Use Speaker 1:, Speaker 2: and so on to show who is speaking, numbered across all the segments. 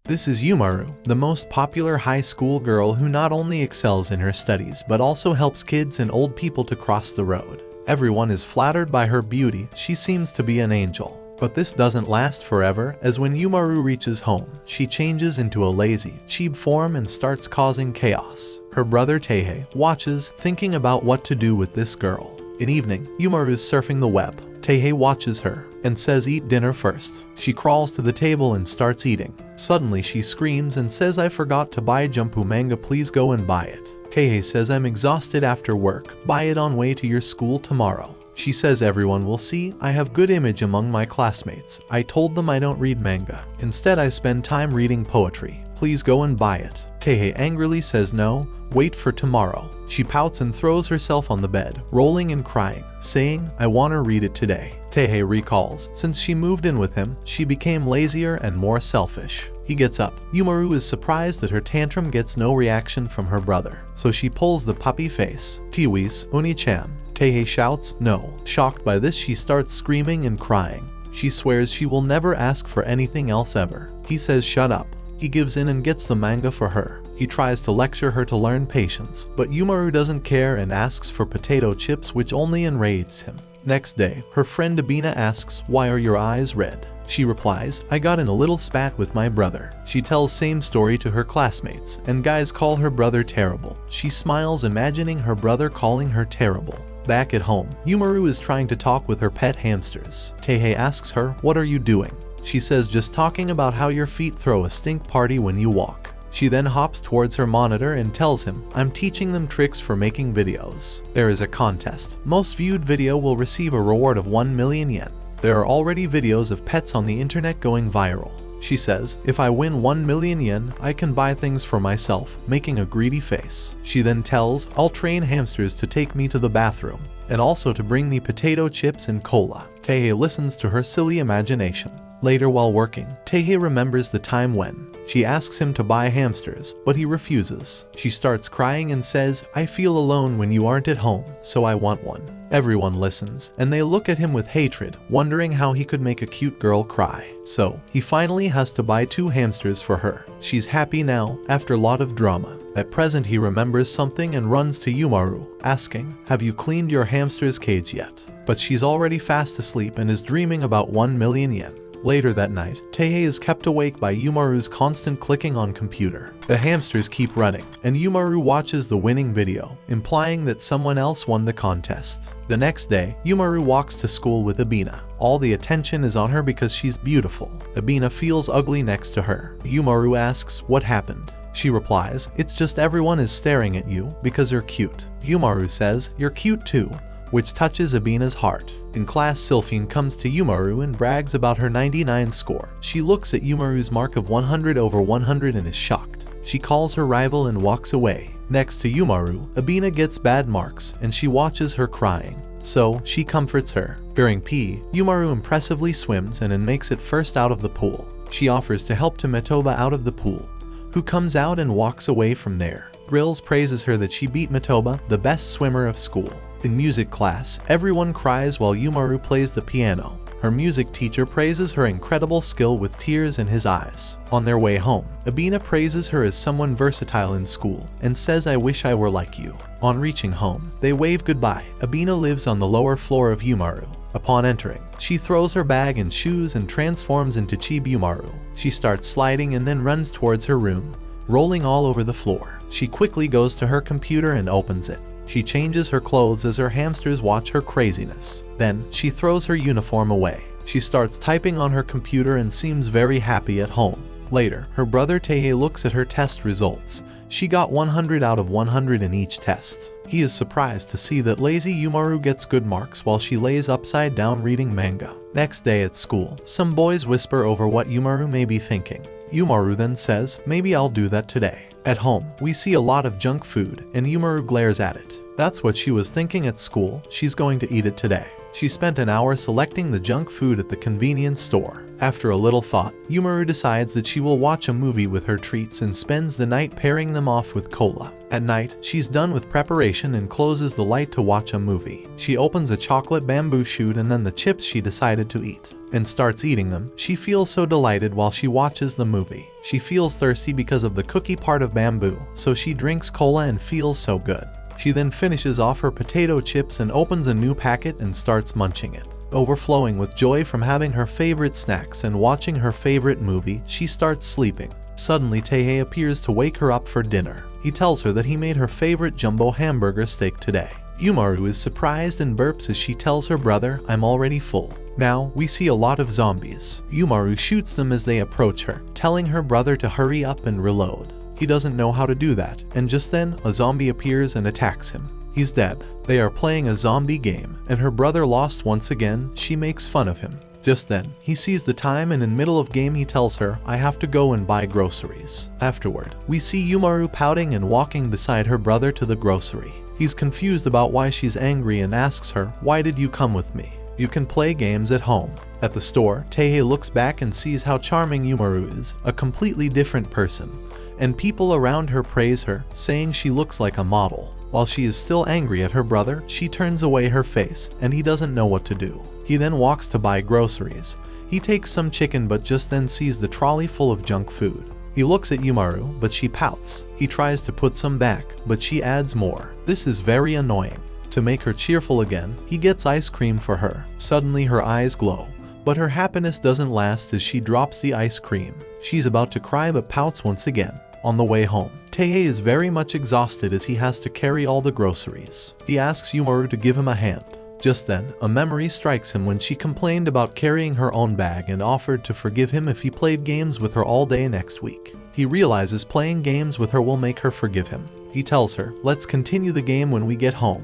Speaker 1: This is Yumaru, the most popular high school girl who not only excels in her studies but also helps kids and old people to cross the road. Everyone is flattered by her beauty, she seems to be an angel. But this doesn't last forever, as when Yumaru reaches home, she changes into a lazy, cheap form and starts causing chaos. Her brother Teihei watches, thinking about what to do with this girl. In evening, Yumaru is surfing the web. Teihei watches her and says eat dinner first. She crawls to the table and starts eating. Suddenly she screams and says I forgot to buy Jumpu manga, please go and buy it. Teihei says I'm exhausted after work, buy it on way to your school tomorrow. She says everyone will see, I have good image among my classmates. I told them I don't read manga. Instead I spend time reading poetry. Please go and buy it. Teihei angrily says no, wait for tomorrow. She pouts and throws herself on the bed, rolling and crying, saying, I want to read it today. Teihei recalls, since she moved in with him, she became lazier and more selfish. He gets up. Yumaru is surprised that her tantrum gets no reaction from her brother, so she pulls the puppy face. Tiwis, Oni-chan. Teihei shouts, no. Shocked by this, she starts screaming and crying. She swears she will never ask for anything else ever. He says shut up. He gives in and gets the manga for her. He tries to lecture her to learn patience, but Yumaru doesn't care and asks for potato chips, which only enrages him. Next day, her friend Abina asks, why are your eyes red? She replies, I got in a little spat with my brother. She tells same story to her classmates, and guys call her brother terrible. She smiles imagining her brother calling her terrible. Back at home, Yumaru is trying to talk with her pet hamsters. Teihei asks her, what are you doing? She says just talking about how your feet throw a stink party when you walk. She then hops towards her monitor and tells him, I'm teaching them tricks for making videos. There is a contest. Most viewed video will receive a reward of 1 million yen. There are already videos of pets on the internet going viral. She says, if I win 1 million yen, I can buy things for myself, making a greedy face. She then tells, I'll train hamsters to take me to the bathroom, and also to bring me potato chips and cola. Teihei listens to her silly imagination. Later while working, Teihei remembers the time when she asks him to buy hamsters, but he refuses. She starts crying and says, I feel alone when you aren't at home, so I want one. Everyone listens, and they look at him with hatred, wondering how he could make a cute girl cry. So, he finally has to buy 2 hamsters for her. She's happy now, after a lot of drama. At present he remembers something and runs to Yumaru, asking, have you cleaned your hamster's cage yet? But she's already fast asleep and is dreaming about 1 million yen. Later that night, Teihei is kept awake by Yumaru's constant clicking on computer. The hamsters keep running, and Yumaru watches the winning video, implying that someone else won the contest. The next day, Yumaru walks to school with Abina. All the attention is on her because she's beautiful. Abina feels ugly next to her. Yumaru asks, what happened? She replies, it's just everyone is staring at you because you're cute. Yumaru says, you're cute too, which touches Abina's heart. In class, Sylphine comes to Yumaru and brags about her 99 score. She looks at Yumaru's mark of 100 over 100 and is shocked. She calls her rival and walks away. Next to Yumaru, Abina gets bad marks and she watches her crying. So, she comforts her. During PE, Yumaru impressively swims and makes it first out of the pool. She offers to help to Metoba out of the pool, who comes out and walks away from there. Grills praises her that she beat Metoba, the best swimmer of school. In music class, everyone cries while Yumaru plays the piano. Her music teacher praises her incredible skill with tears in his eyes. On their way home, Abina praises her as someone versatile in school and says I wish I were like you. On reaching home, they wave goodbye. Abina lives on the lower floor of Yumaru. Upon entering, she throws her bag and shoes and transforms into Chibi Yumaru. She starts sliding and then runs towards her room, rolling all over the floor. She quickly goes to her computer and opens it. She changes her clothes as her hamsters watch her craziness. Then, she throws her uniform away. She starts typing on her computer and seems very happy at home. Later, her brother Teihei looks at her test results. She got 100 out of 100 in each test. He is surprised to see that lazy Yumaru gets good marks while she lays upside down reading manga. Next day at school, some boys whisper over what Yumaru may be thinking. Yumaru then says, maybe I'll do that today. At home, we see a lot of junk food, and Yumaru glares at it. That's what she was thinking at school, she's going to eat it today. She spent an hour selecting the junk food at the convenience store. After a little thought, Yumaru decides that she will watch a movie with her treats and spends the night pairing them off with cola. At night, she's done with preparation and closes the light to watch a movie. She opens a chocolate bamboo shoot and then the chips she decided to eat. and starts eating them. She feels so delighted while she watches the movie. She feels thirsty because of the cookie part of bamboo, so she drinks cola and feels so good. She then finishes off her potato chips and opens a new packet and starts munching it. Overflowing with joy from having her favorite snacks and watching her favorite movie, she starts sleeping. Suddenly, Taehei appears to wake her up for dinner. He tells her that he made her favorite jumbo hamburger steak today. Yumaru is surprised and burps as she tells her brother, "I'm already full." Now, we see a lot of zombies. Yumaru shoots them as they approach her, telling her brother to hurry up and reload. He doesn't know how to do that, and just then, a zombie appears and attacks him. He's dead. They are playing a zombie game, and her brother lost once again. She makes fun of him. Just then, he sees the time and in middle of game he tells her, "I have to go and buy groceries." Afterward, we see Yumaru pouting and walking beside her brother to the grocery. He's confused about why she's angry and asks her, "Why did you come with me? You can play games at home." At the store, Taehei looks back and sees how charming Yumaru is, a completely different person, and people around her praise her, saying she looks like a model. While she is still angry at her brother, she turns away her face, and he doesn't know what to do. He then walks to buy groceries. He takes some chicken but just then sees the trolley full of junk food. He looks at Yumaru, but she pouts. He tries to put some back, but she adds more. This is very annoying. To make her cheerful again, he gets ice cream for her. Suddenly her eyes glow, but her happiness doesn't last as she drops the ice cream. She's about to cry but pouts once again. On the way home, Taehei is very much exhausted as he has to carry all the groceries. He asks Yumaru to give him a hand. Just then, a memory strikes him when she complained about carrying her own bag and offered to forgive him if he played games with her all day next week. He realizes playing games with her will make her forgive him. He tells her, "Let's continue the game when we get home."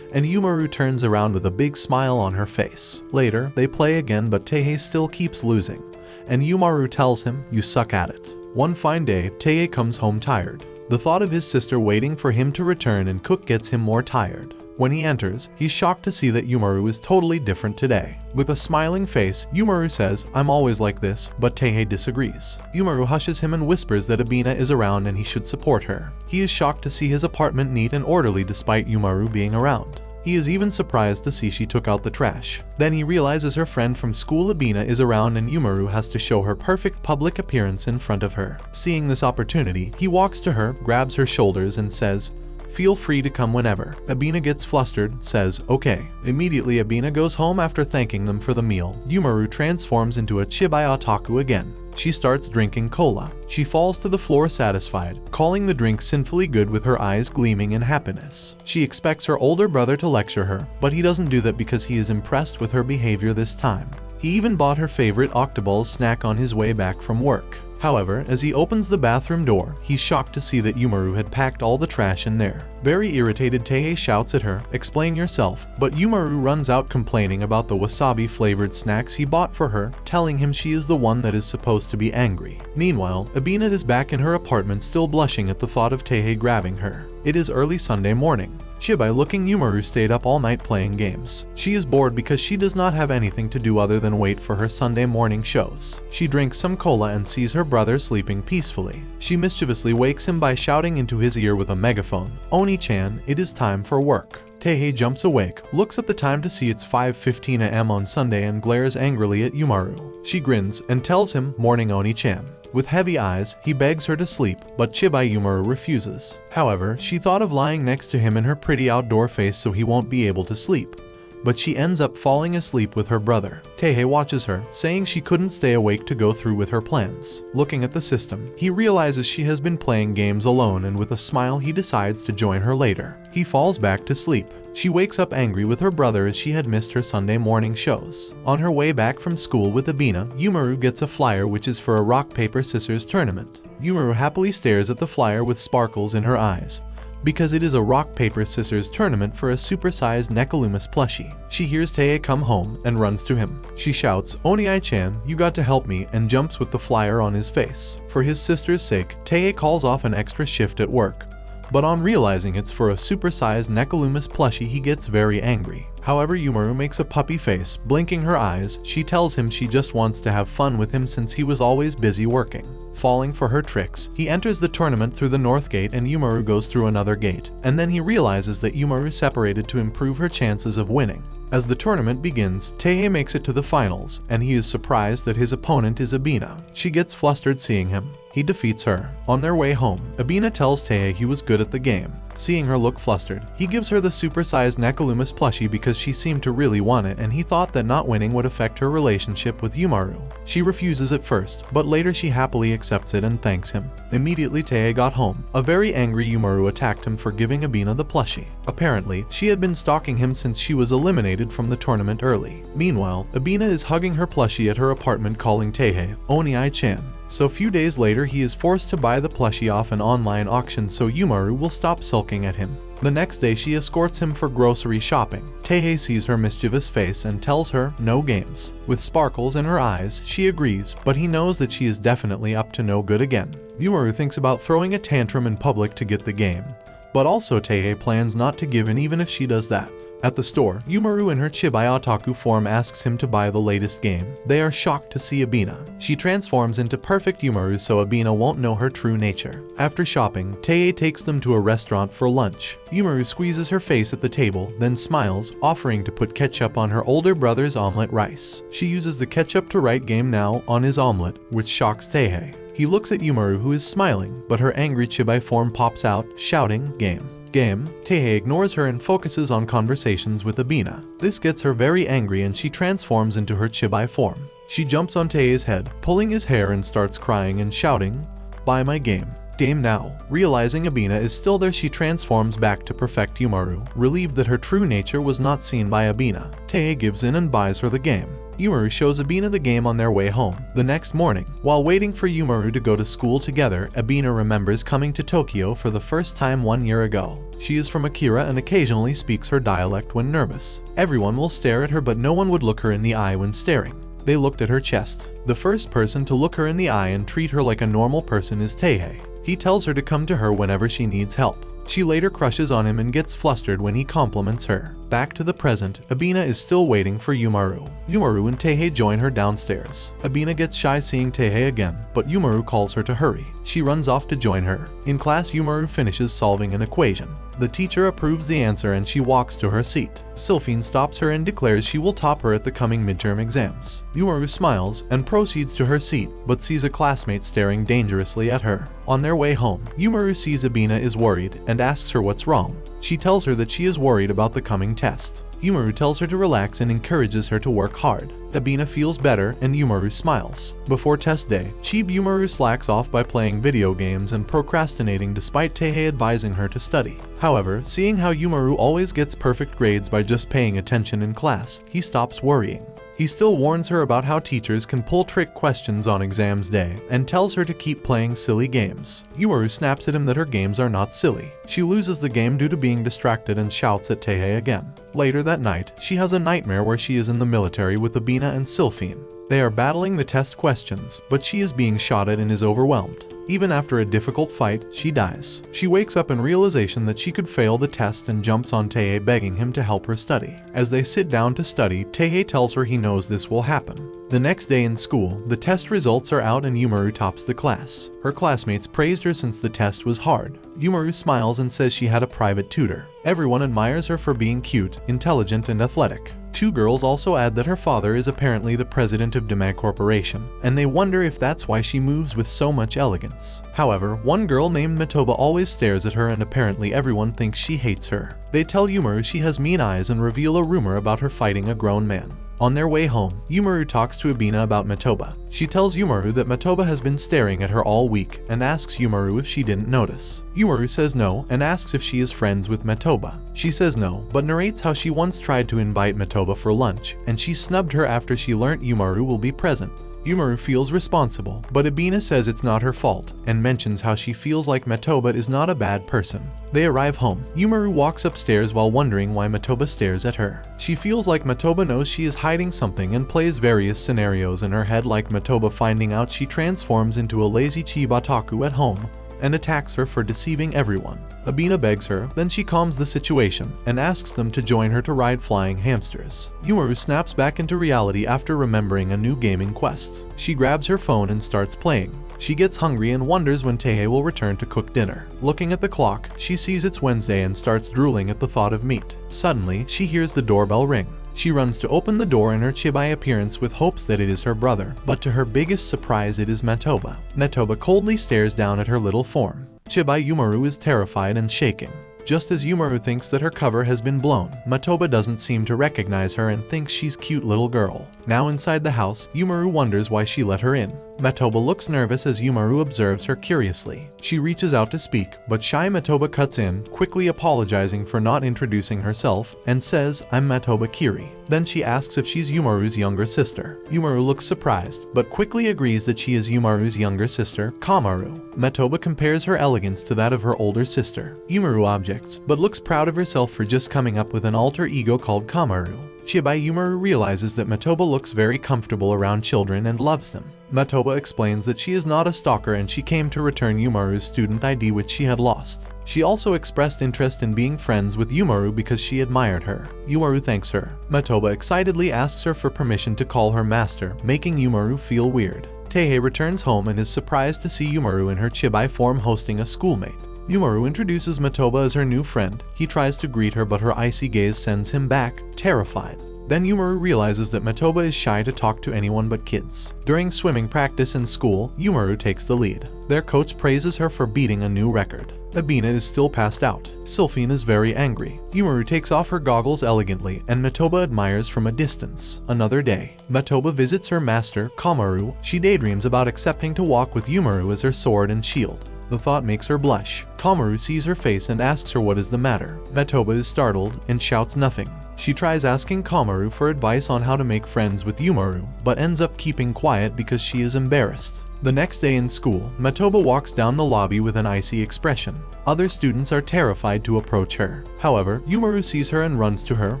Speaker 1: And Yumaru turns around with a big smile on her face. Later, they play again but Taehei still keeps losing. And Yumaru tells him, "You suck at it." One fine day, Taehei comes home tired. The thought of his sister waiting for him to return and cook gets him more tired. When he enters, he's shocked to see that Yumaru is totally different today. With a smiling face, Yumaru says, "I'm always like this," but Taehei disagrees. Yumaru hushes him and whispers that Abina is around and he should support her. He is shocked to see his apartment neat and orderly despite Yumaru being around. He is even surprised to see she took out the trash. Then he realizes her friend from school Abina is around and Yumaru has to show her perfect public appearance in front of her. Seeing this opportunity, he walks to her, grabs her shoulders and says, "Feel free to come whenever." Abina gets flustered, says, "Okay." Immediately Abina goes home after thanking them for the meal. Yumaru transforms into a chibai otaku again. She starts drinking cola. She falls to the floor satisfied, calling the drink sinfully good with her eyes gleaming in happiness. She expects her older brother to lecture her, but he doesn't do that because he is impressed with her behavior this time. He even bought her favorite Octoballs snack on his way back from work. However, as he opens the bathroom door, he's shocked to see that Yumaru had packed all the trash in there. Very irritated, Taehei shouts at her, "Explain yourself," but Yumaru runs out complaining about the wasabi-flavored snacks he bought for her, telling him she is the one that is supposed to be angry. Meanwhile, Abina is back in her apartment still blushing at the thought of Taehei grabbing her. It is early Sunday morning. Chibai-looking Yumaru stayed up all night playing games. She is bored because she does not have anything to do other than wait for her Sunday morning shows. She drinks some cola and sees her brother sleeping peacefully. She mischievously wakes him by shouting into his ear with a megaphone, "Oni-chan, it is time for work." Taehei jumps awake, looks at the time to see it's 5:15 a.m. on Sunday and glares angrily at Yumaru. She grins and tells him, "Morning, Oni-chan." With heavy eyes, he begs her to sleep, but Chibai Yumaru refuses. However, she thought of lying next to him in her pretty outdoor face so he won't be able to sleep. But she ends up falling asleep with her brother. Taehei watches her, saying she couldn't stay awake to go through with her plans. Looking at the system, he realizes she has been playing games alone and with a smile he decides to join her later. He falls back to sleep. She wakes up angry with her brother as she had missed her Sunday morning shows. On her way back from school with Abina, Yumaru gets a flyer which is for a rock-paper-scissors tournament. Yumaru happily stares at the flyer with sparkles in her eyes, because it is a rock-paper-scissors tournament for a super-sized Necolumus plushie. She hears Taehei come home and runs to him. She shouts, "Oni-chan, you got to help me," and jumps with the flyer on his face. For his sister's sake, Taehei calls off an extra shift at work. But on realizing it's for a super-sized Necolumus plushie, he gets very angry. However, Yumaru makes a puppy face, blinking her eyes. She tells him she just wants to have fun with him since he was always busy working. Falling for her tricks, he enters the tournament through the north gate and Yumaru goes through another gate, and then he realizes that Yumaru separated to improve her chances of winning. As the tournament begins, Tae makes it to the finals, and he is surprised that his opponent is Abina. She gets flustered seeing him. He defeats her. On their way home, Abina tells Tae he was good at the game. Seeing her look flustered, he gives her the supersized Nekalumus plushie because she seemed to really want it and he thought that not winning would affect her relationship with Yumaru. She refuses at first, but later she happily accepts it and thanks him. Immediately Tae got home. A very angry Yumaru attacked him for giving Abina the plushie. Apparently, she had been stalking him since she was eliminated from the tournament early. Meanwhile, Abina is hugging her plushie at her apartment calling Tae Oni-chan. So few days later he is forced to buy the plushie off an online auction so Yumaru will stop sulking at him. The next day she escorts him for grocery shopping. Tae sees her mischievous face and tells her no games. With sparkles in her eyes, she agrees, but he knows that she is definitely up to no good again. Yumaru thinks about throwing a tantrum in public to get the game, but also Tae plans not to give in even if she does that. At the store, Yumaru in her Chibai otaku form asks him to buy the latest game. They are shocked to see Abina. She transforms into perfect Yumaru so Abina won't know her true nature. After shopping, Tae takes them to a restaurant for lunch. Yumaru squeezes her face at the table, then smiles, offering to put ketchup on her older brother's omelette rice. She uses the ketchup to write game now on his omelette, which shocks Tae. He looks at Yumaru who is smiling, but her angry Chibai form pops out, shouting, "Game." Tae ignores her and focuses on conversations with Abina. This gets her very angry and she transforms into her Chibai form. She jumps on Tae's head, pulling his hair and starts crying and shouting, "Buy my game now." Realizing Abina is still there, she transforms back to perfect Yumaru, relieved that her true nature was not seen by Abina. Tae gives in and buys her the game. Yumaru shows Abina the game on their way home. The next morning, while waiting for Yumaru to go to school together, Abina remembers coming to Tokyo for the first time 1 year ago. She is from Akira and occasionally speaks her dialect when nervous. Everyone will stare at her but no one would look her in the eye when staring. They looked at her chest. The first person to look her in the eye and treat her like a normal person is Tae. He tells her to come to her whenever she needs help. She later crushes on him and gets flustered when he compliments her. Back to the present, Abina is still waiting for Yumaru. Yumaru and Tae join her downstairs. Abina gets shy seeing Tae again, but Yumaru calls her to hurry. She runs off to join her. In class, Yumaru finishes solving an equation. The teacher approves the answer and she walks to her seat. Sylphine stops her and declares she will top her at the coming midterm exams. Yumaru smiles and proceeds to her seat, but sees a classmate staring dangerously at her. On their way home, Yumaru sees Abina is worried and asks her what's wrong. She tells her that she is worried about the coming test. Yumaru tells her to relax and encourages her to work hard. Abina feels better and Yumaru smiles. Before test day, cheap Yumaru slacks off by playing video games and procrastinating despite Tae advising her to study. However, seeing how Yumaru always gets perfect grades by just paying attention in class, he stops worrying. He still warns her about how teachers can pull trick questions on exams day and tells her to keep playing silly games. Yumaru snaps at him that her games are not silly. She loses the game due to being distracted and shouts at Tae again. Later that night, she has a nightmare where she is in the military with Abina and Sylphine. They are battling the test questions, but she is being shot at and is overwhelmed. Even after a difficult fight, she dies. She wakes up in realization that she could fail the test and jumps on Tae begging him to help her study. As they sit down to study, Tae tells her he knows this will happen. The next day in school, the test results are out and Yumaru tops the class. Her classmates praised her since the test was hard. Yumaru smiles and says she had a private tutor. Everyone admires her for being cute, intelligent, and athletic. Two girls also add that her father is apparently the president of Demag Corporation, and they wonder if that's why she moves with so much elegance. However, one girl named Matoba always stares at her and apparently everyone thinks she hates her. They tell Yumaru she has mean eyes and reveal a rumor about her fighting a grown man. On their way home, Yumaru talks to Abina about Matoba. She tells Yumaru that Matoba has been staring at her all week and asks Yumaru if she didn't notice. Yumaru says no and asks if she is friends with Matoba. She says no, but narrates how she once tried to invite Matoba for lunch and she snubbed her after she learnt Yumaru will be present. Yumaru feels responsible, but Abina says it's not her fault and mentions how she feels like Matoba is not a bad person. They arrive home. Yumaru walks upstairs while wondering why Matoba stares at her. She feels like Matoba knows she is hiding something and plays various scenarios in her head like Matoba finding out she transforms into a lazy Chibataku at home and attacks her for deceiving everyone. Abina begs her, then she calms the situation and asks them to join her to ride flying hamsters. Yumaru snaps back into reality after remembering a new gaming quest. She grabs her phone and starts playing. She gets hungry and wonders when Tae will return to cook dinner. Looking at the clock, she sees it's Wednesday and starts drooling at the thought of meat. Suddenly, she hears the doorbell ring. She runs to open the door in her chibai appearance with hopes that it is her brother, but to her biggest surprise it is Metoba. Metoba coldly stares down at her little form. Chibai Yumaru is terrified and shaking. Just as Yumaru thinks that her cover has been blown, Metoba doesn't seem to recognize her and thinks she's cute little girl. Now inside the house, Yumaru wonders why she let her in. Metoba looks nervous as Yumaru observes her curiously. She reaches out to speak, but shy Metoba cuts in, quickly apologizing for not introducing herself, and says, "I'm Metoba Kiri." Then she asks if she's Yumaru's younger sister. Yumaru looks surprised, but quickly agrees that she is Yumaru's younger sister, Kamaru. Metoba compares her elegance to that of her older sister. Yumaru objects, but looks proud of herself for just coming up with an alter ego called Kamaru. Chibai Yumaru realizes that Metoba looks very comfortable around children and loves them. Metoba explains that she is not a stalker and she came to return Yumaru's student ID which she had lost. She also expressed interest in being friends with Yumaru because she admired her. Yumaru thanks her. Metoba excitedly asks her for permission to call her master, making Yumaru feel weird. Teihei returns home and is surprised to see Yumaru in her chibai form hosting a schoolmate. Yumaru introduces Metoba as her new friend. He tries to greet her but her icy gaze sends him back, terrified. Then Yumaru realizes that Metoba is shy to talk to anyone but kids. During swimming practice in school, Yumaru takes the lead. Their coach praises her for beating a new record. Abina is still passed out. Sylphine is very angry. Yumaru takes off her goggles elegantly and Metoba admires from a distance. Another day, Metoba visits her master, Kamaru. She daydreams about accepting to walk with Yumaru as her sword and shield. The thought makes her blush. Kamaru sees her face and asks her what is the matter. Metoba is startled and shouts nothing. She tries asking Kamaru for advice on how to make friends with Yumaru, but ends up keeping quiet because she is embarrassed. The next day in school, Metoba walks down the lobby with an icy expression. Other students are terrified to approach her. However, Yumaru sees her and runs to her,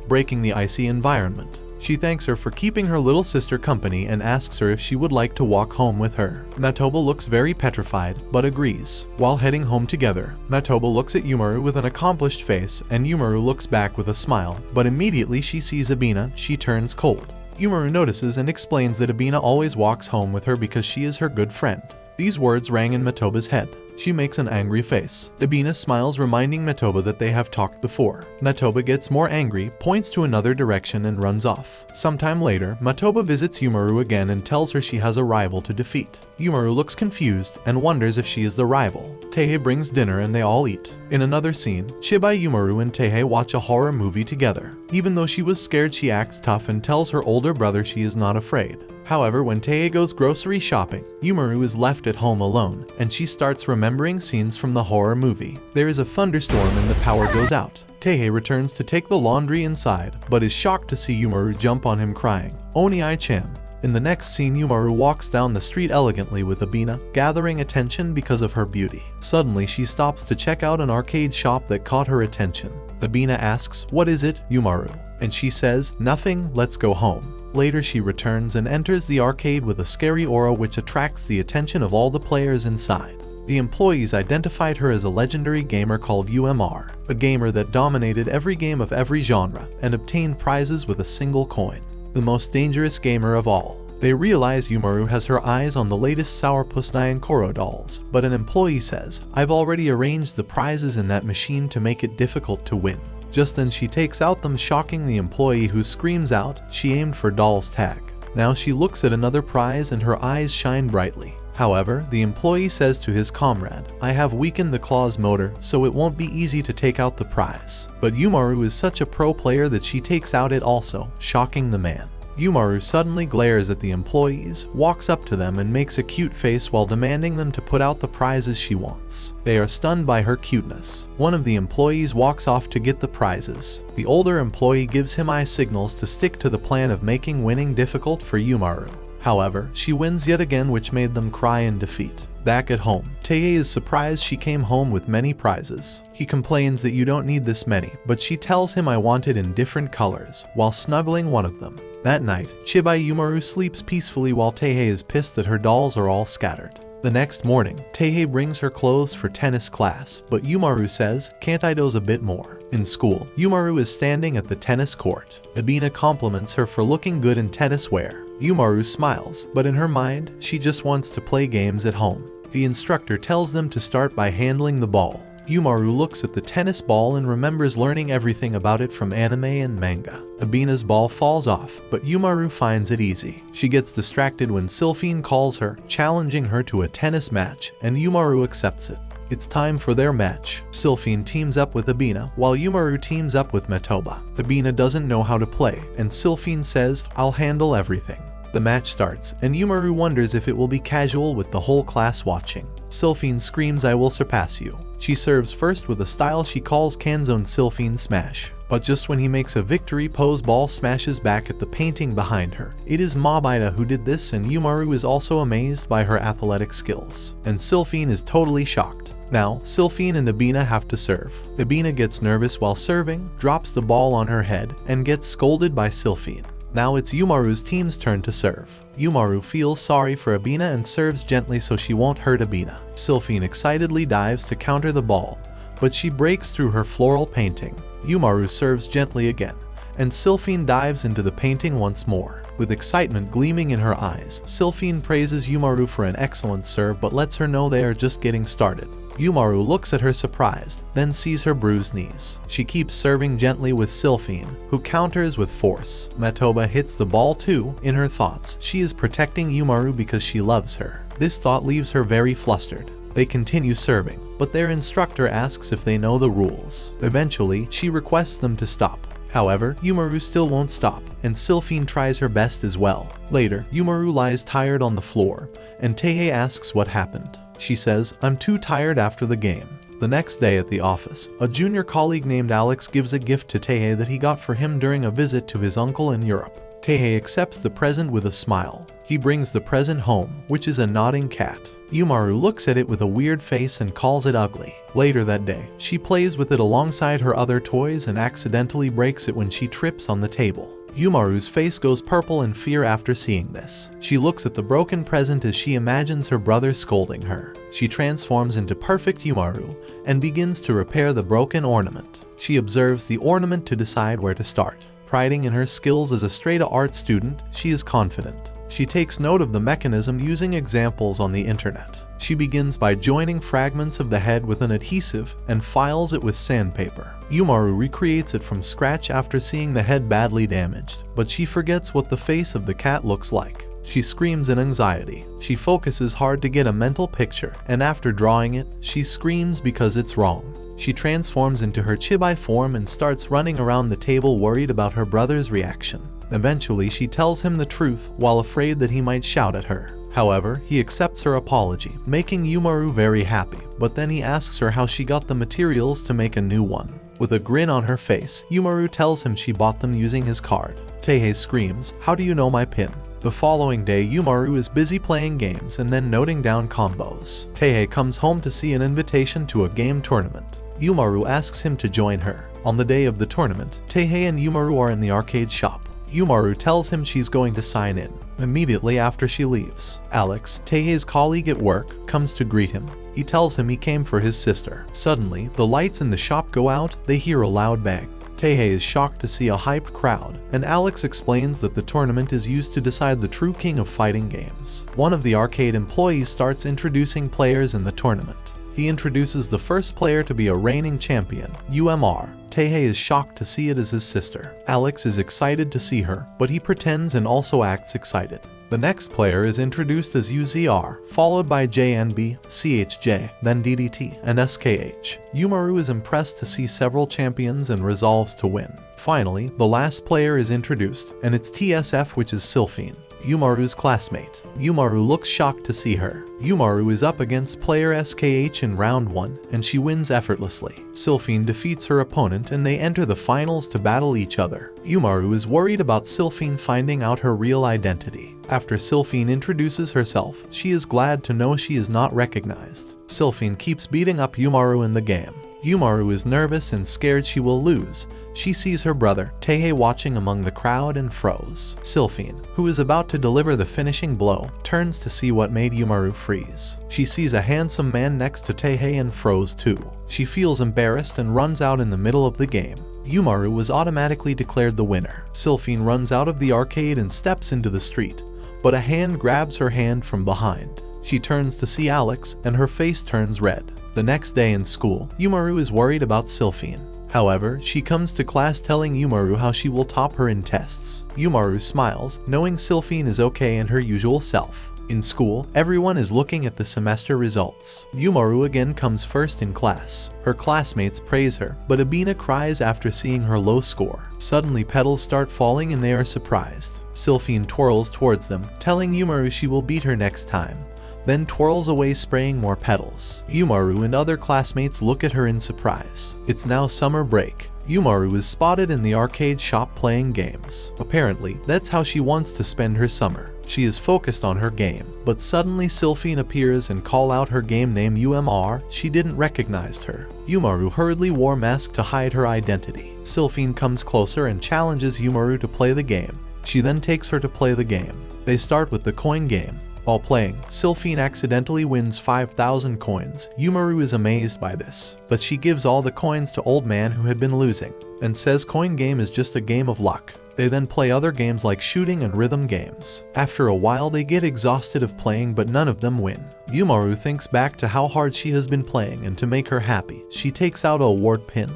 Speaker 1: breaking the icy environment. She thanks her for keeping her little sister company and asks her if she would like to walk home with her. Metoba looks very petrified, but agrees. While heading home together, Metoba looks at Yumaru with an accomplished face and Yumaru looks back with a smile, but immediately she sees Abina, she turns cold. Yumaru notices and explains that Abina always walks home with her because she is her good friend. These words rang in Metoba's head. She makes an angry face. Abina smiles, reminding Metoba that they have talked before. Metoba gets more angry, points to another direction and runs off. Sometime later, Metoba visits Yumaru again and tells her she has a rival to defeat. Yumaru looks confused and wonders if she is the rival. Teihei brings dinner and they all eat. In another scene, Chibai Yumaru and Teihei watch a horror movie together. Even though she was scared, she acts tough and tells her older brother she is not afraid. However, when Teihei goes grocery shopping, Yumaru is left at home alone, and she starts remembering scenes from the horror movie. There is a thunderstorm and the power goes out. Teihei returns to take the laundry inside, but is shocked to see Yumaru jump on him crying, "Oni-chan." In the next scene, Yumaru walks down the street elegantly with Abina, gathering attention because of her beauty. Suddenly, she stops to check out an arcade shop that caught her attention. Abina asks, "What is it, Yumaru?" And she says, "Nothing, let's go home." Later she returns and enters the arcade with a scary aura which attracts the attention of all the players inside. The employees identified her as a legendary gamer called UMR, a gamer that dominated every game of every genre and obtained prizes with a single coin. The most dangerous gamer of all. They realize Yumaru has her eyes on the latest Sourpuss Nyankoro dolls, but an employee says, "I've already arranged the prizes in that machine to make it difficult to win." Just then she takes out them, shocking the employee who screams out she aimed for doll's tag. Now she looks at another prize and her eyes shine brightly. However, the employee says to his comrade, "I have weakened the claw's motor, so it won't be easy to take out the prize." But Yumaru is such a pro player that she takes out it also, shocking the man. Yumaru suddenly glares at the employees, walks up to them and makes a cute face while demanding them to put out the prizes she wants. They are stunned by her cuteness. One of the employees walks off to get the prizes. The older employee gives him eye signals to stick to the plan of making winning difficult for Yumaru. However, she wins yet again, which made them cry in defeat. Back at home, Teihei is surprised she came home with many prizes. He complains that "You don't need this many," but she tells him "I want it in different colors," while snuggling one of them. That night, Chibai Yumaru sleeps peacefully while Teihei is pissed that her dolls are all scattered. The next morning, Teihei brings her clothes for tennis class, but Yumaru says, "Can't I doze a bit more?" In school, Yumaru is standing at the tennis court. Abina compliments her for looking good in tennis wear. Yumaru smiles, but in her mind, she just wants to play games at home. The instructor tells them to start by handling the ball. Yumaru looks at the tennis ball and remembers learning everything about it from anime and manga. Abina's ball falls off, but Yumaru finds it easy. She gets distracted when Sylphine calls her, challenging her to a tennis match, and Yumaru accepts it. It's time for their match. Sylphine teams up with Abina, while Yumaru teams up with Metoba. Abina doesn't know how to play, and Sylphine says, "I'll handle everything." The match starts, and Yumaru wonders if it will be casual with the whole class watching. Sylphine screams, "I will surpass you." She serves first with a style she calls Kanzone Sylphine Smash. But just when he makes a victory pose, ball smashes back at the painting behind her. It is Mobita who did this, and Yumaru is also amazed by her athletic skills. And Sylphine is totally shocked. Now, Sylphine and Abina have to serve. Abina gets nervous while serving, drops the ball on her head, and gets scolded by Sylphine. Now it's Yumaru's team's turn to serve. Yumaru feels sorry for Abina and serves gently so she won't hurt Abina. Sylphine excitedly dives to counter the ball, but she breaks through her floral painting. Yumaru serves gently again, and Sylphine dives into the painting once more. With excitement gleaming in her eyes, Sylphine praises Yumaru for an excellent serve but lets her know they are just getting started. Yumaru looks at her surprised, then sees her bruised knees. She keeps serving gently with Sylphine, who counters with force. Metoba hits the ball too. In her thoughts, she is protecting Yumaru because she loves her. This thought leaves her very flustered. They continue serving, but their instructor asks if they know the rules. Eventually, she requests them to stop. However, Yumaru still won't stop, and Sylphine tries her best as well. Later, Yumaru lies tired on the floor, and Teihei asks what happened. She says, "I'm too tired after the game." The next day at the office, a junior colleague named Alex gives a gift to Teihei that he got for him during a visit to his uncle in Europe. Teihei accepts the present with a smile. He brings the present home, which is a nodding cat. Yumaru looks at it with a weird face and calls it ugly. Later that day, she plays with it alongside her other toys and accidentally breaks it when she trips on the table. Yumaru's face goes purple in fear after seeing this. She looks at the broken present as she imagines her brother scolding her. She transforms into perfect Yumaru and begins to repair the broken ornament. She observes the ornament to decide where to start. Priding in her skills as a straight art student, she is confident. She takes note of the mechanism using examples on the internet. She begins by joining fragments of the head with an adhesive and files it with sandpaper. Yumaru recreates it from scratch after seeing the head badly damaged, but she forgets what the face of the cat looks like. She screams in anxiety. She focuses hard to get a mental picture, and after drawing it, she screams because it's wrong. She transforms into her chibi form and starts running around the table worried about her brother's reaction. Eventually, she tells him the truth while afraid that he might shout at her. However, he accepts her apology, making Yumaru very happy, but then he asks her how she got the materials to make a new one. With a grin on her face, Yumaru tells him she bought them using his card. Teihei screams, "How do you know my pin?" The following day, Yumaru is busy playing games and then noting down combos. Teihei comes home to see an invitation to a game tournament. Yumaru asks him to join her. On the day of the tournament, Teihei and Yumaru are in the arcade shop. Yumaru tells him she's going to sign in. Immediately after she leaves, Alex, Teihei's colleague at work, comes to greet him. He tells him he came for his sister. Suddenly, the lights in the shop go out, they hear a loud bang. Teihei is shocked to see a hyped crowd, and Alex explains that the tournament is used to decide the true king of fighting games. One of the arcade employees starts introducing players in the tournament. He introduces the first player to be a reigning champion, UMR. Teihei is shocked to see it as his sister. Alex is excited to see her, but he pretends and also acts excited. The next player is introduced as UZR, followed by JNB, CHJ, then DDT, and SKH. Yumaru is impressed to see several champions and resolves to win. Finally, the last player is introduced, and it's TSF, which is Sylphine, Yumaru's classmate. Yumaru looks shocked to see her. Yumaru is up against player SKH in round 1, and she wins effortlessly. Sylphine defeats her opponent and they enter the finals to battle each other. Yumaru is worried about Sylphine finding out her real identity. After Sylphine introduces herself, she is glad to know she is not recognized. Sylphine keeps beating up Yumaru in the game. Yumaru is nervous and scared she will lose. She sees her brother, Teihei, watching among the crowd and froze. Sylphine, who is about to deliver the finishing blow, turns to see what made Yumaru freeze. She sees a handsome man next to Teihei and froze too. She feels embarrassed and runs out in the middle of the game. Yumaru was automatically declared the winner. Sylphine runs out of the arcade and steps into the street, but a hand grabs her hand from behind. She turns to see Alex and her face turns red. The next day in school, Yumaru is worried about Sylphine. However, she comes to class telling Yumaru how she will top her in tests. Yumaru smiles, knowing Sylphine is okay and her usual self. In school, everyone is looking at the semester results. Yumaru again comes first in class. Her classmates praise her, but Abina cries after seeing her low score. Suddenly petals start falling and they are surprised. Sylphine twirls towards them, telling Yumaru she will beat her next time, then twirls away spraying more petals. Yumaru and other classmates look at her in surprise. It's now summer break. Yumaru is spotted in the arcade shop playing games. Apparently, that's how she wants to spend her summer. She is focused on her game, but suddenly Sylphine appears and calls out her game name UMR. She didn't recognize her. Yumaru hurriedly wore a mask to hide her identity. Sylphine comes closer and challenges Yumaru to play the game. She then takes her to play the game. They start with the coin game. While playing, Sylphine accidentally wins 5,000 coins. Yumaru is amazed by this, but she gives all the coins to old man who had been losing, and says coin game is just a game of luck. They then play other games like shooting and rhythm games. After a while they get exhausted of playing, but none of them win. Yumaru thinks back to how hard she has been playing, and to make her happy, she takes out an award pin,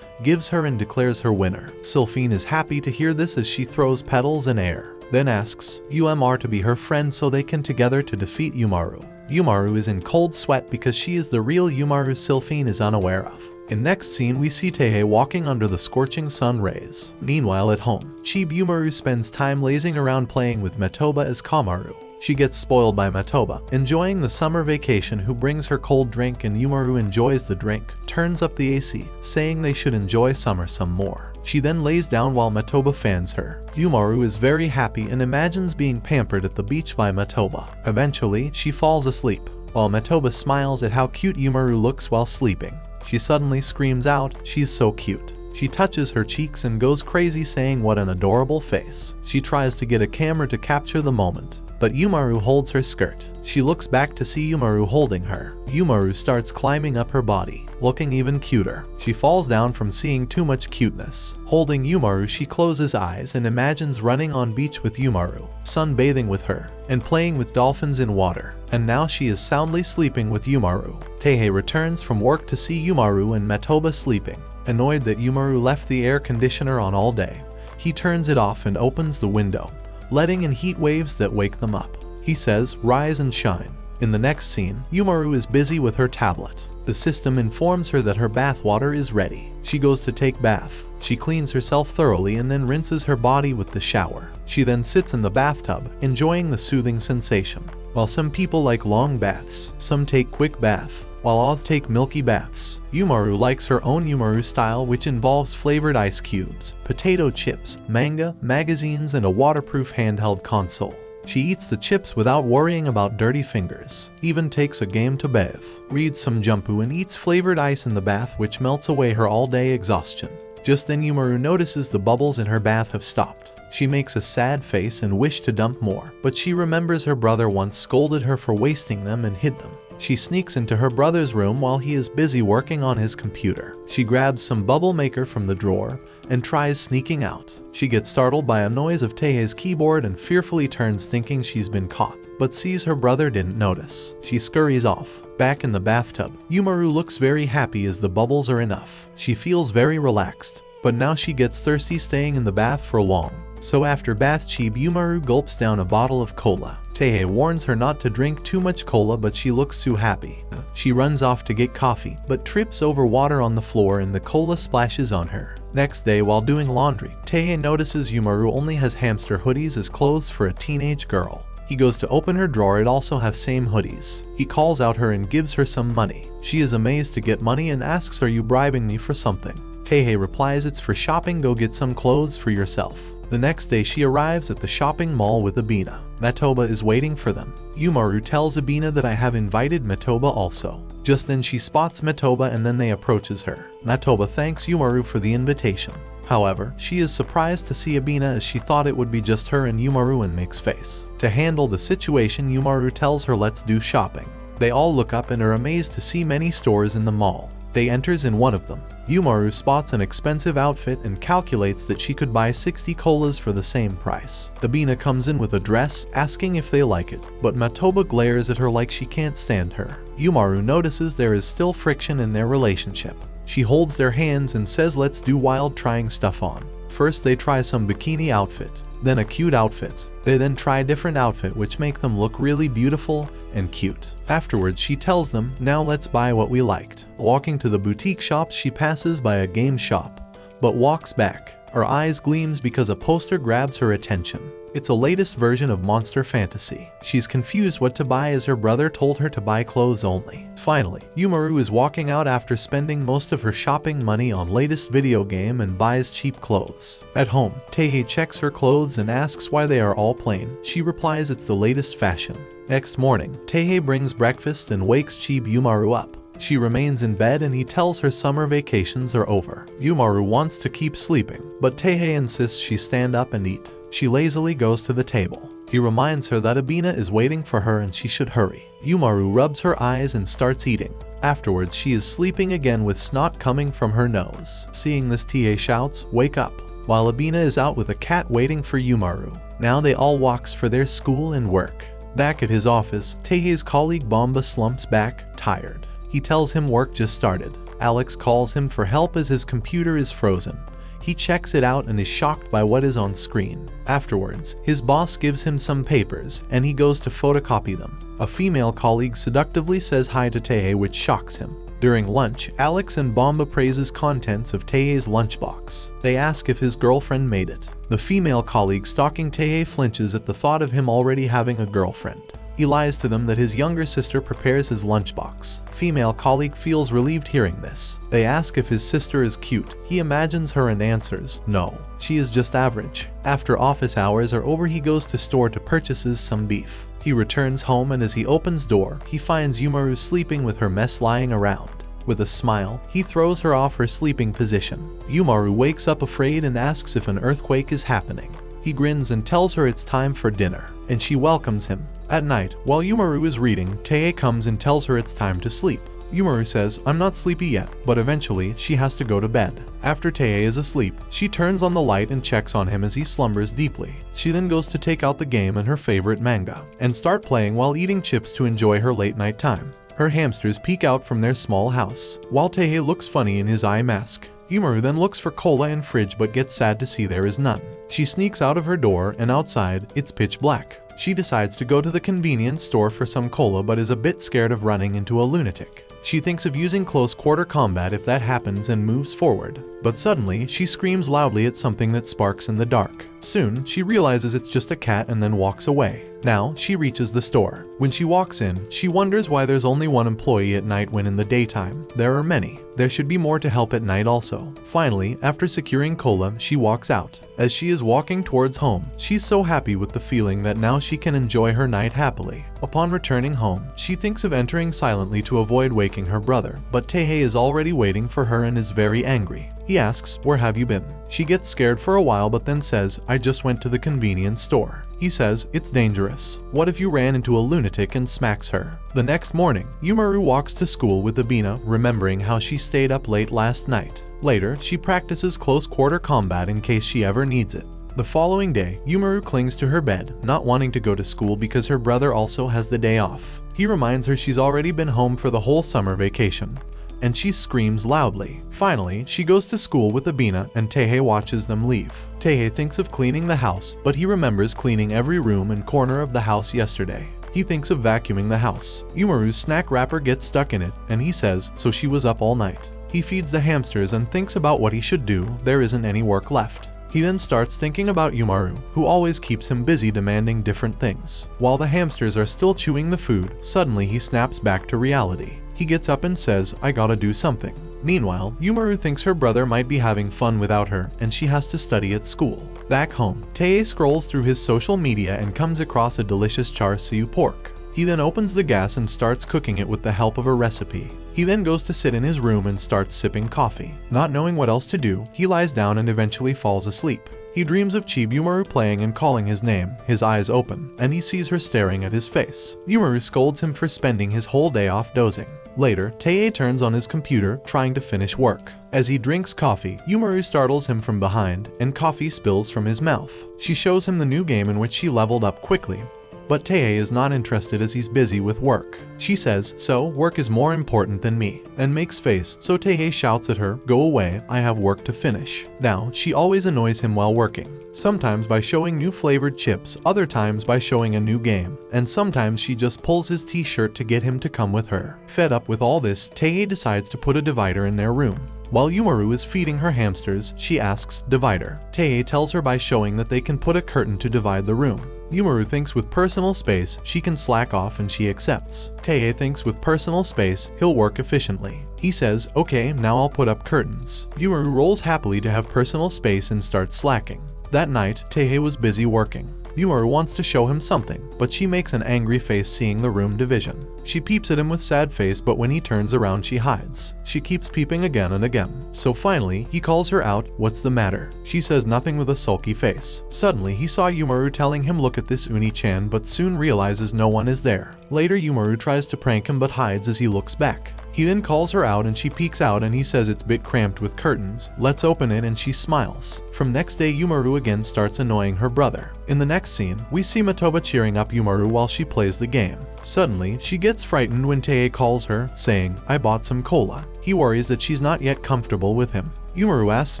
Speaker 1: gives her and declares her winner. Sylphine is happy to hear this as she throws petals in air, then asks UMR to be her friend so they can together to defeat Yumaru. Yumaru is in cold sweat because she is the real Yumaru Sylphine is unaware of. In next scene we see Teihei walking under the scorching sun rays. Meanwhile at home, Chibi Yumaru spends time lazing around playing with Metoba as Kamaru. She gets spoiled by Metoba, enjoying the summer vacation, who brings her cold drink, and Yumaru enjoys the drink, turns up the AC, saying they should enjoy summer some more. She then lays down while Metoba fans her. Yumaru is very happy and imagines being pampered at the beach by Metoba. Eventually, she falls asleep, while Metoba smiles at how cute Yumaru looks while sleeping. She suddenly screams out, "She's so cute." She touches her cheeks and goes crazy, saying what an adorable face. She tries to get a camera to capture the moment, but Yumaru holds her skirt. She looks back to see Yumaru holding her. Yumaru starts climbing up her body, looking even cuter. She falls down from seeing too much cuteness. Holding Yumaru, she closes eyes and imagines running on beach with Yumaru, sunbathing with her, and playing with dolphins in water. And now she is soundly sleeping with Yumaru. Teihei returns from work to see Yumaru and Metoba sleeping. Annoyed that Yumaru left the air conditioner on all day, he turns it off and opens the window, letting in heat waves that wake them up. He says, "Rise and shine." In the next scene, Yumaru is busy with her tablet. The system informs her that her bath water is ready. She goes to take bath. She cleans herself thoroughly and then rinses her body with the shower. She then sits in the bathtub, enjoying the soothing sensation. While some people like long baths, some take quick bath, while others take milky baths. Yumaru likes her own Yumaru style, which involves flavored ice cubes, potato chips, manga, magazines, and a waterproof handheld console. She eats the chips without worrying about dirty fingers, even takes a game to bathe, reads some Jumpu, and eats flavored ice in the bath, which melts away her all-day exhaustion. Just then Yumaru notices the bubbles in her bath have stopped. She makes a sad face and wishes to dump more, but she remembers her brother once scolded her for wasting them and hid them. She sneaks into her brother's room while he is busy working on his computer. She grabs some bubble maker from the drawer and tries sneaking out. She gets startled by a noise of Teihei's keyboard and fearfully turns, thinking she's been caught, but sees her brother didn't notice. She scurries off. Back in the bathtub, Yumaru looks very happy as the bubbles are enough. She feels very relaxed, but now she gets thirsty staying in the bath for long. So after bath, Chibi Yumaru gulps down a bottle of cola. Teihei warns her not to drink too much cola, but she looks too happy. She runs off to get coffee, but trips over water on the floor and the cola splashes on her. Next day, while doing laundry, Teihei notices Yumaru only has hamster hoodies as clothes for a teenage girl. He goes to open her drawer, it also have same hoodies. He calls out her and gives her some money. She is amazed to get money and asks, "Are you bribing me for something?" Teihei replies, "It's for shopping, go get some clothes for yourself." The next day she arrives at the shopping mall with Abina. Metoba is waiting for them. Yumaru tells Abina that I have invited Metoba also. Just then she spots Metoba and then they approaches her. Metoba thanks Yumaru for the invitation. However, she is surprised to see Abina as she thought it would be just her and Yumaru and makes face. To handle the situation, Yumaru tells her let's do shopping. They all look up and are amazed to see many stores in the mall. They enters in one of them. Yumaru spots an expensive outfit and calculates that she could buy 60 colas for the same price. Abina comes in with a dress, asking if they like it, but Metoba glares at her like she can't stand her. Yumaru notices there is still friction in their relationship. She holds their hands and says let's do wild trying stuff on. First they try some bikini outfit, then a cute outfit. They then try a different outfit which make them look really beautiful and cute. Afterwards she tells them, now let's buy what we liked. Walking to the boutique shops she passes by a game shop, but walks back. Her eyes gleams because a poster grabs her attention. It's a latest version of Monster Fantasy. She's confused what to buy as her brother told her to buy clothes only. Finally, Yumaru is walking out after spending most of her shopping money on latest video game and buys cheap clothes. At home, Teihei checks her clothes and asks why they are all plain. She replies it's the latest fashion. Next morning, Teihei brings breakfast and wakes Chibi Yumaru up. She remains in bed and he tells her summer vacations are over. Yumaru wants to keep sleeping, but Teihei insists she stand up and eat. She lazily goes to the table. He reminds her that Abina is waiting for her and she should hurry. Yumaru rubs her eyes and starts eating. Afterwards, she is sleeping again with snot coming from her nose. Seeing this, Teihei shouts, "Wake up!" while Abina is out with a cat waiting for Yumaru. Now they all walks for their school and work. Back at his office, Teihei's colleague Bomba slumps back, tired. He tells him work just started. Alex calls him for help as his computer is frozen. He checks it out and is shocked by what is on screen. Afterwards, his boss gives him some papers and he goes to photocopy them. A female colleague seductively says hi to Teihei, which shocks him. During lunch, Alex and Bomba praises contents of Teihei's lunchbox. They ask if his girlfriend made it. The female colleague stalking Teihei flinches at the thought of him already having a girlfriend. He lies to them that his younger sister prepares his lunchbox. Female colleague feels relieved hearing this. They ask if his sister is cute. He imagines her and answers, no, she is just average. After office hours are over, he goes to store to purchases some beef. He returns home and as he opens door, he finds Yumaru sleeping with her mess lying around. With a smile, he throws her off her sleeping position. Yumaru wakes up afraid and asks if an earthquake is happening. He grins and tells her it's time for dinner, and she welcomes him. At night, while Yumaru is reading, Teihei comes and tells her it's time to sleep. Yumaru says, I'm not sleepy yet, but eventually she has to go to bed. After Teihei is asleep, she turns on the light and checks on him as he slumbers deeply. She then goes to take out the game and her favorite manga, and start playing while eating chips to enjoy her late night time. Her hamsters peek out from their small house, while Teihei looks funny in his eye mask. Yumaru then looks for cola in fridge but gets sad to see there is none. She sneaks out of her door and outside, it's pitch black. She decides to go to the convenience store for some cola but is a bit scared of running into a lunatic. She thinks of using close quarter combat if that happens and moves forward. But suddenly, she screams loudly at something that sparks in the dark. Soon, she realizes it's just a cat and then walks away. Now, she reaches the store. When she walks in, she wonders why there's only one employee at night when in the daytime there are many. There should be more to help at night also. Finally, after securing cola, she walks out. As she is walking towards home, she's so happy with the feeling that now she can enjoy her night happily. Upon returning home, she thinks of entering silently to avoid waking her brother, but Teihei is already waiting for her and is very angry. He asks, where have you been? She gets scared for a while but then says, I just went to the convenience store. He says, it's dangerous. What if you ran into a lunatic and smacks her? The next morning, Yumaru walks to school with Abina, remembering how she stayed up late last night. Later, she practices close quarter combat in case she ever needs it. The following day, Yumaru clings to her bed, not wanting to go to school because her brother also has the day off. He reminds her she's already been home for the whole summer vacation, and she screams loudly. Finally, she goes to school with Abina and Teihei watches them leave. Teihei thinks of cleaning the house, but he remembers cleaning every room and corner of the house yesterday. He thinks of vacuuming the house. Yumaru's snack wrapper gets stuck in it, and he says, so she was up all night. He feeds the hamsters and thinks about what he should do. There isn't any work left. He then starts thinking about Yumaru, who always keeps him busy demanding different things. While the hamsters are still chewing the food, suddenly he snaps back to reality. He gets up and says, I gotta do something. Meanwhile, Yumaru thinks her brother might be having fun without her, and she has to study at school. Back home, Teihei scrolls through his social media and comes across a delicious char siu pork. He then opens the gas and starts cooking it with the help of a recipe. He then goes to sit in his room and starts sipping coffee. Not knowing what else to do, he lies down and eventually falls asleep. He dreams of Chibi Yumaru playing and calling his name, his eyes open, and he sees her staring at his face. Yumaru scolds him for spending his whole day off dozing. Later, Teihei turns on his computer, trying to finish work. As he drinks coffee, Yumaru startles him from behind, and coffee spills from his mouth. She shows him the new game in which she leveled up quickly, but Tae is not interested as he's busy with work. She says, so work is more important than me, and makes face, so Tae shouts at her, go away, I have work to finish. Now, she always annoys him while working, sometimes by showing new flavored chips, other times by showing a new game, and sometimes she just pulls his t-shirt to get him to come with her. Fed up with all this, Tae decides to put a divider in their room. While Yumaru is feeding her hamsters, she asks, divider. Tae tells her by showing that they can put a curtain to divide the room. Yumaru thinks with personal space, she can slack off and she accepts. Tae thinks with personal space, he'll work efficiently. He says, okay, now I'll put up curtains. Yumaru rolls happily to have personal space and starts slacking. That night, Tae was busy working. Yumaru wants to show him something, but she makes an angry face seeing the room division. She peeps at him with sad face, but when he turns around she hides. She keeps peeping again and again. So finally, he calls her out, what's the matter? She says nothing with a sulky face. Suddenly, he saw Yumaru telling him look at this Uni-chan, but soon realizes no one is there. Later, Yumaru tries to prank him but hides as he looks back. He then calls her out and she peeks out and he says it's bit cramped with curtains. Let's open it, and she smiles. From next day, Yumaru again starts annoying her brother. In the next scene, we see Matoba cheering up Yumaru while she plays the game. Suddenly, she gets frightened when Tae calls her, saying, I bought some cola. He worries that she's not yet comfortable with him. Yumaru asks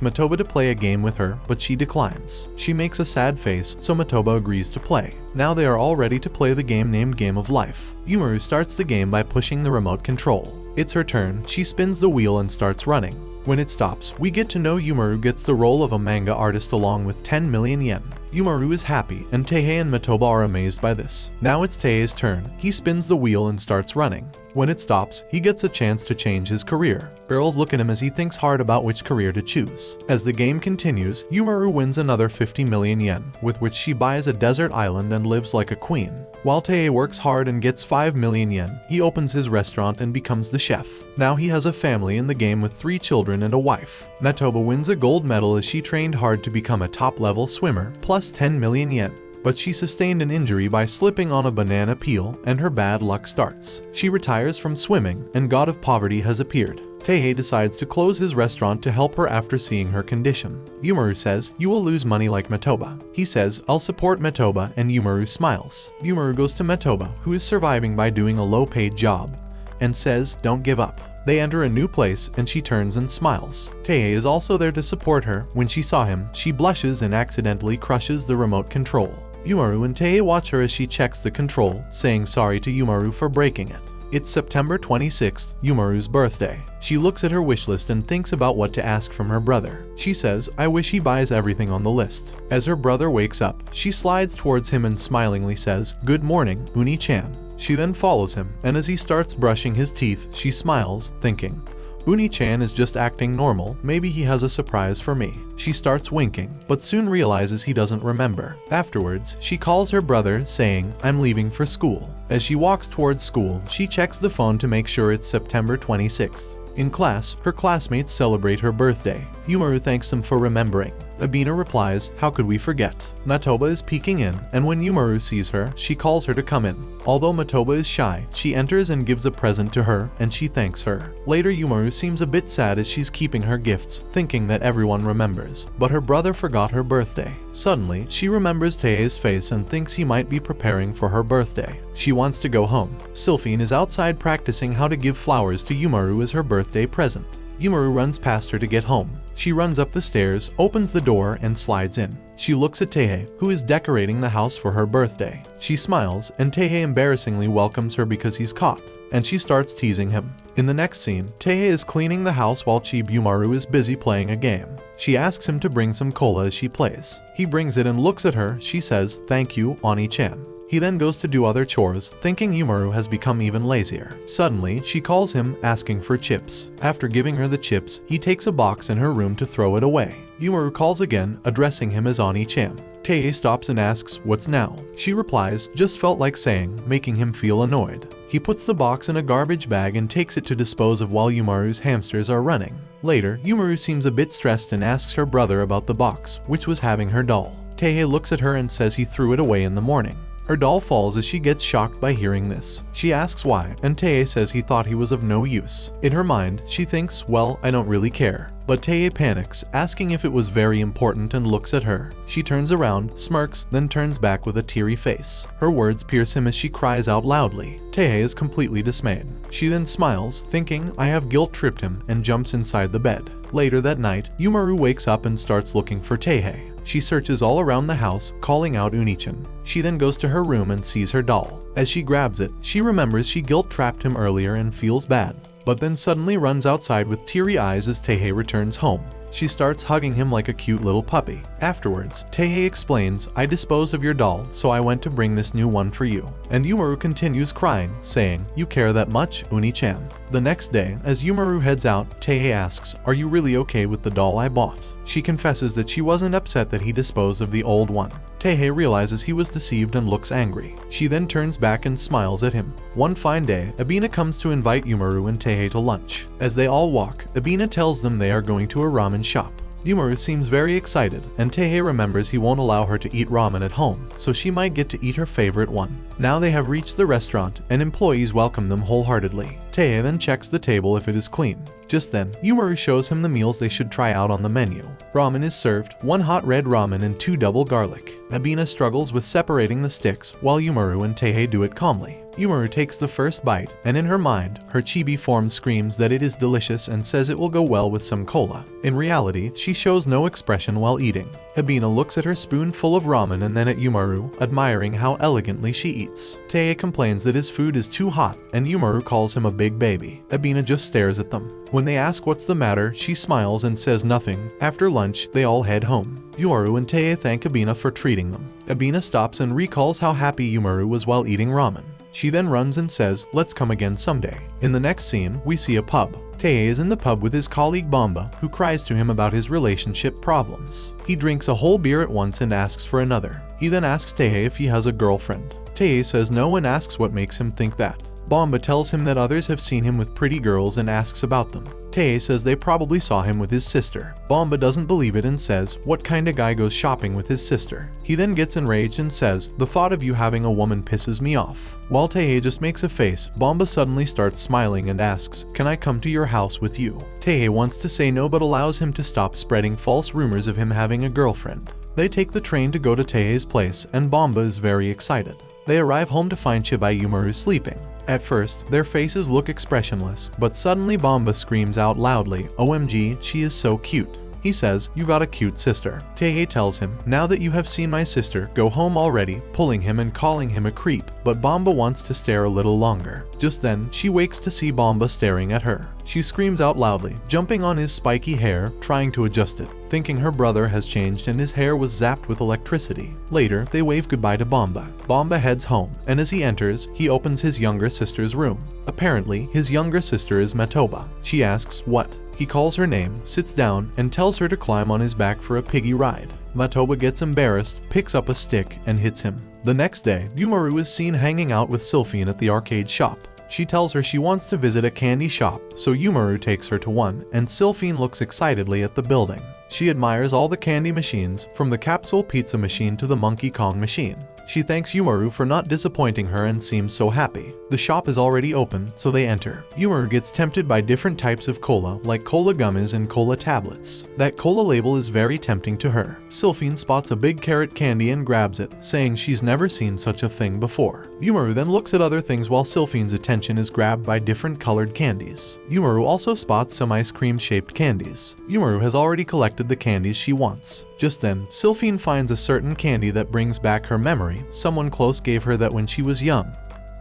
Speaker 1: Matoba to play a game with her, but she declines. She makes a sad face, so Matoba agrees to play. Now they are all ready to play the game named Game of Life. Yumaru starts the game by pushing the remote control. It's her turn, she spins the wheel and starts running. When it stops, we get to know Yumaru gets the role of a manga artist along with 10 million yen. Yumaru is happy, and Tae and Matoba are amazed by this. Now it's Tae's turn. He spins the wheel and starts running. When it stops, he gets a chance to change his career. Girls look at him as he thinks hard about which career to choose. As the game continues, Yumaru wins another 50 million yen, with which she buys a desert island and lives like a queen. While Tae works hard and gets 5 million yen, he opens his restaurant and becomes the chef. Now he has a family in the game with 3 children and a wife. Matoba wins a gold medal as she trained hard to become a top-level swimmer, plus 10 million yen. But she sustained an injury by slipping on a banana peel, and her bad luck starts. She retires from swimming, and God of Poverty has appeared. Tae decides to close his restaurant to help her after seeing her condition. Yumaru says, you will lose money like Matoba. He says, I'll support Matoba, and Yumaru smiles. Yumaru goes to Matoba, who is surviving by doing a low-paid job, and says, don't give up. They enter a new place and she turns and smiles. Tae is also there to support her. When she saw him, she blushes and accidentally crushes the remote control. Yumaru and Tae watch her as she checks the control, saying sorry to Yumaru for breaking it. It's September 26th, Yumaru's birthday. She looks at her wish list and thinks about what to ask from her brother. She says, I wish he buys everything on the list. As her brother wakes up, she slides towards him and smilingly says, good morning, Uni-chan. She then follows him, and as he starts brushing his teeth, she smiles, thinking, Uni-chan is just acting normal, maybe he has a surprise for me. She starts winking, but soon realizes he doesn't remember. Afterwards, she calls her brother, saying, I'm leaving for school. As she walks towards school, she checks the phone to make sure it's September 26th. In class, her classmates celebrate her birthday. Yumaru thanks them for remembering. Abina replies, how could we forget? Matoba is peeking in, and when Yumaru sees her, she calls her to come in. Although Matoba is shy, she enters and gives a present to her, and she thanks her. Later, Yumaru seems a bit sad as she's keeping her gifts, thinking that everyone remembers. But her brother forgot her birthday. Suddenly, she remembers Tae's face and thinks he might be preparing for her birthday. She wants to go home. Sylphine is outside practicing how to give flowers to Yumaru as her birthday present. Yumaru runs past her to get home. She runs up the stairs, opens the door, and slides in. She looks at Tae, who is decorating the house for her birthday. She smiles, and Tae embarrassingly welcomes her because he's caught, and she starts teasing him. In the next scene, Tae is cleaning the house while Chibi Yumaru is busy playing a game. She asks him to bring some cola as she plays. He brings it and looks at her. She says, thank you, Ani-chan. He then goes to do other chores, thinking Yumaru has become even lazier. Suddenly, she calls him, asking for chips. After giving her the chips, he takes a box in her room to throw it away. Yumaru calls again, addressing him as Ani-chan. Tae stops and asks, what's now? She replies, just felt like saying, making him feel annoyed. He puts the box in a garbage bag and takes it to dispose of while Yumaru's hamsters are running. Later, Yumaru seems a bit stressed and asks her brother about the box, which was having her doll. Tae looks at her and says he threw it away in the morning. Her doll falls as she gets shocked by hearing this. She asks why, and Tae says he thought he was of no use. In her mind, she thinks, well, I don't really care. But Tae panics, asking if it was very important, and looks at her. She turns around, smirks, then turns back with a teary face. Her words pierce him as she cries out loudly. Tae is completely dismayed. She then smiles, thinking, I have guilt-tripped him, and jumps inside the bed. Later that night, Yumaru wakes up and starts looking for Tae. She searches all around the house, calling out Unichan. She then goes to her room and sees her doll. As she grabs it, she remembers she guilt-trapped him earlier and feels bad, but then suddenly runs outside with teary eyes as Tae returns home. She starts hugging him like a cute little puppy. Afterwards, Tae explains, I disposed of your doll, so I went to bring this new one for you. And Yumaru continues crying, saying, you care that much, Uni-chan? The next day, as Yumaru heads out, Tae asks, are you really okay with the doll I bought? She confesses that she wasn't upset that he disposed of the old one. Tae realizes he was deceived and looks angry. She then turns back and smiles at him. One fine day, Abina comes to invite Yumaru and Tae to lunch. As they all walk, Abina tells them they are going to a ramen shop. Yumaru seems very excited, and Tae remembers he won't allow her to eat ramen at home, so she might get to eat her favorite one. Now they have reached the restaurant, and employees welcome them wholeheartedly. Tae then checks the table if it is clean. Just then, Yumaru shows him the meals they should try out on the menu. Ramen is served, 1 hot red ramen and 2 double garlic. Abina struggles with separating the sticks, while Yumaru and Tae do it calmly. Yumaru takes the first bite, and in her mind, her chibi form screams that it is delicious and says it will go well with some cola. In reality, she shows no expression while eating. Abina looks at her spoonful of ramen and then at Yumaru, admiring how elegantly she eats. Tae complains that his food is too hot, and Yumaru calls him a big baby. Abina just stares at them. When they ask what's the matter, she smiles and says nothing. After lunch, they all head home. Yumaru and Tae thank Abina for treating them. Abina stops and recalls how happy Yumaru was while eating ramen. She then runs and says, let's come again someday. In the next scene, we see a pub. Tae is in the pub with his colleague Bomba, who cries to him about his relationship problems. He drinks a whole beer at once and asks for another. He then asks Tae if he has a girlfriend. Tae says no and asks what makes him think that. Bomba tells him that others have seen him with pretty girls and asks about them. Tae says they probably saw him with his sister. Bomba doesn't believe it and says, what kind of guy goes shopping with his sister? He then gets enraged and says, the thought of you having a woman pisses me off. While Tae just makes a face, Bomba suddenly starts smiling and asks, can I come to your house with you? Tae wants to say no but allows him to stop spreading false rumors of him having a girlfriend. They take the train to go to Tae's place and Bomba is very excited. They arrive home to find Chibai Yumaru sleeping. At first, their faces look expressionless, but suddenly Bomba screams out loudly, OMG, she is so cute. He says, you got a cute sister. Tae tells him, now that you have seen my sister, go home already, pulling him and calling him a creep, but Bomba wants to stare a little longer. Just then, she wakes to see Bomba staring at her. She screams out loudly, jumping on his spiky hair, trying to adjust it, thinking her brother has changed and his hair was zapped with electricity. Later, they wave goodbye to Bomba. Bomba heads home, and as he enters, he opens his younger sister's room. Apparently, his younger sister is Matoba. She asks, what? He calls her name, sits down, and tells her to climb on his back for a piggy ride. Matoba gets embarrassed, picks up a stick, and hits him. The next day, Yumaru is seen hanging out with Sylphine at the arcade shop. She tells her she wants to visit a candy shop, so Yumaru takes her to one, and Sylphine looks excitedly at the building. She admires all the candy machines, from the capsule pizza machine to the Monkey Kong machine. She thanks Yumaru for not disappointing her and seems so happy. The shop is already open, so they enter. Yumaru gets tempted by different types of cola, like cola gummies and cola tablets. That cola label is very tempting to her. Sylphine spots a big carrot candy and grabs it, saying she's never seen such a thing before. Yumaru then looks at other things while Sylphine's attention is grabbed by different colored candies. Yumaru also spots some ice cream shaped candies. Yumaru has already collected the candies she wants. Just then, Sylphine finds a certain candy that brings back her memory. Someone close gave her that when she was young.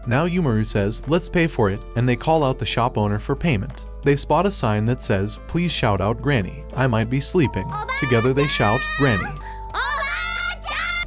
Speaker 1: Now Yumaru says, let's pay for it, and they call out the shop owner for payment. They spot a sign that says, please shout out Granny. I might be sleeping. Together they shout, Granny.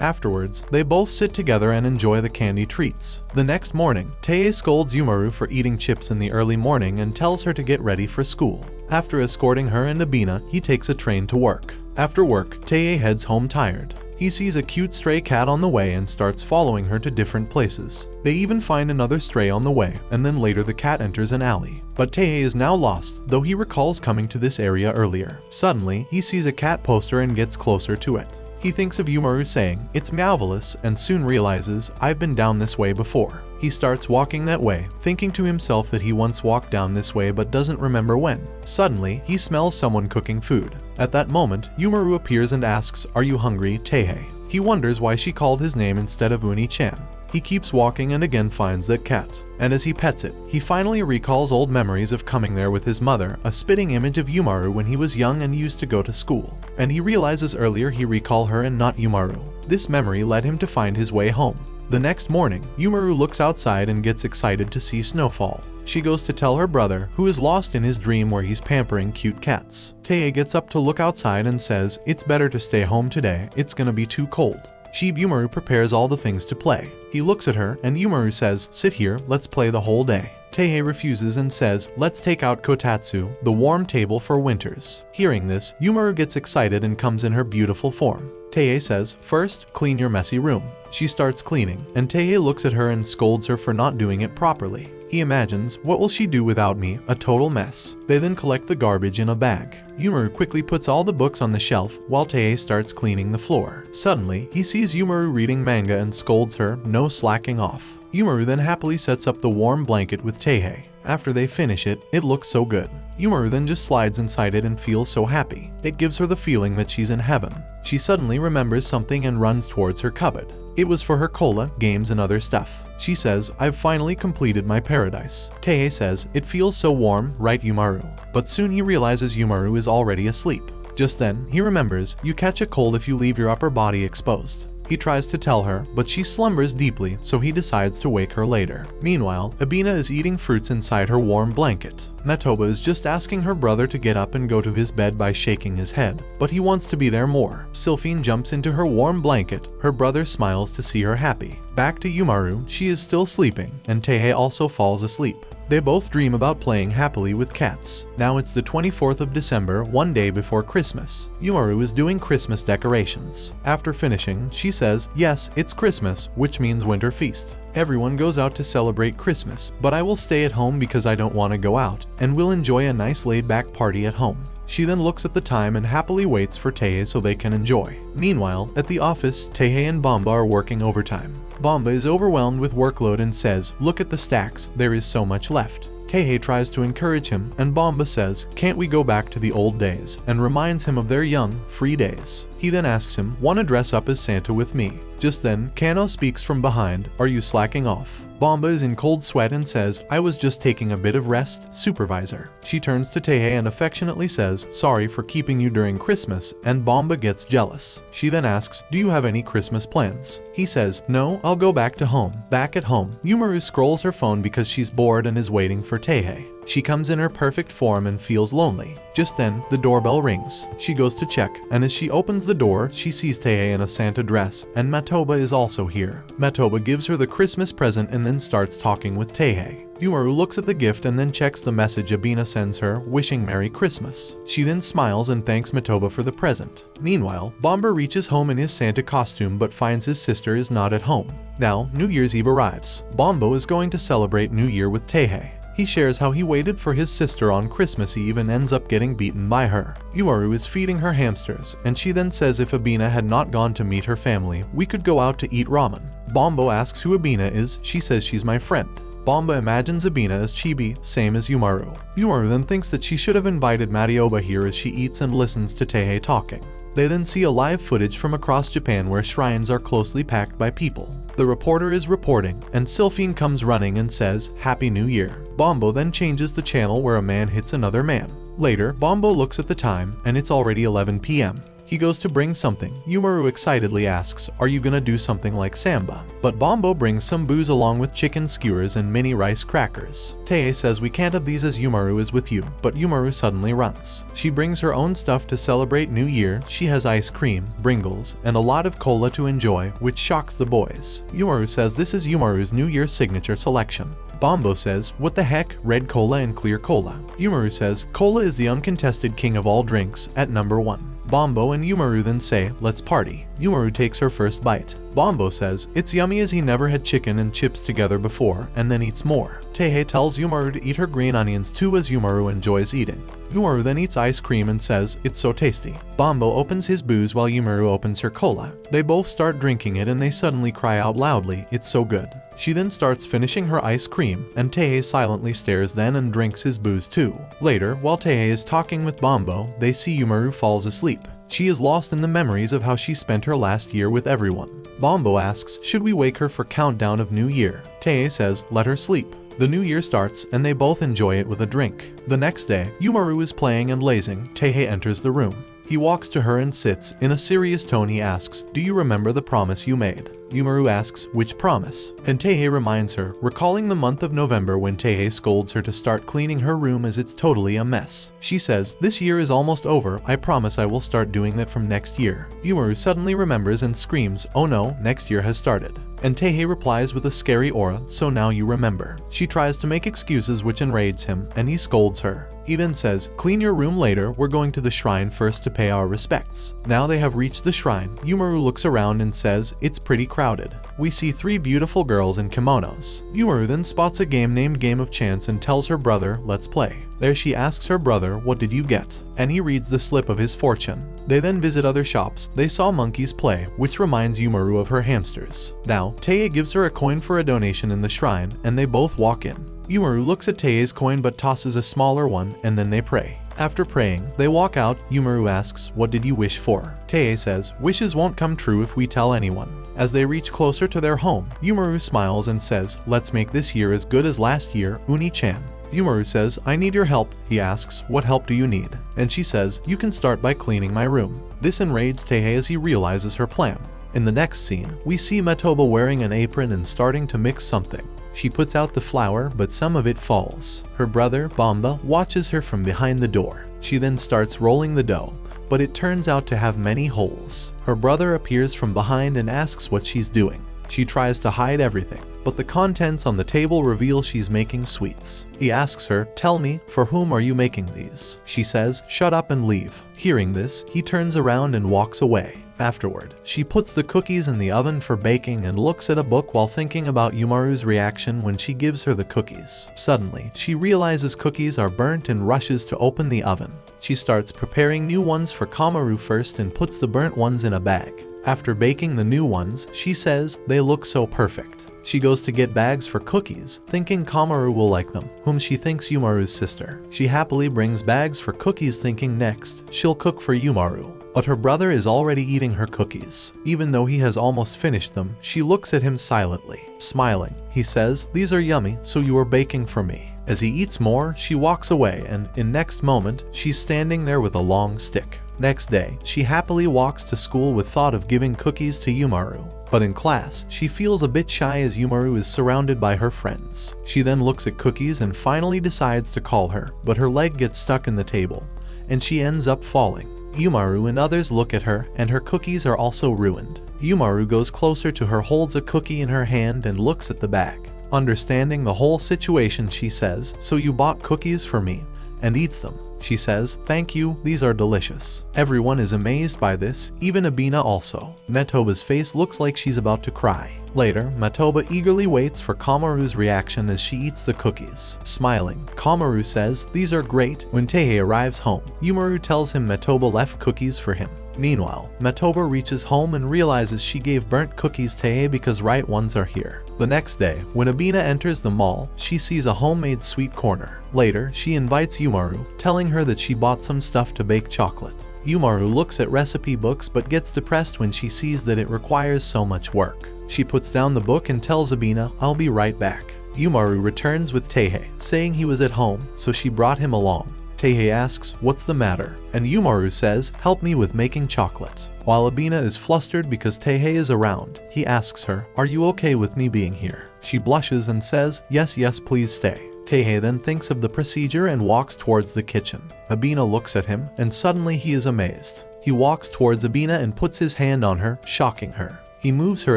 Speaker 1: Afterwards, they both sit together and enjoy the candy treats. The next morning, Tae scolds Yumaru for eating chips in the early morning and tells her to get ready for school. After escorting her and Abina, he takes a train to work. After work, Tae heads home tired. He sees a cute stray cat on the way and starts following her to different places. They even find another stray on the way, and then later the cat enters an alley. But Tae is now lost, though he recalls coming to this area earlier. Suddenly, he sees a cat poster and gets closer to it. He thinks of Yumaru saying, "It's marvelous," and soon realizes, "I've been down this way before." He starts walking that way, thinking to himself that he once walked down this way but doesn't remember when. Suddenly, he smells someone cooking food. At that moment, Yumaru appears and asks, "Are you hungry, Teihei?" He wonders why she called his name instead of Uni-chan. He keeps walking and again finds that cat. And as he pets it, he finally recalls old memories of coming there with his mother, a spitting image of Yumaru when he was young and used to go to school. And he realizes earlier he recalled her and not Yumaru. This memory led him to find his way home. The next morning, Yumaru looks outside and gets excited to see snowfall. She goes to tell her brother, who is lost in his dream where he's pampering cute cats. Teihei gets up to look outside and says, "It's better to stay home today, it's gonna be too cold." Yumaru prepares all the things to play. He looks at her and Yumaru says, "Sit here, let's play the whole day." Teihei refuses and says, "Let's take out kotatsu, the warm table for winters." Hearing this, Yumaru gets excited and comes in her beautiful form. Teihei says, "First, clean your messy room." She starts cleaning, and Teihei looks at her and scolds her for not doing it properly. He imagines, "What will she do without me? A total mess." They then collect the garbage in a bag. Yumaru quickly puts all the books on the shelf while Teihei starts cleaning the floor. Suddenly, he sees Yumaru reading manga and scolds her, "No slacking off." Yumaru then happily sets up the warm blanket with Teihei. After they finish it, it looks so good. Yumaru then just slides inside it and feels so happy. It gives her the feeling that she's in heaven. She suddenly remembers something and runs towards her cupboard. It was for her cola, games, and other stuff. She says, "I've finally completed my paradise." Teihei says, "It feels so warm, right, Yumaru?" But soon he realizes Yumaru is already asleep. Just then, he remembers, "You catch a cold if you leave your upper body exposed." He tries to tell her, but she slumbers deeply, so he decides to wake her later. Meanwhile, Abina is eating fruits inside her warm blanket. Matoba is just asking her brother to get up and go to his bed by shaking his head, but he wants to be there more. Sylphine jumps into her warm blanket. Her brother smiles to see her happy. Back to Yumaru, she is still sleeping, and Teihei also falls asleep. They both dream about playing happily with cats. Now it's the 24th of December, one day before Christmas. Yumaru is doing Christmas decorations. After finishing, she says, "Yes, it's Christmas, which means winter feast. Everyone goes out to celebrate Christmas, but I will stay at home because I don't want to go out, and will enjoy a nice laid-back party at home." She then looks at the time and happily waits for Teihei so they can enjoy. Meanwhile, at the office, Teihei and Bamba are working overtime. Bamba is overwhelmed with workload and says, "Look at the stacks, there is so much left." Teihei tries to encourage him, and Bamba says, "Can't we go back to the old days?" and reminds him of their young, free days. He then asks him, "Wanna dress up as Santa with me?" Just then, Kano speaks from behind, "Are you slacking off?" Bamba is in cold sweat and says, "I was just taking a bit of rest, supervisor." She turns to Teihei and affectionately says, "Sorry for keeping you during Christmas," and Bamba gets jealous. She then asks, "Do you have any Christmas plans?" He says, "No, I'll go back to home." Back at home, Yumaru scrolls her phone because she's bored and is waiting for Teihei. She comes in her perfect form and feels lonely. Just then, the doorbell rings. She goes to check, and as she opens the door, she sees Teihei in a Santa dress, and Matoba is also here. Matoba gives her the Christmas present and then starts talking with Teihei. Yumaru looks at the gift and then checks the message Abina sends her, wishing Merry Christmas. She then smiles and thanks Matoba for the present. Meanwhile, Bomber reaches home in his Santa costume but finds his sister is not at home. Now, New Year's Eve arrives. Bombo is going to celebrate New Year with Teihei. He shares how he waited for his sister on Christmas Eve and ends up getting beaten by her. Yumaru is feeding her hamsters, and she then says if Abina had not gone to meet her family, we could go out to eat ramen. Bombo asks who Abina is. She says she's my friend. Bomba imagines Abina as Chibi, same as Yumaru. Yumaru then thinks that she should have invited Matioba here as she eats and listens to Teihei talking. They then see a live footage from across Japan where shrines are closely packed by people. The reporter is reporting, and Sylphine comes running and says, "Happy New Year." Bombo then changes the channel where a man hits another man. Later, Bombo looks at the time, and it's already 11 p.m. He goes to bring something. Yumaru excitedly asks, "Are you gonna do something like samba?" But Bombo brings some booze along with chicken skewers and mini rice crackers. Teihei says we can't have these as Yumaru is with you, but Yumaru suddenly runs. She brings her own stuff to celebrate New Year. She has ice cream, Pringles, and a lot of cola to enjoy, which shocks the boys. Yumaru says this is Yumaru's New Year signature selection. Bombo says, "What the heck, red cola and clear cola?" Yumaru says, "Cola is the uncontested king of all drinks, at number 1. Bombo and Yumaru then say, let's party. Yumaru takes her first bite. Bombo says it's yummy as he never had chicken and chips together before, and then eats more. Teihei tells Yumaru to eat her green onions too as Yumaru enjoys eating. Yumaru then eats ice cream and says it's so tasty. Bombo opens his booze while Yumaru opens her cola. They both start drinking it and they suddenly cry out loudly, it's so good. She then starts finishing her ice cream, and Teihei silently stares then and drinks his booze too. Later, while Teihei is talking with Bombo, they see Yumaru falls asleep. She is lost in the memories of how she spent her last year with everyone. Bombo asks, should we wake her for countdown of New Year? Teihei says, let her sleep. The new year starts, and they both enjoy it with a drink. The next day, Yumaru is playing and lazing. Teihei enters the room. He walks to her and sits. In a serious tone he asks, do you remember the promise you made? Yumaru asks, which promise? And Teihei reminds her, recalling the month of November when Teihei scolds her to start cleaning her room as it's totally a mess. She says, this year is almost over, I promise I will start doing that from next year. Yumaru suddenly remembers and screams, oh no, next year has started. And Teihei replies with a scary aura, so now you remember. She tries to make excuses which enrage him, and he scolds her. He then says, clean your room later, we're going to the shrine first to pay our respects. Now they have reached the shrine. Yumaru looks around and says, it's pretty crowded. We see 3 beautiful girls in kimonos. Yumaru then spots a game named Game of Chance and tells her brother, let's play. There she asks her brother, what did you get? And he reads the slip of his fortune. They then visit other shops. They saw monkeys play, which reminds Yumaru of her hamsters. Now, Teihei gives her a coin for a donation in the shrine, and they both walk in. Yumaru looks at Teihei's coin but tosses a smaller one, and then they pray. After praying, they walk out. Yumaru asks, what did you wish for? Teihei says, wishes won't come true if we tell anyone. As they reach closer to their home, Yumaru smiles and says, let's make this year as good as last year, Uni-chan. Yumaru says, I need your help. He asks, what help do you need? And she says, you can start by cleaning my room. This enrages Teihei as he realizes her plan. In the next scene, we see Metoba wearing an apron and starting to mix something. She puts out the flour, but some of it falls. Her brother, Bamba, watches her from behind the door. She then starts rolling the dough, but it turns out to have many holes. Her brother appears from behind and asks what she's doing. She tries to hide everything, but the contents on the table reveal she's making sweets. He asks her, tell me, for whom are you making these? She says, shut up and leave. Hearing this, he turns around and walks away. Afterward, she puts the cookies in the oven for baking and looks at a book while thinking about Yumaru's reaction when she gives her the cookies. Suddenly, she realizes cookies are burnt and rushes to open the oven. She starts preparing new ones for Kamaru first and puts the burnt ones in a bag. After baking the new ones, she says, they look so perfect. She goes to get bags for cookies, thinking Kamaru will like them, whom she thinks Yumaru's sister. She happily brings bags for cookies thinking next, she'll cook for Yumaru. But her brother is already eating her cookies. Even though he has almost finished them, she looks at him silently. Smiling, he says, these are yummy, so you are baking for me. As he eats more, she walks away and, in next moment, she's standing there with a long stick. Next day, she happily walks to school with thought of giving cookies to Yumaru. But in class, she feels a bit shy as Yumaru is surrounded by her friends. She then looks at cookies and finally decides to call her, but her leg gets stuck in the table, and she ends up falling. Yumaru and others look at her, and her cookies are also ruined. Yumaru goes closer to her, holds a cookie in her hand, and looks at the bag. Understanding the whole situation, she says, so you bought cookies for me, and eats them. She says, thank you, these are delicious. Everyone is amazed by this, even Abina also. Metoba's face looks like she's about to cry. Later, Metoba eagerly waits for Kamaru's reaction as she eats the cookies. Smiling, Kamaru says, these are great. When Teihei arrives home, Yumaru tells him Metoba left cookies for him. Meanwhile, Metoba reaches home and realizes she gave burnt cookies to Teihei because right ones are here. The next day, when Abina enters the mall, she sees a homemade sweet corner. Later, she invites Yumaru, telling her that she bought some stuff to bake chocolate. Yumaru looks at recipe books but gets depressed when she sees that it requires so much work. She puts down the book and tells Abina, I'll be right back. Yumaru returns with Teihei, saying he was at home, so she brought him along. Teihei asks, what's the matter? And Yumaru says, help me with making chocolate. While Abina is flustered because Teihei is around, he asks her, are you okay with me being here? She blushes and says, yes, please stay. Teihei then thinks of the procedure and walks towards the kitchen. Abina looks at him, and suddenly he is amazed. He walks towards Abina and puts his hand on her, shocking her. He moves her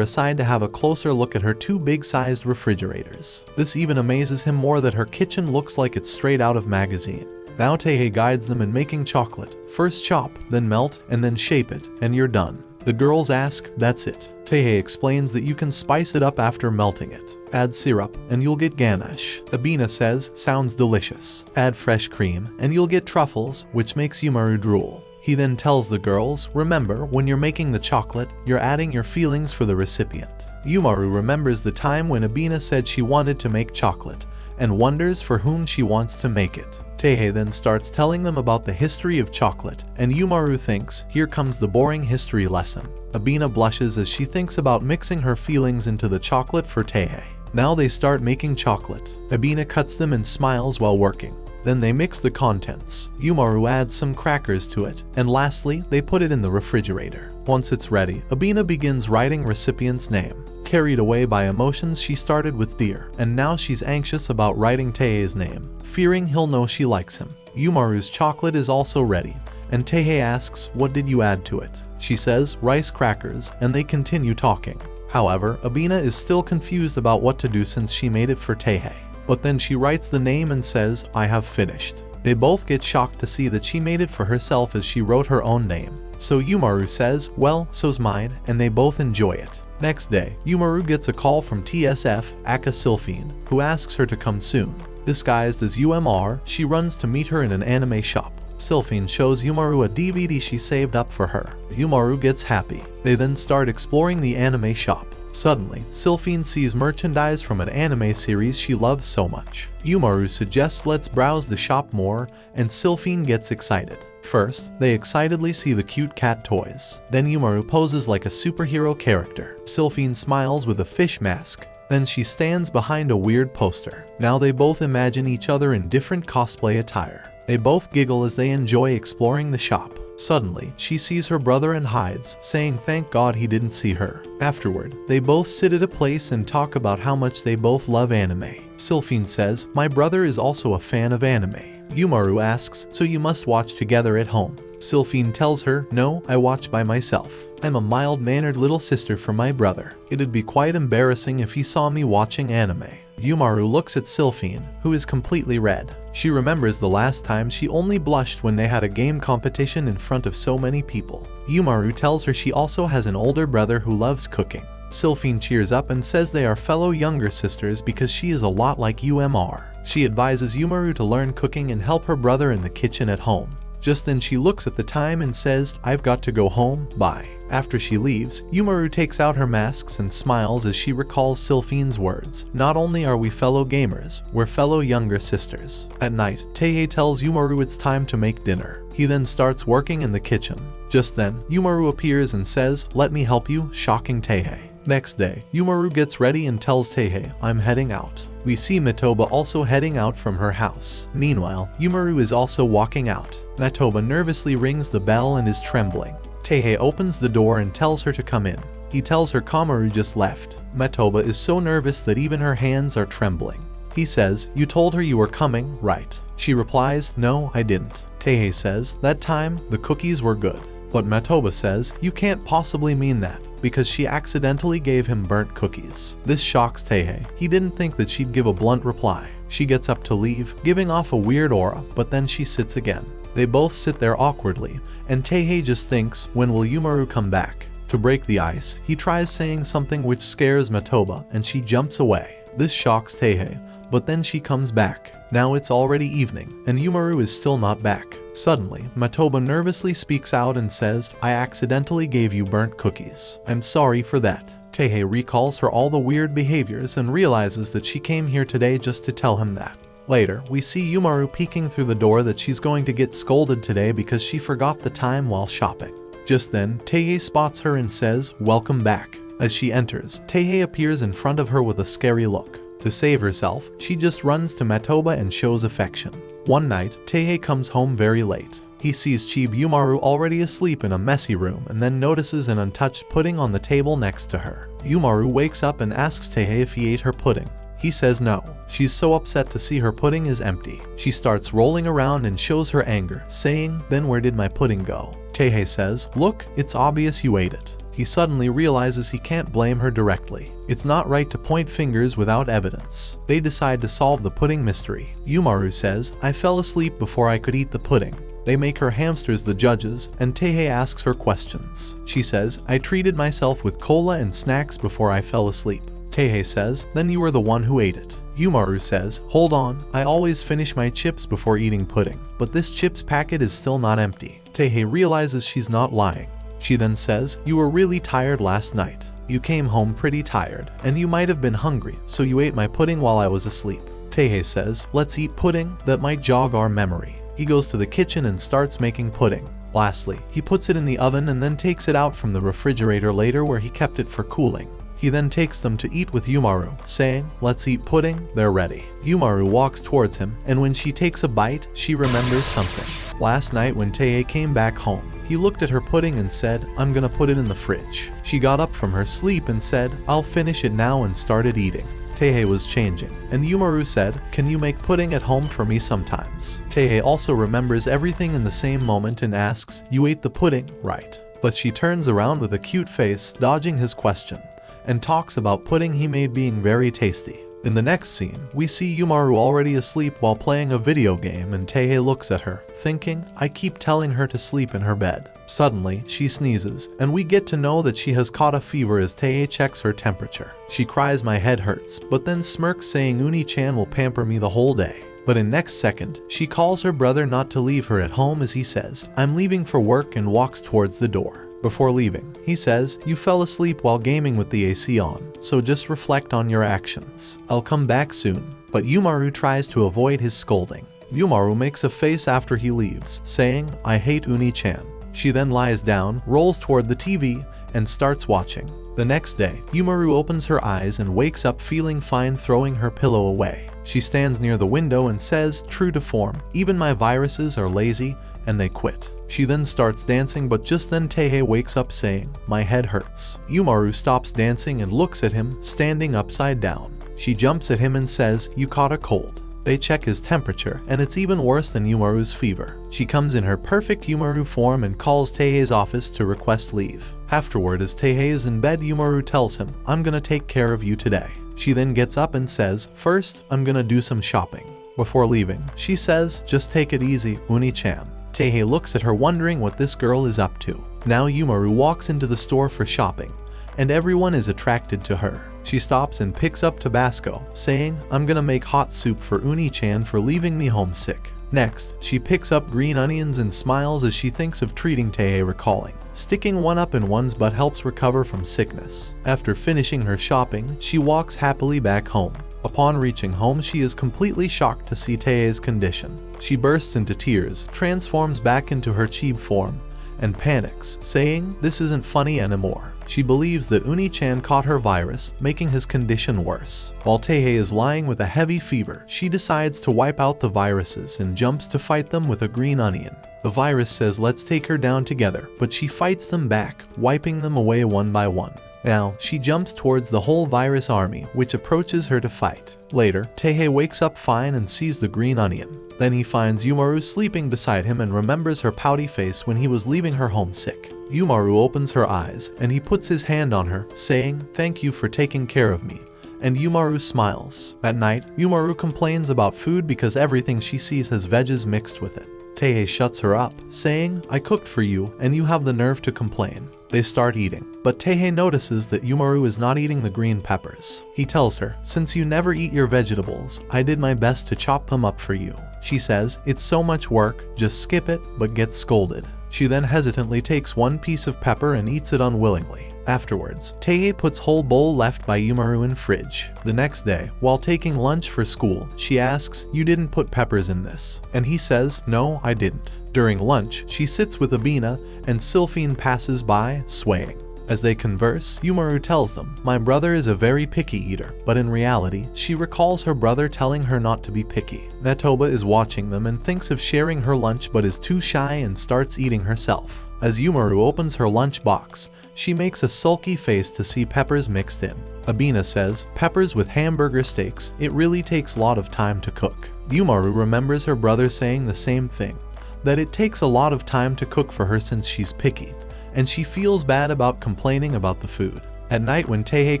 Speaker 1: aside to have a closer look at her 2 big-sized refrigerators. This even amazes him more that her kitchen looks like it's straight out of magazine. Now Teihei guides them in making chocolate. First chop, then melt, and then shape it, and you're done. The girls ask, that's it. Teihei explains that you can spice it up after melting it. Add syrup, and you'll get ganache. Abina says, sounds delicious. Add fresh cream, and you'll get truffles, which makes Yumaru drool. He then tells the girls, remember, when you're making the chocolate, you're adding your feelings for the recipient. Yumaru remembers the time when Abina said she wanted to make chocolate, and wonders for whom she wants to make it. Teihei then starts telling them about the history of chocolate, and Yumaru thinks, here comes the boring history lesson. Abina blushes as she thinks about mixing her feelings into the chocolate for Teihei. Now they start making chocolate. Abina cuts them and smiles while working. Then they mix the contents. Yumaru adds some crackers to it, and lastly, they put it in the refrigerator. Once it's ready, Abina begins writing recipient's name. Carried away by emotions, she started with dear, and now she's anxious about writing Teihei's name, fearing he'll know she likes him. Yumaru's chocolate is also ready, and Teihei asks, what did you add to it? She says, rice crackers, and they continue talking. However, Abina is still confused about what to do since she made it for Teihei. But then she writes the name and says, I have finished. They both get shocked to see that she made it for herself as she wrote her own name. So Yumaru says, well, so's mine, and they both enjoy it. Next day, Yumaru gets a call from TSF, Aka Sylphine, who asks her to come soon. Disguised as UMR, she runs to meet her in an anime shop. Sylphine shows Yumaru a DVD she saved up for her. Yumaru gets happy. They then start exploring the anime shop. Suddenly, Sylphine sees merchandise from an anime series she loves so much. Yumaru suggests let's browse the shop more, and Sylphine gets excited. First, they excitedly see the cute cat toys. Then Yumaru poses like a superhero character. Sylphine smiles with a fish mask. Then she stands behind a weird poster. Now they both imagine each other in different cosplay attire. They both giggle as they enjoy exploring the shop. Suddenly, she sees her brother and hides, saying thank God he didn't see her. Afterward, they both sit at a place and talk about how much they both love anime. Sylphine says, my brother is also a fan of anime. Yumaru asks, so you must watch together at home. Sylphine tells her, no, I watch by myself. I'm a mild-mannered little sister for my brother. It'd be quite embarrassing if he saw me watching anime. Yumaru looks at Sylphine, who is completely red. She remembers the last time she only blushed when they had a game competition in front of so many people. Yumaru tells her she also has an older brother who loves cooking. Sylphine cheers up and says they are fellow younger sisters because she is a lot like UMR. She advises Yumaru to learn cooking and help her brother in the kitchen at home. Just then she looks at the time and says, I've got to go home, bye. After she leaves, Yumaru takes out her masks and smiles as she recalls Sylphine's words. Not only are we fellow gamers, we're fellow younger sisters. At night, Teihei tells Yumaru it's time to make dinner. He then starts working in the kitchen. Just then, Yumaru appears and says, let me help you, shocking Teihei. Next day, Yumaru gets ready and tells Teihei, I'm heading out. We see Metoba also heading out from her house. Meanwhile, Yumaru is also walking out. Metoba nervously rings the bell and is trembling. Teihei opens the door and tells her to come in. He tells her Kamaru just left. Metoba is so nervous that even her hands are trembling. He says, you told her you were coming, right? She replies, no, I didn't. Teihei says, that time, the cookies were good. But Metoba says, you can't possibly mean that, because she accidentally gave him burnt cookies. This shocks Teihei. He didn't think that she'd give a blunt reply. She gets up to leave, giving off a weird aura, but then she sits again. They both sit there awkwardly, and Teihei just thinks, when will Yumaru come back? To break the ice, he tries saying something which scares Metoba, and she jumps away. This shocks Teihei, but then she comes back. Now it's already evening, and Yumaru is still not back. Suddenly, Metoba nervously speaks out and says, I accidentally gave you burnt cookies. I'm sorry for that. Teihei recalls her all the weird behaviors and realizes that she came here today just to tell him that. Later, we see Yumaru peeking through the door that she's going to get scolded today because she forgot the time while shopping. Just then, Teihei spots her and says, welcome back. As she enters, Teihei appears in front of her with a scary look. To save herself, she just runs to Metoba and shows affection. One night, Teihei comes home very late. He sees Chibi Yumaru already asleep in a messy room and then notices an untouched pudding on the table next to her. Yumaru wakes up and asks Teihei if he ate her pudding. He says no. She's so upset to see her pudding is empty. She starts rolling around and shows her anger, saying, then where did my pudding go? Teihei says, look, it's obvious you ate it. He suddenly realizes he can't blame her directly. It's not right to point fingers without evidence. They decide to solve the pudding mystery. Yumaru says, I fell asleep before I could eat the pudding. They make her hamsters the judges, and Teihei asks her questions. She says, I treated myself with cola and snacks before I fell asleep. Teihei says, then you were the one who ate it. Yumaru says, hold on, I always finish my chips before eating pudding, but this chips packet is still not empty. Teihei realizes she's not lying. She then says, you were really tired last night. You came home pretty tired, and you might have been hungry, so you ate my pudding while I was asleep. Teihei says, let's eat pudding, that might jog our memory. He goes to the kitchen and starts making pudding. Lastly, he puts it in the oven and then takes it out from the refrigerator later where he kept it for cooling. He then takes them to eat with Yumaru, saying, let's eat pudding, they're ready. Yumaru walks towards him, and when she takes a bite, she remembers something. Last night when Teihei came back home, he looked at her pudding and said, I'm gonna put it in the fridge. She got up from her sleep and said, I'll finish it now, and started eating. Teihei was changing, and Yumaru said, can you make pudding at home for me sometimes? Teihei also remembers everything in the same moment and asks, you ate the pudding, right? But she turns around with a cute face, dodging his question, and talks about pudding he made being very tasty. In the next scene, we see Yumaru already asleep while playing a video game, and Teihei looks at her, thinking, I keep telling her to sleep in her bed. Suddenly, she sneezes, and we get to know that she has caught a fever as Teihei checks her temperature. She cries, my head hurts, but then smirks, saying Uni-chan will pamper me the whole day. But in next second, she calls her brother not to leave her at home as he says, I'm leaving for work, and walks towards the door. Before leaving, he says, you fell asleep while gaming with the AC on, so just reflect on your actions. I'll come back soon. But Yumaru tries to avoid his scolding. Yumaru makes a face after he leaves, saying, I hate Uni-chan. She then lies down, rolls toward the TV, and starts watching. The next day, Yumaru opens her eyes and wakes up feeling fine, throwing her pillow away. She stands near the window and says, true to form, even my viruses are lazy, and they quit. She then starts dancing, but just then Teihei wakes up saying, my head hurts. Yumaru stops dancing and looks at him, standing upside down. She jumps at him and says, you caught a cold. They check his temperature, and it's even worse than Yumaru's fever. She comes in her perfect Yumaru form and calls Teihei's office to request leave. Afterward, as Teihei is in bed, Yumaru tells him, I'm gonna take care of you today. She then gets up and says, first, I'm gonna do some shopping. Before leaving, she says, just take it easy, Uni-chan. Teihei looks at her, wondering what this girl is up to. Now Yumaru walks into the store for shopping, and everyone is attracted to her. She stops and picks up Tabasco, saying, I'm gonna make hot soup for Uni-chan for leaving me homesick. Next, she picks up green onions and smiles as she thinks of treating Teihei, recalling, sticking one up in one's butt helps recover from sickness. After finishing her shopping, she walks happily back home. Upon reaching home, she is completely shocked to see Teihei's condition. She bursts into tears, transforms back into her Chibi form, and panics, saying, this isn't funny anymore. She believes that Uni-chan caught her virus, making his condition worse. While Teihei is lying with a heavy fever, she decides to wipe out the viruses and jumps to fight them with a green onion. The virus says let's take her down together, but she fights them back, wiping them away one by one. Now, she jumps towards the whole virus army, which approaches her to fight. Later, Teihei wakes up fine and sees the green onion. Then he finds Yumaru sleeping beside him and remembers her pouty face when he was leaving her homesick. Yumaru opens her eyes, and he puts his hand on her, saying, thank you for taking care of me. And Yumaru smiles. At night, Yumaru complains about food because everything she sees has veggies mixed with it. Teihei shuts her up, saying, I cooked for you, and you have the nerve to complain. They start eating, but Teihei notices that Yumaru is not eating the green peppers. He tells her, since you never eat your vegetables, I did my best to chop them up for you. She says, it's so much work, just skip it, but gets scolded. She then hesitantly takes one piece of pepper and eats it unwillingly. Afterwards, Teihei puts whole bowl left by Yumaru in fridge. The next day, while taking lunch for school, she asks, you didn't put peppers in this? And he says, no, I didn't. During lunch, she sits with Abina, and Sylphine passes by, swaying. As they converse, Yumaru tells them, my brother is a very picky eater, but in reality, she recalls her brother telling her not to be picky. Netoba is watching them and thinks of sharing her lunch but is too shy and starts eating herself. As Yumaru opens her lunch box, she makes a sulky face to see peppers mixed in. Abina says, peppers with hamburger steaks, it really takes a lot of time to cook. Yumaru remembers her brother saying the same thing, that it takes a lot of time to cook for her since she's picky, and she feels bad about complaining about the food. At night when Taehei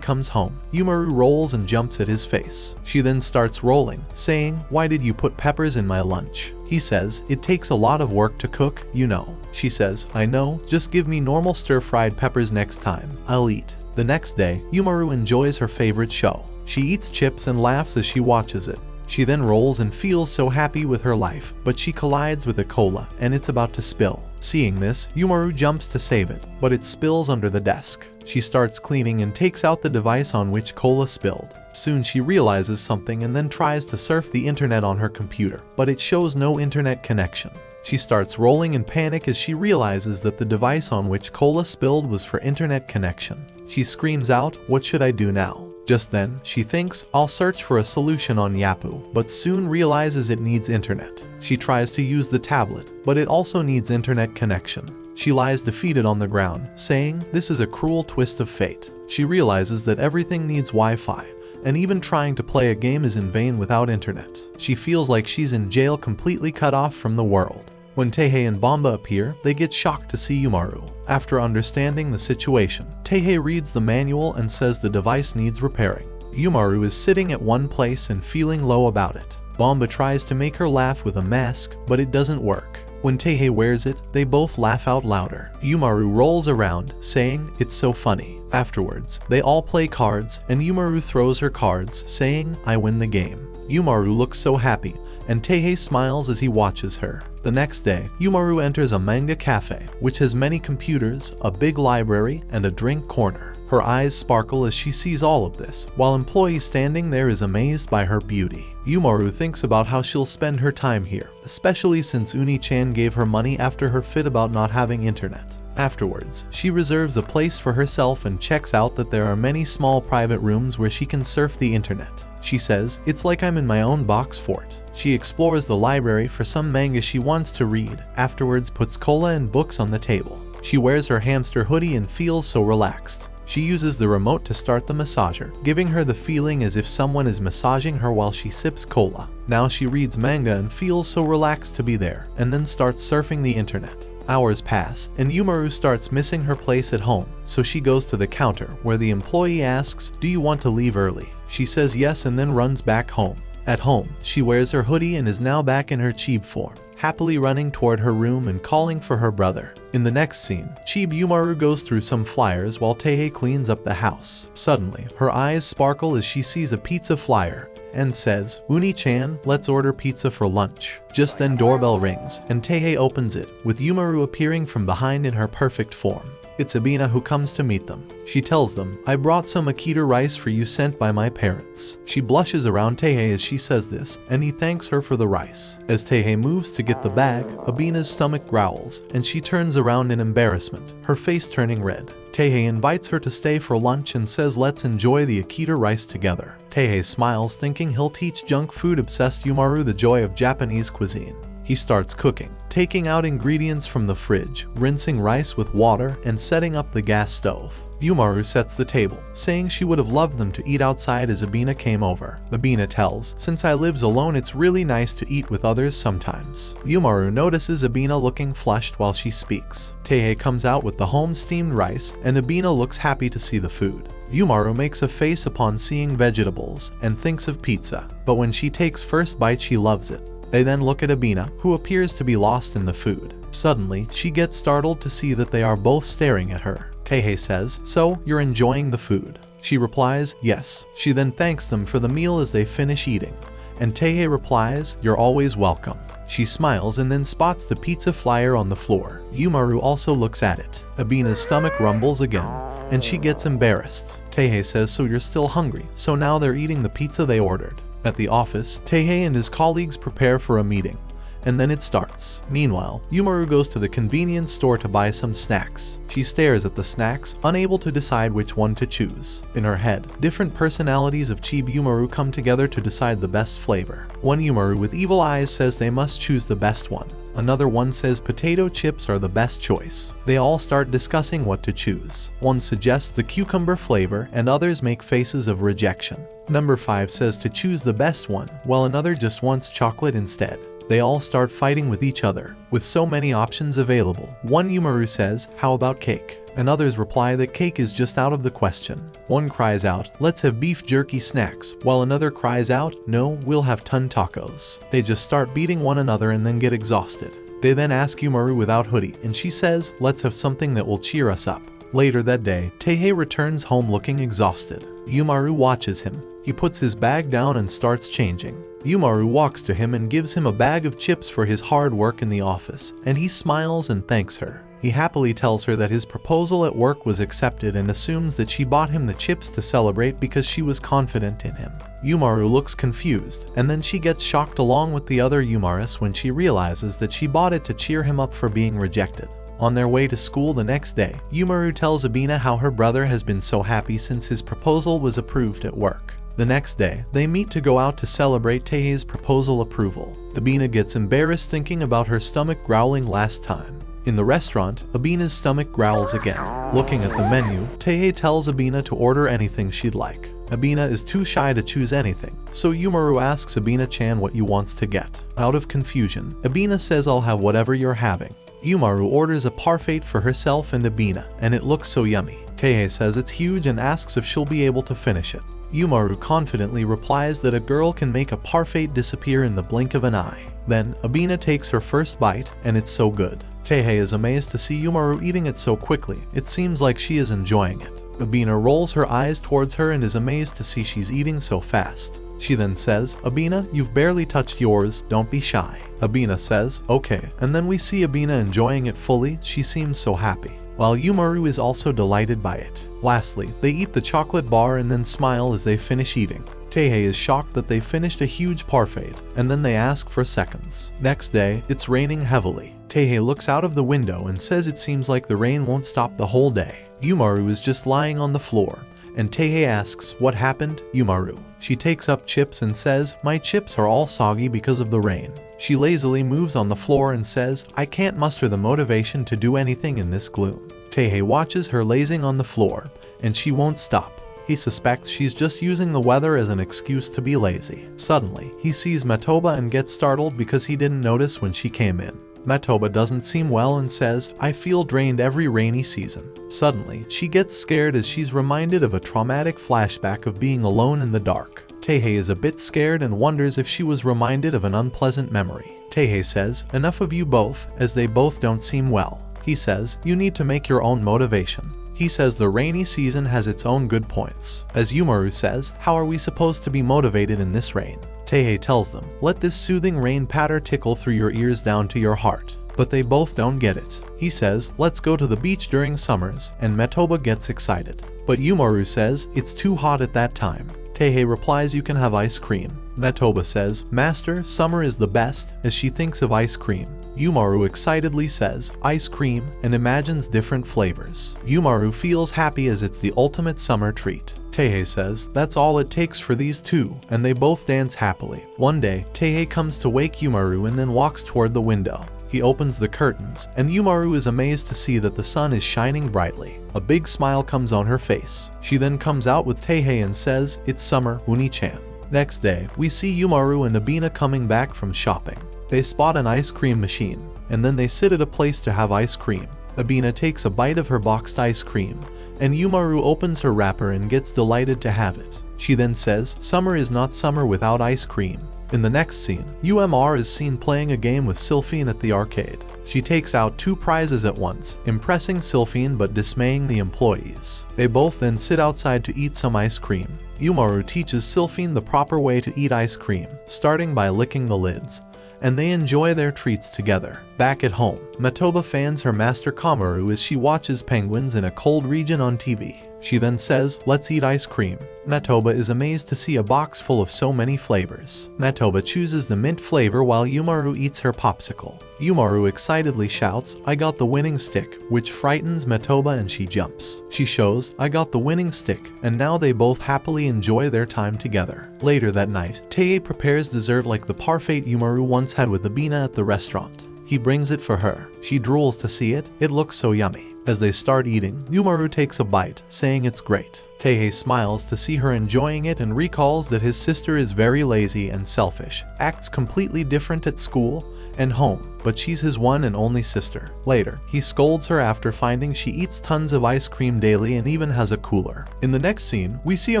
Speaker 1: comes home, Yumaru rolls and jumps at his face. She then starts rolling, saying, "Why did you put peppers in my lunch?" He says, "It takes a lot of work to cook, you know." She says, "I know, just give me normal stir-fried peppers next time. I'll eat." The next day, Yumaru enjoys her favorite show. She eats chips and laughs as she watches it. She then rolls and feels so happy with her life, but she collides with a cola and it's about to spill. Seeing this, Yumaru jumps to save it, but it spills under the desk. She starts cleaning and takes out the device on which cola spilled. Soon she realizes something and then tries to surf the internet on her computer, but it shows no internet connection. She starts rolling in panic as she realizes that the device on which cola spilled was for internet connection. She screams out, "What should I do now?" Just then, she thinks, "I'll search for a solution on Yahoo," but soon realizes it needs internet. She tries to use the tablet, but it also needs internet connection. She lies defeated on the ground, saying, "This is a cruel twist of fate." She realizes that everything needs Wi-Fi, and even trying to play a game is in vain without internet. She feels like she's in jail, completely cut off from the world. When Taehei and Bamba appear, they get shocked to see Yumaru. After understanding the situation, Taehei reads the manual and says the device needs repairing. Yumaru is sitting at one place and feeling low about it. Bamba tries to make her laugh with a mask, but it doesn't work. When Taehei wears it, they both laugh out louder. Yumaru rolls around, saying, "It's so funny." Afterwards, they all play cards, and Yumaru throws her cards, saying, "I win the game." Yumaru looks so happy, and Taehei smiles as he watches her. The next day, Yumaru enters a manga cafe, which has many computers, a big library, and a drink corner. Her eyes sparkle as she sees all of this, while employee standing there is amazed by her beauty. Yumaru thinks about how she'll spend her time here, especially since Uni-chan gave her money after her fit about not having internet. Afterwards, she reserves a place for herself and checks out that there are many small private rooms where she can surf the internet. She says, "It's like I'm in my own box fort." She explores the library for some manga she wants to read, afterwards puts cola and books on the table. She wears her hamster hoodie and feels so relaxed. She uses the remote to start the massager, giving her the feeling as if someone is massaging her while she sips cola. Now she reads manga and feels so relaxed to be there, and then starts surfing the internet. Hours pass, and Yumaru starts missing her place at home, so she goes to the counter, where the employee asks, "Do you want to leave early?" She says yes and then runs back home. At home, she wears her hoodie and is now back in her Chibi form, happily running toward her room and calling for her brother. In the next scene, Chibi Yumaru goes through some flyers while Taehei cleans up the house. Suddenly, her eyes sparkle as she sees a pizza flyer and says, "Uni-chan, let's order pizza for lunch." Just then doorbell rings, and Taehei opens it, with Yumaru appearing from behind in her perfect form. It's Abina who comes to meet them. She tells them, "I brought some Akita rice for you sent by my parents." She blushes around Taehei as she says this, and he thanks her for the rice. As Taehei moves to get the bag, Abina's stomach growls, and she turns around in embarrassment, her face turning red. Taehei invites her to stay for lunch and says let's enjoy the Akita rice together. Taehei smiles, thinking he'll teach junk food-obsessed Yumaru the joy of Japanese cuisine. He starts cooking, taking out ingredients from the fridge, rinsing rice with water, and setting up the gas stove. Yumaru sets the table, saying she would have loved them to eat outside as Abina came over. Abina tells, "Since I lives alone, it's really nice to eat with others sometimes." Yumaru notices Abina looking flushed while she speaks. Taehei comes out with the home-steamed rice, and Abina looks happy to see the food. Yumaru makes a face upon seeing vegetables, and thinks of pizza, but when she takes first bite she loves it. They then look at Abina, who appears to be lost in the food. Suddenly, she gets startled to see that they are both staring at her. Taehei says, "So, you're enjoying the food?" She replies, "Yes." She then thanks them for the meal as they finish eating. And Taehei replies, "You're always welcome." She smiles and then spots the pizza flyer on the floor. Yumaru also looks at it. Abina's stomach rumbles again, and she gets embarrassed. Taehei says, "So you're still hungry?" So now they're eating the pizza they ordered. At the office, Taehei and his colleagues prepare for a meeting, and then it starts. Meanwhile, Yumaru goes to the convenience store to buy some snacks. She stares at the snacks, unable to decide which one to choose. In her head, different personalities of Chibi Yumaru come together to decide the best flavor. One Yumaru with evil eyes says they must choose the best one. Another one says potato chips are the best choice. They all start discussing what to choose. One suggests the cucumber flavor, and others make faces of rejection. Number 5 says to choose the best one, while another just wants chocolate instead. They all start fighting with each other. With so many options available, one Yumaru says, "How about cake?" And others reply that cake is just out of the question. One cries out, "Let's have beef jerky snacks," while another cries out, "No, we'll have ton tacos." They just start beating one another and then get exhausted. They then ask Yumaru without hoodie, and she says, "Let's have something that will cheer us up." Later that day, Teihei returns home looking exhausted. Yumaru watches him. He puts his bag down and starts changing. Yumaru walks to him and gives him a bag of chips for his hard work in the office, and he smiles and thanks her. He happily tells her that his proposal at work was accepted and assumes that she bought him the chips to celebrate because she was confident in him. Yumaru looks confused, and then she gets shocked along with the other Yumaris when she realizes that she bought it to cheer him up for being rejected. On their way to school the next day, Yumaru tells Abina how her brother has been so happy since his proposal was approved at work. The next day, they meet to go out to celebrate Teihei's proposal approval. Abina gets embarrassed thinking about her stomach growling last time. In the restaurant, Abina's stomach growls again. Looking at the menu, Teihei tells Abina to order anything she'd like. Abina is too shy to choose anything, so Yumaru asks Abina-chan what you wants to get. Out of confusion, Abina says, "I'll have whatever you're having." Yumaru orders a parfait for herself and Abina, and it looks so yummy. Teihei says it's huge and asks if she'll be able to finish it. Yumaru confidently replies that a girl can make a parfait disappear in the blink of an eye. Then, Abina takes her first bite, and it's so good. Teihei is amazed to see Yumaru eating it so quickly. It seems like she is enjoying it. Abina rolls her eyes towards her and is amazed to see she's eating so fast. She then says, "Abina, you've barely touched yours, don't be shy." Abina says, "Okay," and then we see Abina enjoying it fully. She seems so happy, while Yumaru is also delighted by it. Lastly, they eat the chocolate bar and then smile as they finish eating. Teihei is shocked that they finished a huge parfait, and then they ask for seconds. Next day, it's raining heavily. Teihei looks out of the window and says it seems like the rain won't stop the whole day. Yumaru is just lying on the floor, and Teihei asks, "What happened, Yumaru?" She takes up chips and says, "My chips are all soggy because of the rain." She lazily moves on the floor and says, "I can't muster the motivation to do anything in this gloom." Teihei watches her lazing on the floor, and she won't stop. He suspects she's just using the weather as an excuse to be lazy. Suddenly, he sees Matoba and gets startled because he didn't notice when she came in. Matoba doesn't seem well and says, "I feel drained every rainy season." Suddenly, she gets scared as she's reminded of a traumatic flashback of being alone in the dark. Teihei is a bit scared and wonders if she was reminded of an unpleasant memory. Teihei says, "Enough of you both," as they both don't seem well. He says, "You need to make your own motivation." He says the rainy season has its own good points. As Yumaru says, "How are we supposed to be motivated in this rain?" Teihei tells them, "Let this soothing rain patter tickle through your ears down to your heart." But they both don't get it. He says, "Let's go to the beach during summers," and Matoba gets excited. But Yumaru says, "It's too hot at that time." Teihei replies, "You can have ice cream." Matoba says, "Master, summer is the best," as she thinks of ice cream. Yumaru excitedly says, "Ice cream," and imagines different flavors. Yumaru feels happy as it's the ultimate summer treat. Teihei says, "That's all it takes for these two," and they both dance happily. One day, Teihei comes to wake Yumaru and then walks toward the window. He opens the curtains, and Yumaru is amazed to see that the sun is shining brightly. A big smile comes on her face. She then comes out with Teihei and says, "It's summer, Uni-chan." Next day, we see Yumaru and Abina coming back from shopping. They spot an ice cream machine, and then they sit at a place to have ice cream. Abina takes a bite of her boxed ice cream, and Yumaru opens her wrapper and gets delighted to have it. She then says, "Summer is not summer without ice cream." In the next scene, UMR is seen playing a game with Sylphine at the arcade. She takes out 2 prizes at once, impressing Sylphine but dismaying the employees. They both then sit outside to eat some ice cream. Yumaru teaches Sylphine the proper way to eat ice cream, starting by licking the lids, and they enjoy their treats together. Back at home, Matoba fans her master Kamaru as she watches penguins in a cold region on TV. She then says, "Let's eat ice cream." Matoba is amazed to see a box full of so many flavors. Matoba chooses the mint flavor while Yumaru eats her popsicle. Yumaru excitedly shouts, "I got the winning stick," which frightens Matoba and she jumps. She shows, "I got the winning stick," and now they both happily enjoy their time together. Later that night, Teihei prepares dessert like the parfait Yumaru once had with Abina at the restaurant. He brings it for her. She drools to see it. It looks so yummy. As they start eating, Yumaru takes a bite, saying it's great. Teihei smiles to see her enjoying it and recalls that his sister is very lazy and selfish, acts completely different at school and home, but she's his one and only sister. Later, he scolds her after finding she eats tons of ice cream daily and even has a cooler. In the next scene, we see a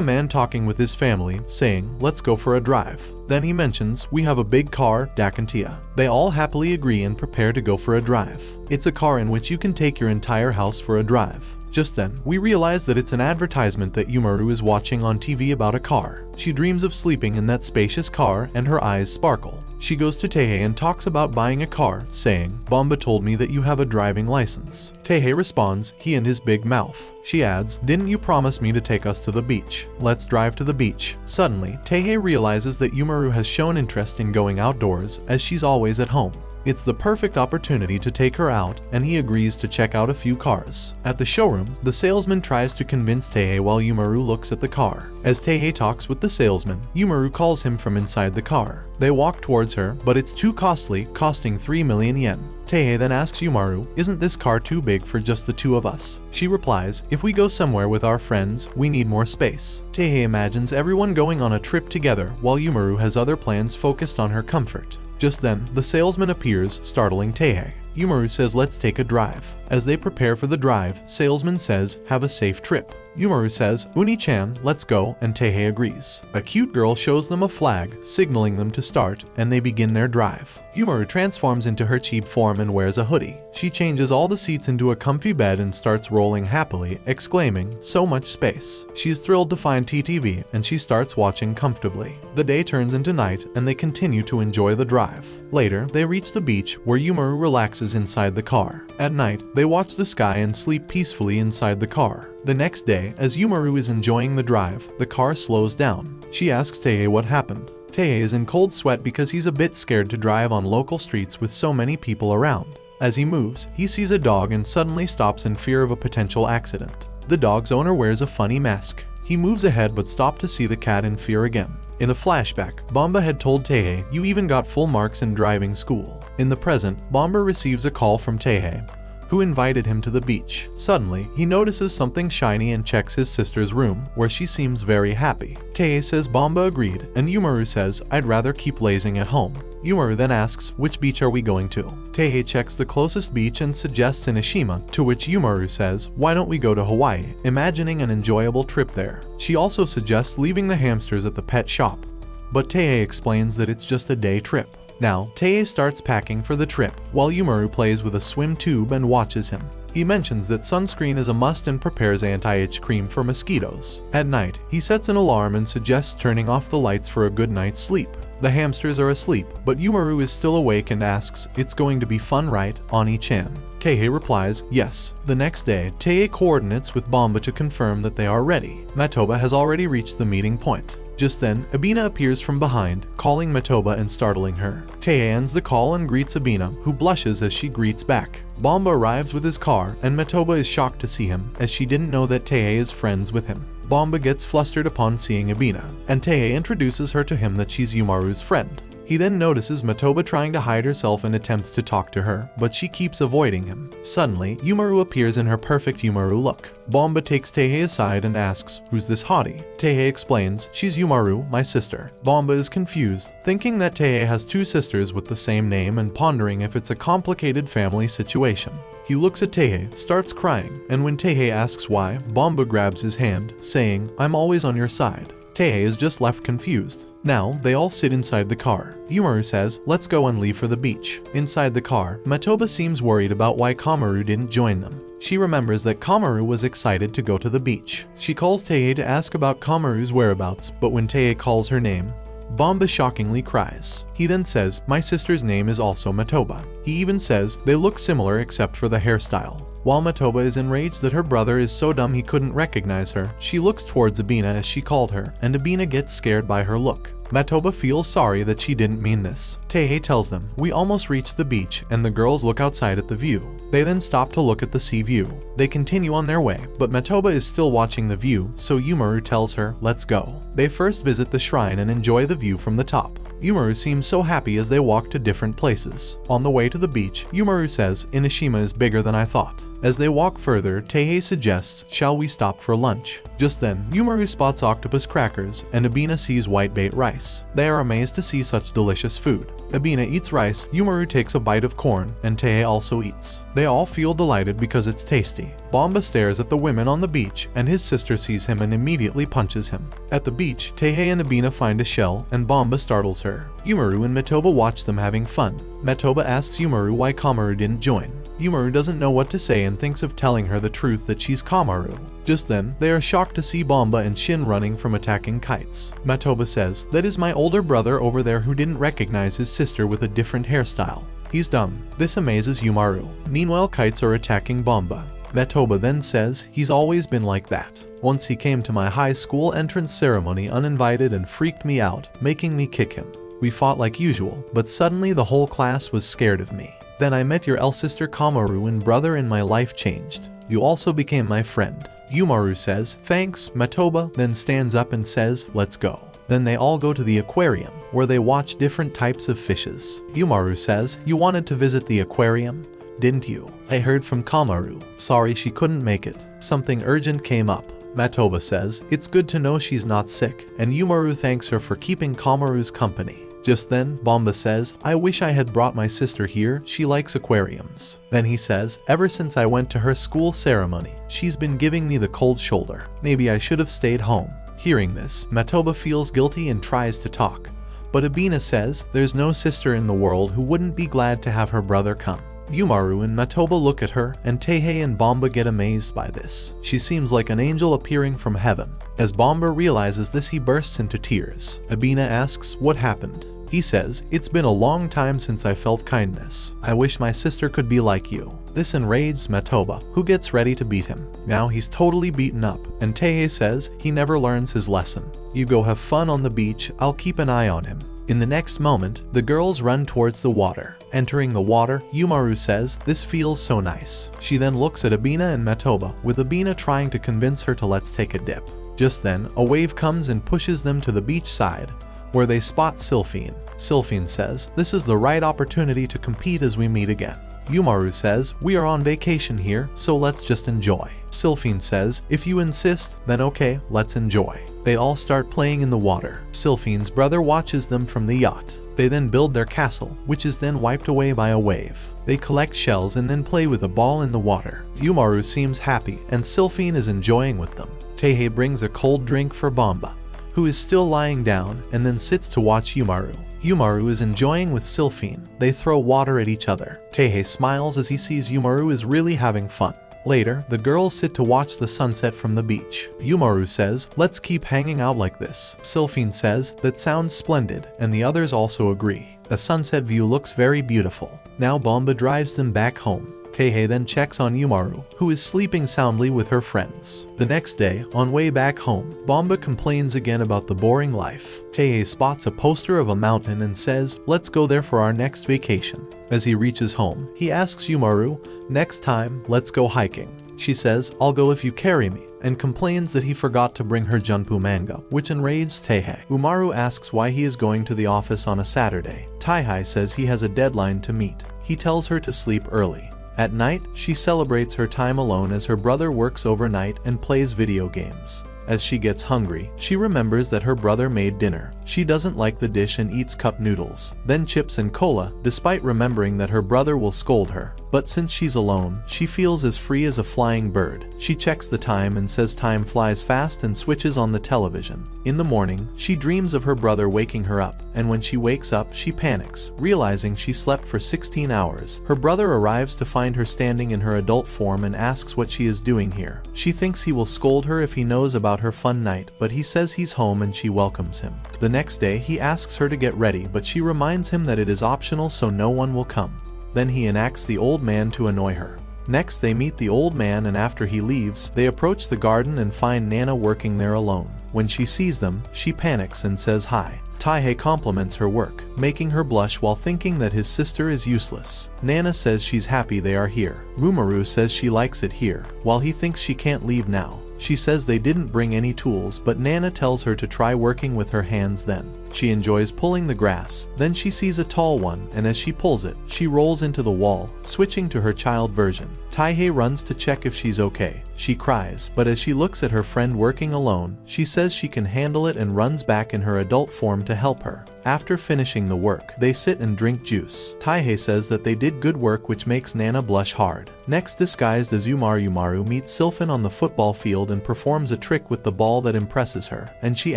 Speaker 1: man talking with his family, saying, "Let's go for a drive." Then he mentions, "We have a big car, Dakantia." They all happily agree and prepare to go for a drive. It's a car in which you can take your entire house for a drive. Just then, we realize that it's an advertisement that Yumaru is watching on TV about a car. She dreams of sleeping in that spacious car and her eyes sparkle. She goes to Teihei and talks about buying a car, saying, "Bomba told me that you have a driving license." Teihei responds, "He and his big mouth." She adds, "Didn't you promise me to take us to the beach? Let's drive to the beach." Suddenly, Teihei realizes that Yumaru has shown interest in going outdoors, as she's always at home. It's the perfect opportunity to take her out, and he agrees to check out a few cars. At the showroom, the salesman tries to convince Teihei while Yumaru looks at the car. As Teihei talks with the salesman, Yumaru calls him from inside the car. They walk towards her, but it's too costly, costing 3 million yen. Teihei then asks Yumaru, "Isn't this car too big for just the two of us?" She replies, "If we go somewhere with our friends, we need more space." Teihei imagines everyone going on a trip together, while Yumaru has other plans focused on her comfort. Just then, the salesman appears, startling Teihei. Yumaru says, "Let's take a drive." As they prepare for the drive, salesman says, "Have a safe trip." Yumaru says, "Uni-chan, let's go," and Teihei agrees. A cute girl shows them a flag, signaling them to start, and they begin their drive. Yumaru transforms into her cheap form and wears a hoodie. She changes all the seats into a comfy bed and starts rolling happily, exclaiming, "So much space." She's thrilled to find TTV, and she starts watching comfortably. The day turns into night, and they continue to enjoy the drive. Later, they reach the beach, where Yumaru relaxes inside the car. At night, they watch the sky and sleep peacefully inside the car. The next day, as Yumaru is enjoying the drive, the car slows down. She asks Teihei what happened. Teihei is in cold sweat because he's a bit scared to drive on local streets with so many people around. As he moves, he sees a dog and suddenly stops in fear of a potential accident. The dog's owner wears a funny mask. He moves ahead but stops to see the cat in fear again. In a flashback, Bomba had told Teihei, "You even got full marks in driving school." In the present, Bomba receives a call from Teihei, who invited him to the beach. Suddenly, he notices something shiny and checks his sister's room, where she seems very happy. Teihei says Bomba agreed, and Yumaru says, "I'd rather keep lazing at home." Yumaru then asks, "Which beach are we going to?" Teihei checks the closest beach and suggests Inoshima, to which Yumaru says, "Why don't we go to Hawaii?" imagining an enjoyable trip there. She also suggests leaving the hamsters at the pet shop, but Teihei explains that it's just a day trip. Now, Teihei starts packing for the trip, while Yumaru plays with a swim tube and watches him. He mentions that sunscreen is a must and prepares anti-itch cream for mosquitoes. At night, he sets an alarm and suggests turning off the lights for a good night's sleep. The hamsters are asleep, but Yumaru is still awake and asks, "It's going to be fun, right, Ani-chan?" Teihei replies, "Yes." The next day, Teihei coordinates with Bomba to confirm that they are ready. Matoba has already reached the meeting point. Just then, Abina appears from behind, calling Matoba and startling her. Teihei ends the call and greets Abina, who blushes as she greets back. Bomba arrives with his car, and Matoba is shocked to see him, as she didn't know that Teihei is friends with him. Bomba gets flustered upon seeing Abina, and Teihei introduces her to him that she's Yumaru's friend. He then notices Matoba trying to hide herself and attempts to talk to her, but she keeps avoiding him. Suddenly, Yumaru appears in her perfect Yumaru look. Bomba takes Teihei aside and asks, "Who's this hottie?" Teihei explains, "She's Yumaru, my sister." Bomba is confused, thinking that Teihei has two sisters with the same name and pondering if it's a complicated family situation. He looks at Teihei, starts crying, and when Teihei asks why, Bomba grabs his hand, saying, "I'm always on your side." Teihei is just left confused. Now, they all sit inside the car. Yumaru says, "Let's go and leave for the beach." Inside the car, Matoba seems worried about why Kamaru didn't join them. She remembers that Kamaru was excited to go to the beach. She calls Teihei to ask about Kamaru's whereabouts, but when Teihei calls her name, Bomba shockingly cries. He then says, "My sister's name is also Matoba." He even says they look similar except for the hairstyle. While Matoba is enraged that her brother is so dumb he couldn't recognize her, she looks towards Abina as she called her, and Abina gets scared by her look. Matoba feels sorry that she didn't mean this. Teihei tells them, "We almost reached the beach," and the girls look outside at the view. They then stop to look at the sea view. They continue on their way, but Matoba is still watching the view, so Yumaru tells her, "Let's go." They first visit the shrine and enjoy the view from the top. Yumaru seems so happy as they walk to different places. On the way to the beach, Yumaru says, Inishima is bigger than I thought. As they walk further, Teihei suggests, shall we stop for lunch? Just then, Yumaru spots octopus crackers, and Abina sees whitebait rice. They are amazed to see such delicious food. Abina eats rice, Yumaru takes a bite of corn, and Teihei also eats. They all feel delighted because it's tasty. Bomba stares at the women on the beach, and his sister sees him and immediately punches him. At the beach, Teihei and Abina find a shell, and Bomba startles her. Yumaru and Metoba watch them having fun. Metoba asks Yumaru why Kamaru didn't join. Yumaru doesn't know what to say and thinks of telling her the truth that she's Kamaru. Just then, they are shocked to see Bomba and Shin running from attacking kites. Metoba says, that is my older brother over there who didn't recognize his sister with a different hairstyle. He's dumb. This amazes Yumaru. Meanwhile, kites are attacking Bomba. Metoba then says, he's always been like that. Once he came to my high school entrance ceremony uninvited and freaked me out, making me kick him. We fought like usual, but suddenly the whole class was scared of me. Then I met your elf-sister Kamaru and brother and my life changed. You also became my friend. Yumaru says, thanks. Metoba then stands up and says, let's go. Then they all go to the aquarium, where they watch different types of fishes. Yumaru says, you wanted to visit the aquarium, didn't you? I heard from Kamaru. Sorry she couldn't make it. Something urgent came up. Metoba says, it's good to know she's not sick, and Yumaru thanks her for keeping Kamaru's company. Just then, Bomba says, I wish I had brought my sister here, she likes aquariums. Then he says, ever since I went to her school ceremony, she's been giving me the cold shoulder. Maybe I should have stayed home. Hearing this, Metoba feels guilty and tries to talk. But Abina says, there's no sister in the world who wouldn't be glad to have her brother come. Yumaru and Metoba look at her, and Teihei and Bomba get amazed by this. She seems like an angel appearing from heaven. As Bomba realizes this, he bursts into tears. Abina asks, what happened? He says, it's been a long time since I felt kindness. I wish my sister could be like you. This enrages Metoba, who gets ready to beat him. Now he's totally beaten up, and Teihei says he never learns his lesson. You go have fun on the beach, I'll keep an eye on him. In the next moment, the girls run towards the water. Entering the water, Yumaru says, this feels so nice. She then looks at Abina and Metoba, with Abina trying to convince her to let's take a dip. Just then, a wave comes and pushes them to the beach side, where they spot Sylphine. Sylphine says, this is the right opportunity to compete as we meet again. Yumaru says, we are on vacation here, so let's just enjoy. Sylphine says, if you insist, then okay, let's enjoy. They all start playing in the water. Sylphine's brother watches them from the yacht. They then build their castle, which is then wiped away by a wave. They collect shells and then play with a ball in the water. Yumaru seems happy, and Sylphine is enjoying with them. Teihei brings a cold drink for Bomba, who is still lying down, and then sits to watch Yumaru. Yumaru is enjoying with Sylphine. They throw water at each other. Teihei smiles as he sees Yumaru is really having fun. Later, the girls sit to watch the sunset from the beach. Yumaru says, let's keep hanging out like this. Sylphine says, that sounds splendid, and the others also agree. The sunset view looks very beautiful. Now Bomba drives them back home. Teihei then checks on Yumaru, who is sleeping soundly with her friends. The next day, on way back home, Bomba complains again about the boring life. Teihei spots a poster of a mountain and says, let's go there for our next vacation. As he reaches home, he asks Yumaru, next time, let's go hiking. She says, I'll go if you carry me, and complains that he forgot to bring her Junpu manga, which enrages Teihei. Umaru asks why he is going to the office on a Saturday. Teihei says he has a deadline to meet. He tells her to sleep early. At night, she celebrates her time alone as her brother works overnight and plays video games. As she gets hungry, she remembers that her brother made dinner. She doesn't like the dish and eats cup noodles, then chips and cola, despite remembering that her brother will scold her. But since she's alone, she feels as free as a flying bird. She checks the time and says time flies fast and switches on the television. In the morning, she dreams of her brother waking her up, and when she wakes up, she panics, realizing she slept for 16 hours. Her brother arrives to find her standing in her adult form and asks what she is doing here. She thinks he will scold her if he knows about her fun night, but he says he's home and she welcomes him. The next day, he asks her to get ready, but she reminds him that it is optional so no one will come. Then he enacts the old man to annoy her. Next, they meet the old man, and after he leaves, they approach the garden and find Nana working there alone. When she sees them, she panics and says hi. Teihei compliments her work, making her blush while thinking that his sister is useless. Nana says she's happy they are here. Rumaru says she likes it here, while he thinks she can't leave now. She says they didn't bring any tools, but Nana tells her to try working with her hands then. She enjoys pulling the grass. Then she sees a tall one, and as she pulls it, she rolls into the wall, switching to her child version. Taihei runs to check if she's okay. She cries, but as she looks at her friend working alone, she says she can handle it and runs back in her adult form to help her. After finishing the work, they sit and drink juice. Taihei says that they did good work, which makes Nana blush hard. Next, disguised as Umaru meets Sylphan on the football field and performs a trick with the ball that impresses her, and she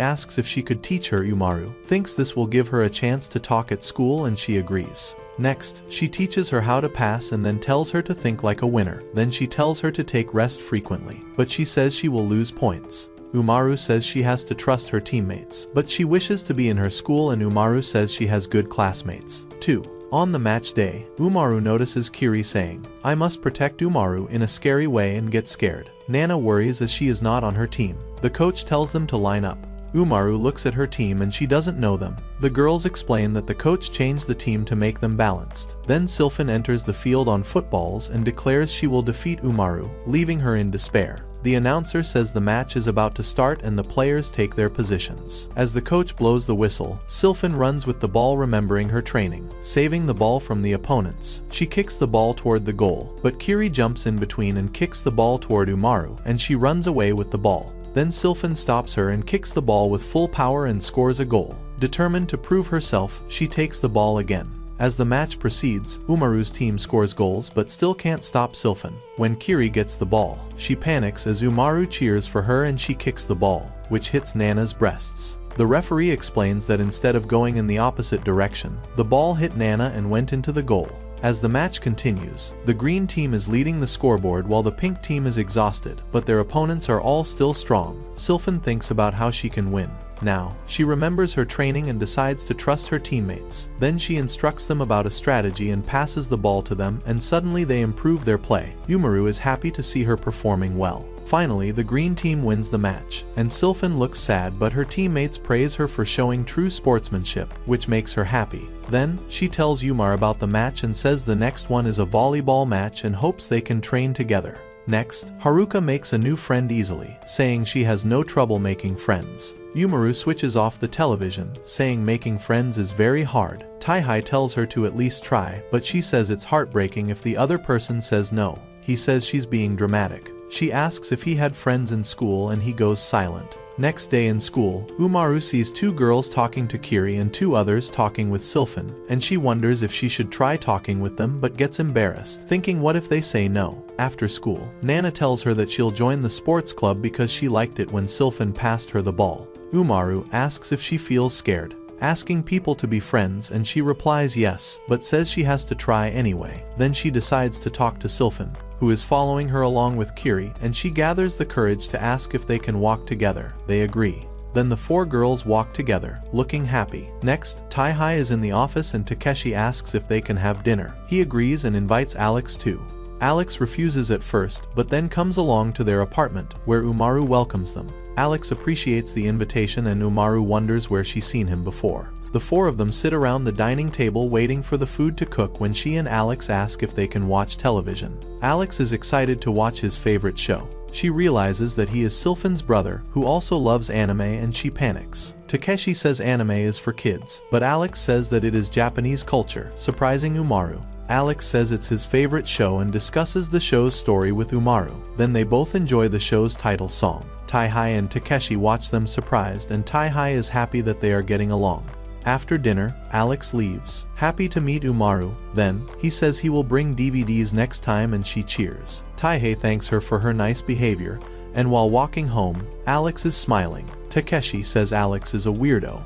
Speaker 1: asks if she could teach her. Umaru thinks this will give her a chance to talk at school, and she agrees. Next, she teaches her how to pass and then tells her to think like a winner. Then she tells her to take rest frequently, but she says she will lose points. Umaru says she has to trust her teammates, but she wishes to be in her school, and Umaru says she has good classmates. 2. On the match day, Umaru notices Kiri saying, "I must protect Umaru," in a scary way and gets scared. Nana worries as she is not on her team. The coach tells them to line up. Umaru looks at her team and she doesn't know them. The girls explain that the coach changed the team to make them balanced. Then Sylphan enters the field on footballs and declares she will defeat Umaru, leaving her in despair. The announcer says the match is about to start and the players take their positions. As the coach blows the whistle, Sylphan runs with the ball, remembering her training, saving the ball from the opponents. She kicks the ball toward the goal, but Kiri jumps in between and kicks the ball toward Umaru, and she runs away with the ball. Then Sylphan stops her and kicks the ball with full power and scores a goal. Determined to prove herself, she takes the ball again. As the match proceeds, Umaru's team scores goals but still can't stop Sylphan. When Kiri gets the ball, she panics as Umaru cheers for her and she kicks the ball, which hits Nana's breasts. The referee explains that instead of going in the opposite direction, the ball hit Nana and went into the goal. As the match continues, the green team is leading the scoreboard while the pink team is exhausted, but their opponents are all still strong. Sylphan thinks about how she can win. Now, she remembers her training and decides to trust her teammates. Then she instructs them about a strategy and passes the ball to them, and suddenly they improve their play. Umaru is happy to see her performing well. Finally, the green team wins the match, and Sylphan looks sad, but her teammates praise her for showing true sportsmanship, which makes her happy. Then, she tells Umaru about the match and says the next one is a volleyball match and hopes they can train together. Next, Haruka makes a new friend easily, saying she has no trouble making friends. Umaru switches off the television, saying making friends is very hard. Taihei tells her to at least try, but she says it's heartbreaking if the other person says no. He says she's being dramatic. She asks if he had friends in school and he goes silent. Next day in school, Umaru sees two girls talking to Kiri and two others talking with Sylphan, and she wonders if she should try talking with them but gets embarrassed, thinking what if they say no. After school, Nana tells her that she'll join the sports club because she liked it when Sylphan passed her the ball. Umaru asks if she feels scared, asking people to be friends, and she replies yes, but says she has to try anyway. Then she decides to talk to Sylphan, who is following her along with Kiri, and she gathers the courage to ask if they can walk together. They agree. Then the four girls walk together, looking happy. Next, Taihei is in the office and Takeshi asks if they can have dinner. He agrees and invites Alex too. Alex refuses at first, but then comes along to their apartment, where Umaru welcomes them. Alex appreciates the invitation and Umaru wonders where she's seen him before. The four of them sit around the dining table waiting for the food to cook when she and Alex ask if they can watch television. Alex is excited to watch his favorite show. She realizes that he is Sylphan's brother, who also loves anime, and she panics. Takeshi says anime is for kids, but Alex says that it is Japanese culture, surprising Umaru. Alex says it's his favorite show and discusses the show's story with Umaru. Then they both enjoy the show's title song. Taihei and Takeshi watch them surprised, and Taihei is happy that they are getting along. After dinner, Alex leaves, happy to meet Umaru. Then, he says he will bring DVDs next time and she cheers. Taihei thanks her for her nice behavior, and while walking home, Alex is smiling. Takeshi says Alex is a weirdo.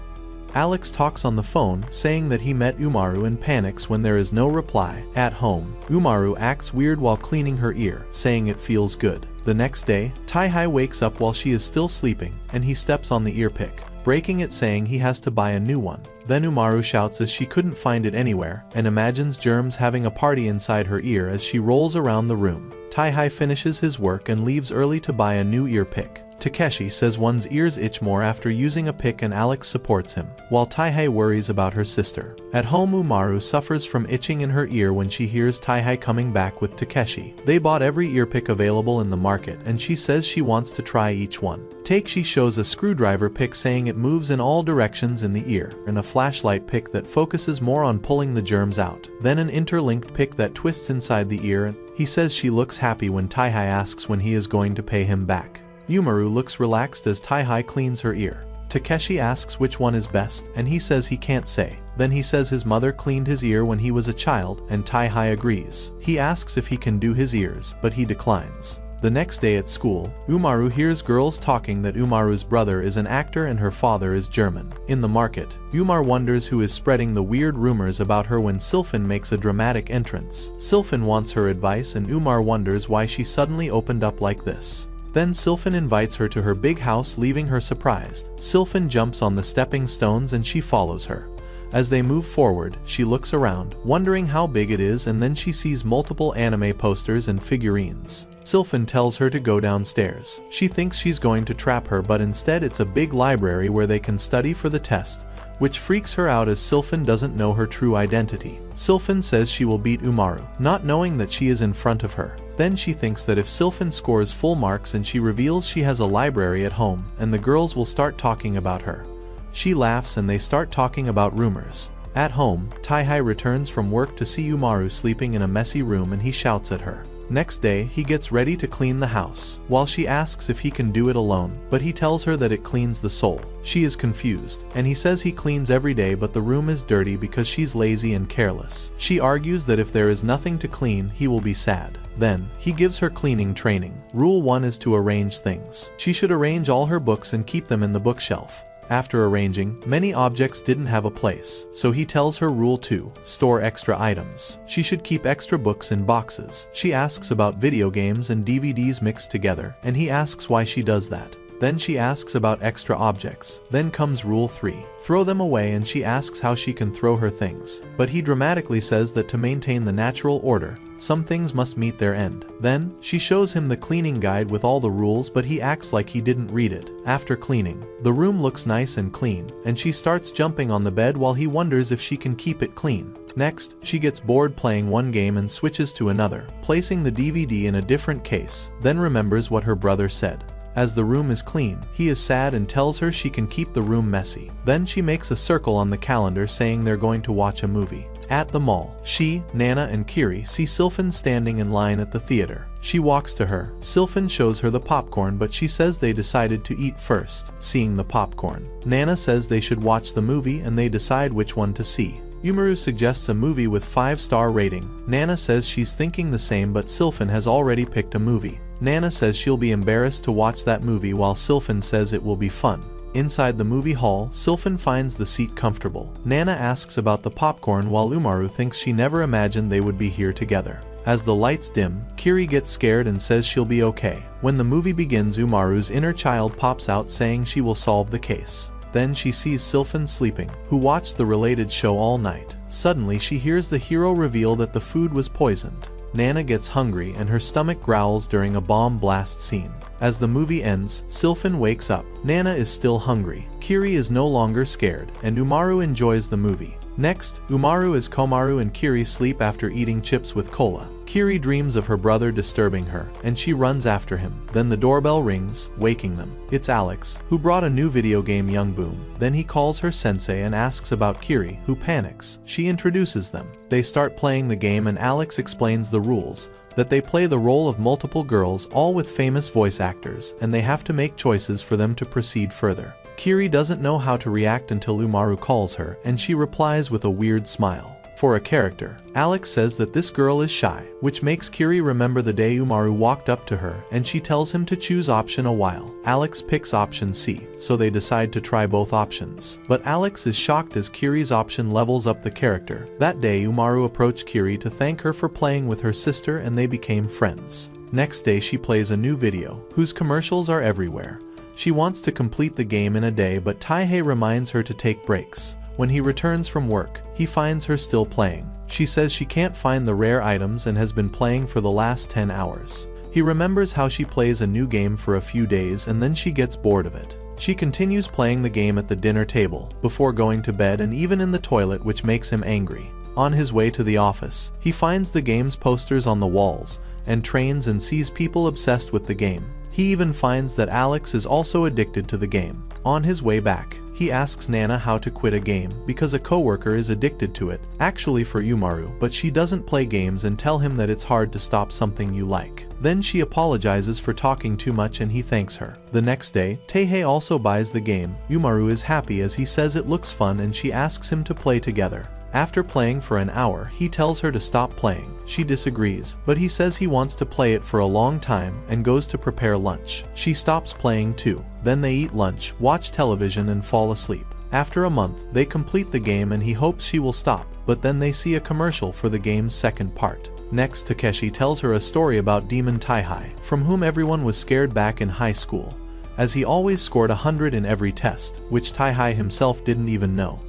Speaker 1: Alex talks on the phone, saying that he met Umaru and panics when there is no reply. At home, Umaru acts weird while cleaning her ear, saying it feels good. The next day, Taihei wakes up while she is still sleeping, and he steps on the ear pick, breaking it, saying he has to buy a new one. Then Umaru shouts as she couldn't find it anywhere, and imagines germs having a party inside her ear as she rolls around the room. Taihei finishes his work and leaves early to buy a new ear pick. Takeshi says one's ears itch more after using a pick and Alex supports him, while Taihei worries about her sister. At home, Umaru suffers from itching in her ear when she hears Taihei coming back with Takeshi. They bought every ear pick available in the market and she says she wants to try each one. Takeshi shows a screwdriver pick saying it moves in all directions in the ear, and a flashlight pick that focuses more on pulling the germs out. Then an interlinked pick that twists inside the ear, and he says she looks happy when Taihei asks when he is going to pay him back. Umaru looks relaxed as Taihei cleans her ear. Takeshi asks which one is best, and he says he can't say. Then he says his mother cleaned his ear when he was a child, and Taihei agrees. He asks if he can do his ears, but he declines. The next day at school, Umaru hears girls talking that Umaru's brother is an actor and her father is German. In the market, Umar wonders who is spreading the weird rumors about her when Sylphin makes a dramatic entrance. Sylphin wants her advice and Umar wonders why she suddenly opened up like this. Then Sylphin invites her to her big house, leaving her surprised. Sylphin jumps on the stepping stones and she follows her. As they move forward, she looks around, wondering how big it is, and then she sees multiple anime posters and figurines. Sylphin tells her to go downstairs. She thinks she's going to trap her, but instead it's a big library where they can study for the test, which freaks her out as Sylphin doesn't know her true identity. Sylphin says she will beat Umaru, not knowing that she is in front of her. Then she thinks that if Sylphin scores full marks, and she reveals she has a library at home, and the girls will start talking about her. She laughs and they start talking about rumors. At home, Taihei returns from work to see Umaru sleeping in a messy room and he shouts at her. Next day, he gets ready to clean the house, while she asks if he can do it alone, but he tells her that it cleans the soul. She is confused, and he says he cleans every day but the room is dirty because she's lazy and careless. She argues that if there is nothing to clean, he will be sad. Then, he gives her cleaning training. Rule 1 is to arrange things. She should arrange all her books and keep them in the bookshelf. After arranging, many objects didn't have a place, so he tells her rule 2, store extra items. She should keep extra books in boxes. She asks about video games and DVDs mixed together, and he asks why she does that. Then she asks about extra objects. Then comes rule 3, throw them away, and she asks how she can throw her things. But he dramatically says that to maintain the natural order, some things must meet their end. Then, she shows him the cleaning guide with all the rules, but he acts like he didn't read it. After cleaning, the room looks nice and clean, and she starts jumping on the bed while he wonders if she can keep it clean. Next, she gets bored playing one game and switches to another, placing the DVD in a different case, then remembers what her brother said. As the room is clean, he is sad and tells her she can keep the room messy. Then she makes a circle on the calendar saying they're going to watch a movie. At the mall, she, Nana, and Kiri see Sylphin standing in line at the theater. She walks to her. Sylphin shows her the popcorn, but she says they decided to eat first. Seeing the popcorn, Nana says they should watch the movie and they decide which one to see. Umaru suggests a movie with 5-star rating. Nana says she's thinking the same, but Sylphin has already picked a movie. Nana says she'll be embarrassed to watch that movie, while Sylphin says it will be fun. Inside the movie hall, Sylphin finds the seat comfortable. Nana asks about the popcorn, while Umaru thinks she never imagined they would be here together. As the lights dim, Kiri gets scared and says she'll be okay. When the movie begins, Umaru's inner child pops out saying she will solve the case. Then she sees Sylphin sleeping, who watched the related show all night. Suddenly she hears the hero reveal that the food was poisoned. Nana gets hungry and her stomach growls during a bomb blast scene. As the movie ends, Sylphin wakes up. Nana is still hungry. Kiri is no longer scared, and Umaru enjoys the movie. Next, Umaru as Komaru and Kiri sleep after eating chips with cola. Kiri dreams of her brother disturbing her, and she runs after him. Then the doorbell rings, waking them. It's Alex, who brought a new video game, Young Boom. Then he calls her sensei and asks about Kiri, who panics. She introduces them. They start playing the game and Alex explains the rules, that they play the role of multiple girls, all with famous voice actors, and they have to make choices for them to proceed further. Kiri doesn't know how to react until Umaru calls her, and she replies with a weird smile. For a character, Alex says that this girl is shy, which makes Kiri remember the day Umaru walked up to her, and she tells him to choose option a while. Alex picks option C, so they decide to try both options. But Alex is shocked as Kiri's option levels up the character. That day, Umaru approached Kiri to thank her for playing with her sister, and they became friends. Next day, she plays a new video, whose commercials are everywhere. She wants to complete the game in a day, but Taihei reminds her to take breaks. When he returns from work, he finds her still playing. She says she can't find the rare items and has been playing for the last 10 hours. He remembers how she plays a new game for a few days and then she gets bored of it. She continues playing the game at the dinner table, before going to bed and even in the toilet, which makes him angry. On his way to the office, he finds the game's posters on the walls, and trains and sees people obsessed with the game. He even finds that Alex is also addicted to the game. On his way back, he asks Nana how to quit a game because a coworker is addicted to it, actually for Umaru, but she doesn't play games and tell him that it's hard to stop something you like. Then she apologizes for talking too much and he thanks her. The next day, Teihei also buys the game. Umaru is happy as he says it looks fun and she asks him to play together. After playing for an hour, he tells her to stop playing. She disagrees, but he says he wants to play it for a long time and goes to prepare lunch. She stops playing too. Then they eat lunch, watch television and fall asleep. After a month, they complete the game and he hopes she will stop, but then they see a commercial for the game's second part. Next, Takeshi tells her a story about Demon Taihai, from whom everyone was scared back in high school, as he always scored 100 in every test, which Taihai himself didn't even know.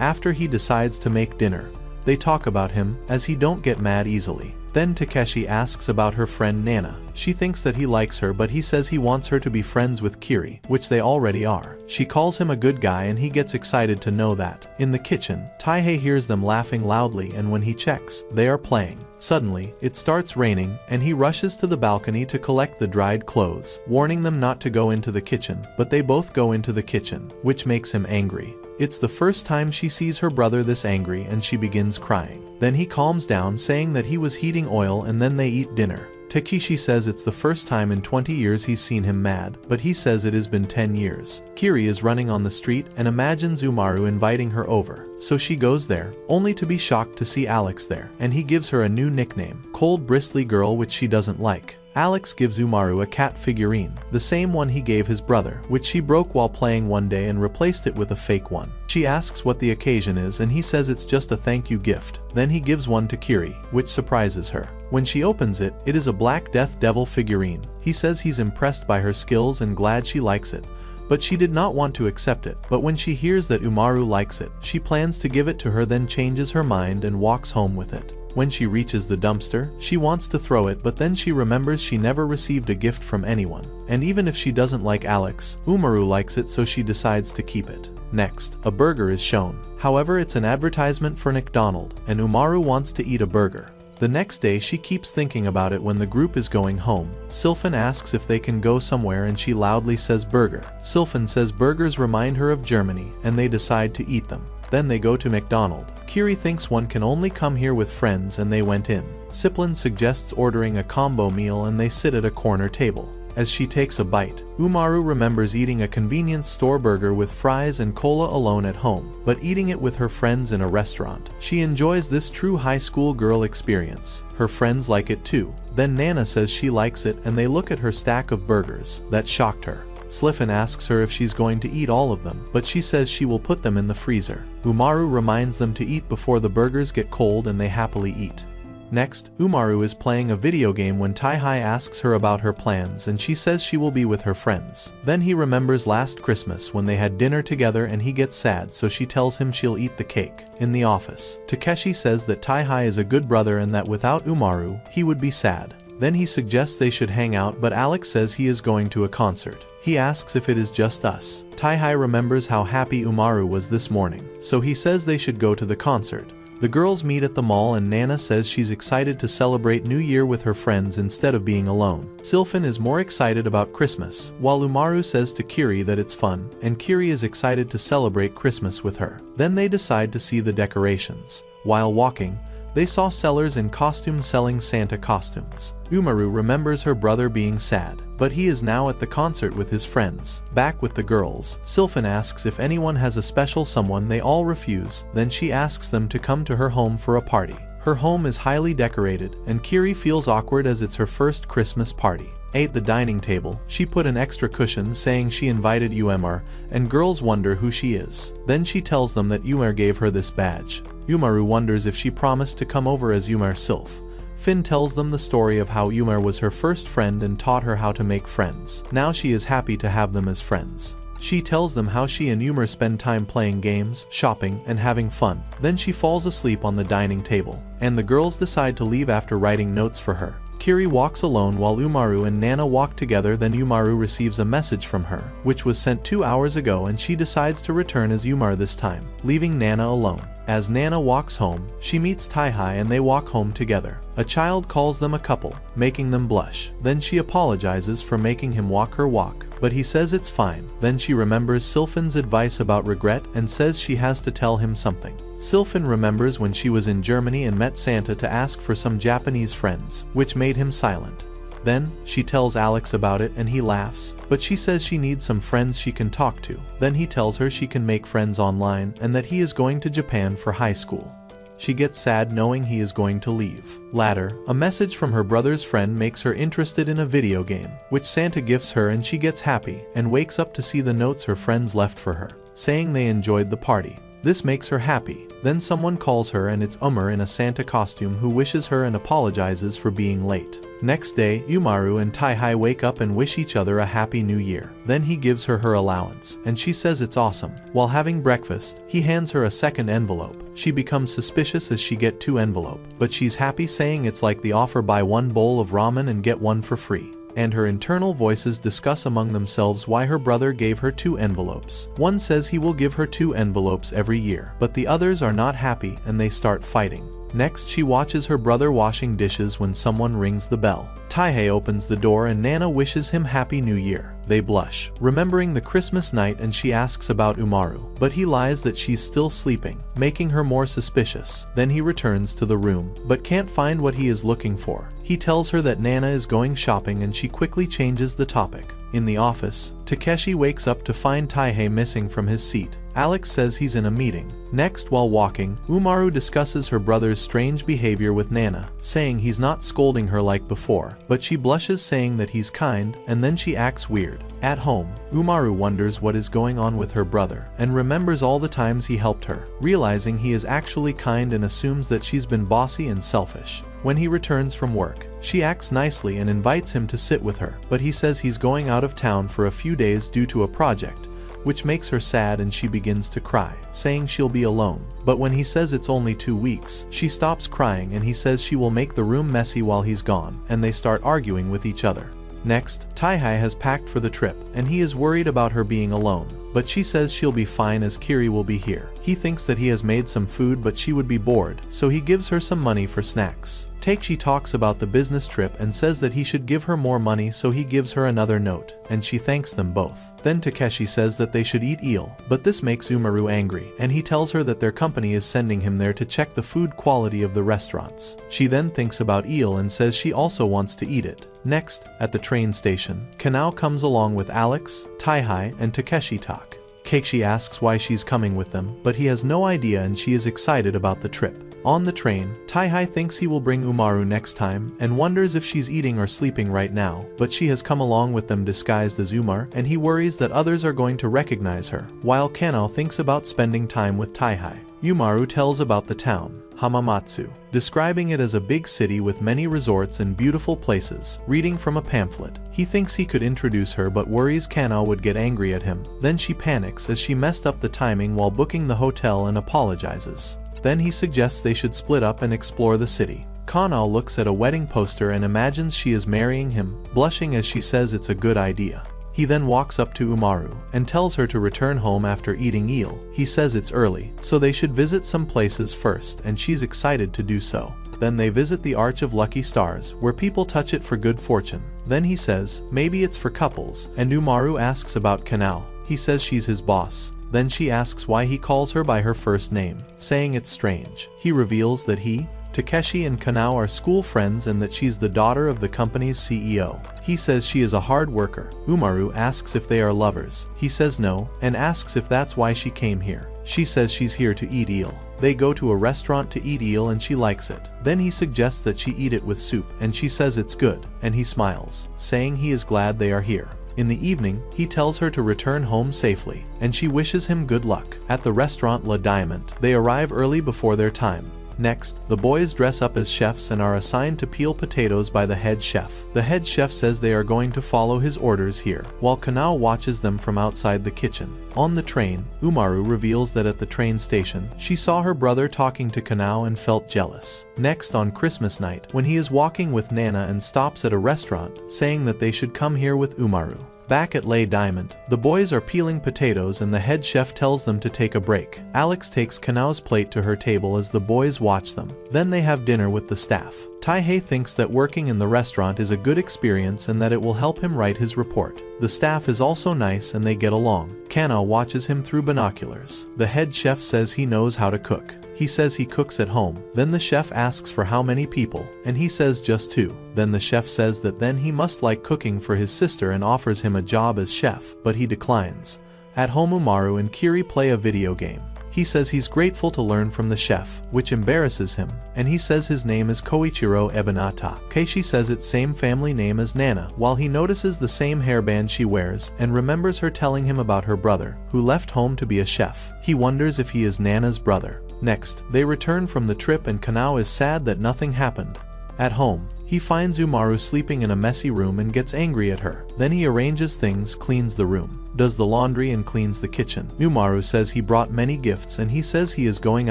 Speaker 1: After he decides to make dinner, they talk about him, as he don't get mad easily. Then Takeshi asks about her friend Nana. She thinks that he likes her, but he says he wants her to be friends with Kiri, which they already are. She calls him a good guy and he gets excited to know that. In the kitchen, Taihei hears them laughing loudly and when he checks, they are playing. Suddenly, it starts raining and he rushes to the balcony to collect the dried clothes, warning them not to go into the kitchen, but they both go into the kitchen, which makes him angry. It's the first time she sees her brother this angry and she begins crying. Then he calms down saying that he was heating oil and then they eat dinner. Takeshi says it's the first time in 20 years he's seen him mad, but he says it has been 10 years. Kiri is running on the street and imagines Umaru inviting her over, so she goes there, only to be shocked to see Alex there, and he gives her a new nickname, Cold Bristly Girl, which she doesn't like. Alex gives Umaru a cat figurine, the same one he gave his brother, which she broke while playing one day and replaced it with a fake one. She asks what the occasion is and he says it's just a thank you gift. Then he gives one to Kiri, which surprises her. When she opens it, it is a Black Death Devil figurine. He says he's impressed by her skills and glad she likes it, but she did not want to accept it. But when she hears that Umaru likes it, she plans to give it to her, then changes her mind and walks home with it. When she reaches the dumpster, she wants to throw it, but then she remembers she never received a gift from anyone. And even if she doesn't like Alex, Umaru likes it, so she decides to keep it. Next, a burger is shown. However, it's an advertisement for McDonald's, and Umaru wants to eat a burger. The next day she keeps thinking about it. When the group is going home, Sylphan asks if they can go somewhere and she loudly says burger. Sylphan says burgers remind her of Germany and they decide to eat them. Then they go to McDonald's. Kiri thinks one can only come here with friends and they went in. Siplin suggests ordering a combo meal and they sit at a corner table. As she takes a bite, Umaru remembers eating a convenience store burger with fries and cola alone at home, but eating it with her friends in a restaurant. She enjoys this true high school girl experience. Her friends like it too. Then Nana says she likes it and they look at her stack of burgers. That shocked her. Sliffen asks her if she's going to eat all of them, but she says she will put them in the freezer. Umaru reminds them to eat before the burgers get cold and they happily eat. Next, Umaru is playing a video game when Taihai asks her about her plans and she says she will be with her friends. Then he remembers last Christmas when they had dinner together and he gets sad, so she tells him she'll eat the cake. In the office, Takeshi says that Taihai is a good brother and that without Umaru, he would be sad. Then he suggests they should hang out, but Alex says he is going to a concert. He asks if it is just us. Taihai remembers how happy Umaru was this morning, so he says they should go to the concert. The girls meet at the mall and Nana says she's excited to celebrate New Year with her friends instead of being alone. Sylphan is more excited about Christmas, while Umaru says to Kiri that it's fun, and Kiri is excited to celebrate Christmas with her. Then they decide to see the decorations. While walking, they saw sellers in costumes selling Santa costumes. Umaru remembers her brother being sad, but he is now at the concert with his friends. Back with the girls, Sylphan asks if anyone has a special someone. They all refuse. Then she asks them to come to her home for a party. Her home is highly decorated, and Kiri feels awkward as it's her first Christmas party. At the dining table, she put an extra cushion saying she invited Umar, and girls wonder who she is. Then she tells them that Umar gave her this badge. Umaru wonders if she promised to come over as Umar Sylph. Finn tells them the story of how Umar was her first friend and taught her how to make friends. Now she is happy to have them as friends. She tells them how she and Umar spend time playing games, shopping, and having fun. Then she falls asleep on the dining table, and the girls decide to leave after writing notes for her. Kiri walks alone while Umaru and Nana walk together. Then Umaru receives a message from her, which was sent 2 hours ago, and she decides to return as Umar this time, leaving Nana alone. As Nana walks home, she meets Tai-hai and they walk home together. A child calls them a couple, making them blush. Then she apologizes for making him walk her walk, but he says it's fine. Then she remembers Sylphan's advice about regret and says she has to tell him something. Sylphan remembers when she was in Germany and met Santa to ask for some Japanese friends, which made him silent. Then, she tells Alex about it and he laughs, but she says she needs some friends she can talk to. Then he tells her she can make friends online and that he is going to Japan for high school. She gets sad knowing he is going to leave. Later, a message from her brother's friend makes her interested in a video game, which Santa gifts her, and she gets happy and wakes up to see the notes her friends left for her, saying they enjoyed the party. This makes her happy. Then someone calls her and it's Umar in a Santa costume who wishes her and apologizes for being late. Next day, Umaru and Tai-hai wake up and wish each other a happy new year. Then he gives her her allowance, and she says it's awesome. While having breakfast, he hands her a second envelope. She becomes suspicious as she gets 2 envelopes, but she's happy, saying it's like the offer buy 1 bowl of ramen and get 1 for free. And her internal voices discuss among themselves why her brother gave her 2 envelopes. One says he will give her 2 envelopes every year, but the others are not happy and they start fighting. Next, she watches her brother washing dishes when someone rings the bell. Tai-hai opens the door and Nana wishes him Happy New Year. They blush, remembering the Christmas night, and she asks about Umaru, but he lies that she's still sleeping, making her more suspicious. Then he returns to the room, but can't find what he is looking for. He tells her that Nana is going shopping and she quickly changes the topic. In the office, Takeshi wakes up to find Tai-hai missing from his seat. Alex says he's in a meeting. Next, while walking, Umaru discusses her brother's strange behavior with Nana, saying he's not scolding her like before, but she blushes, saying that he's kind, and then she acts weird. At home, Umaru wonders what is going on with her brother, and remembers all the times he helped her, realizing he is actually kind, and assumes that she's been bossy and selfish. When he returns from work, she acts nicely and invites him to sit with her, but he says he's going out of town for a few days due to a project, which makes her sad and she begins to cry, saying she'll be alone. But when he says it's only 2 weeks, she stops crying and he says she will make the room messy while he's gone, and they start arguing with each other. Next, Tai-hai has packed for the trip, and he is worried about her being alone, but she says she'll be fine as Kiri will be here. He thinks that he has made some food, but she would be bored, so he gives her some money for snacks. Takeshi talks about the business trip and says that he should give her more money, so he gives her another note, and she thanks them both. Then Takeshi says that they should eat eel, but this makes Umaru angry, and he tells her that their company is sending him there to check the food quality of the restaurants. She then thinks about eel and says she also wants to eat it. Next, at the train station, Kanao comes along with Alex, Tai-hai, and Takeshi talk. Keiichi asks why she's coming with them, but he has no idea and she is excited about the trip. On the train, Tai-hai thinks he will bring Umaru next time and wonders if she's eating or sleeping right now, but she has come along with them disguised as Umar, and he worries that others are going to recognize her, while Kanao thinks about spending time with Tai-hai. Umaru tells about the town, Hamamatsu, describing it as a big city with many resorts and beautiful places, reading from a pamphlet. He thinks he could introduce her but worries Kanao would get angry at him. Then she panics as she messed up the timing while booking the hotel and apologizes. Then he suggests they should split up and explore the city. Kanao looks at a wedding poster and imagines she is marrying him, blushing as she says it's a good idea. He then walks up to Umaru and tells her to return home after eating eel. He says it's early, so they should visit some places first, and she's excited to do so. Then they visit the Arch of Lucky Stars, where people touch it for good fortune. Then he says, maybe it's for couples, and Umaru asks about Kanao. He says she's his boss. Then she asks why he calls her by her first name, saying it's strange. He reveals that he, Takeshi, and Kanao are school friends and that she's the daughter of the company's CEO. He says she is a hard worker. Umaru asks if they are lovers. He says no, and asks if that's why she came here. She says she's here to eat eel. They go to a restaurant to eat eel and she likes it. Then he suggests that she eat it with soup, and she says it's good, and he smiles, saying he is glad they are here. In the evening, he tells her to return home safely, and she wishes him good luck. At the restaurant La Diamond, they arrive early before their time. Next, the boys dress up as chefs and are assigned to peel potatoes by the head chef. The head chef says they are going to follow his orders here, while Kanao watches them from outside the kitchen. On the train, Umaru reveals that at the train station, she saw her brother talking to Kanao and felt jealous. Next, on Christmas night, when he is walking with Nana and stops at a restaurant, saying that they should come here with Umaru. Back at Lay Diamond, the boys are peeling potatoes and the head chef tells them to take a break. Alex takes Kanao's plate to her table as the boys watch them. Then they have dinner with the staff. Taihei thinks that working in the restaurant is a good experience and that it will help him write his report. The staff is also nice and they get along. Kanao watches him through binoculars. The head chef says he knows how to cook. He says he cooks at home. Then the chef asks for how many people, and he says just 2. Then the chef says that then he must like cooking for his sister and offers him a job as chef, but he declines. At home, Umaru and Kiri play a video game. He says he's grateful to learn from the chef, which embarrasses him, and he says his name is Koichiro Ebenata. Keishi says it's same family name as Nana, while he notices the same hairband she wears and remembers her telling him about her brother, who left home to be a chef. He wonders if he is Nana's brother. Next, they return from the trip and Kanao is sad that nothing happened. At home, he finds Umaru sleeping in a messy room and gets angry at her. Then he arranges things, cleans the room, does the laundry and cleans the kitchen. Umaru says he brought many gifts and he says he is going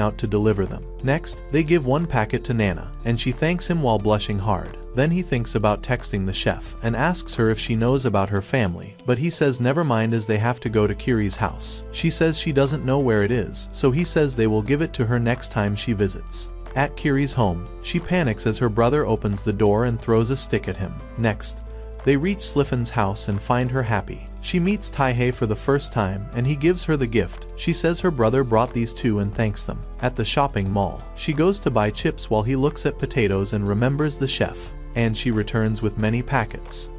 Speaker 1: out to deliver them. Next, they give one packet to Nana, and she thanks him while blushing hard. Then he thinks about texting the chef and asks her if she knows about her family, but he says never mind as they have to go to Kiri's house. She says she doesn't know where it is, so he says they will give it to her next time she visits. At Kiri's home, she panics as her brother opens the door and throws a stick at him. Next, they reach Sliffin's house and find her happy. She meets Taihei for the first time and he gives her the gift. She says her brother brought these 2 and thanks them. At the shopping mall, she goes to buy chips while he looks at potatoes and remembers the chef, and she returns with many packets.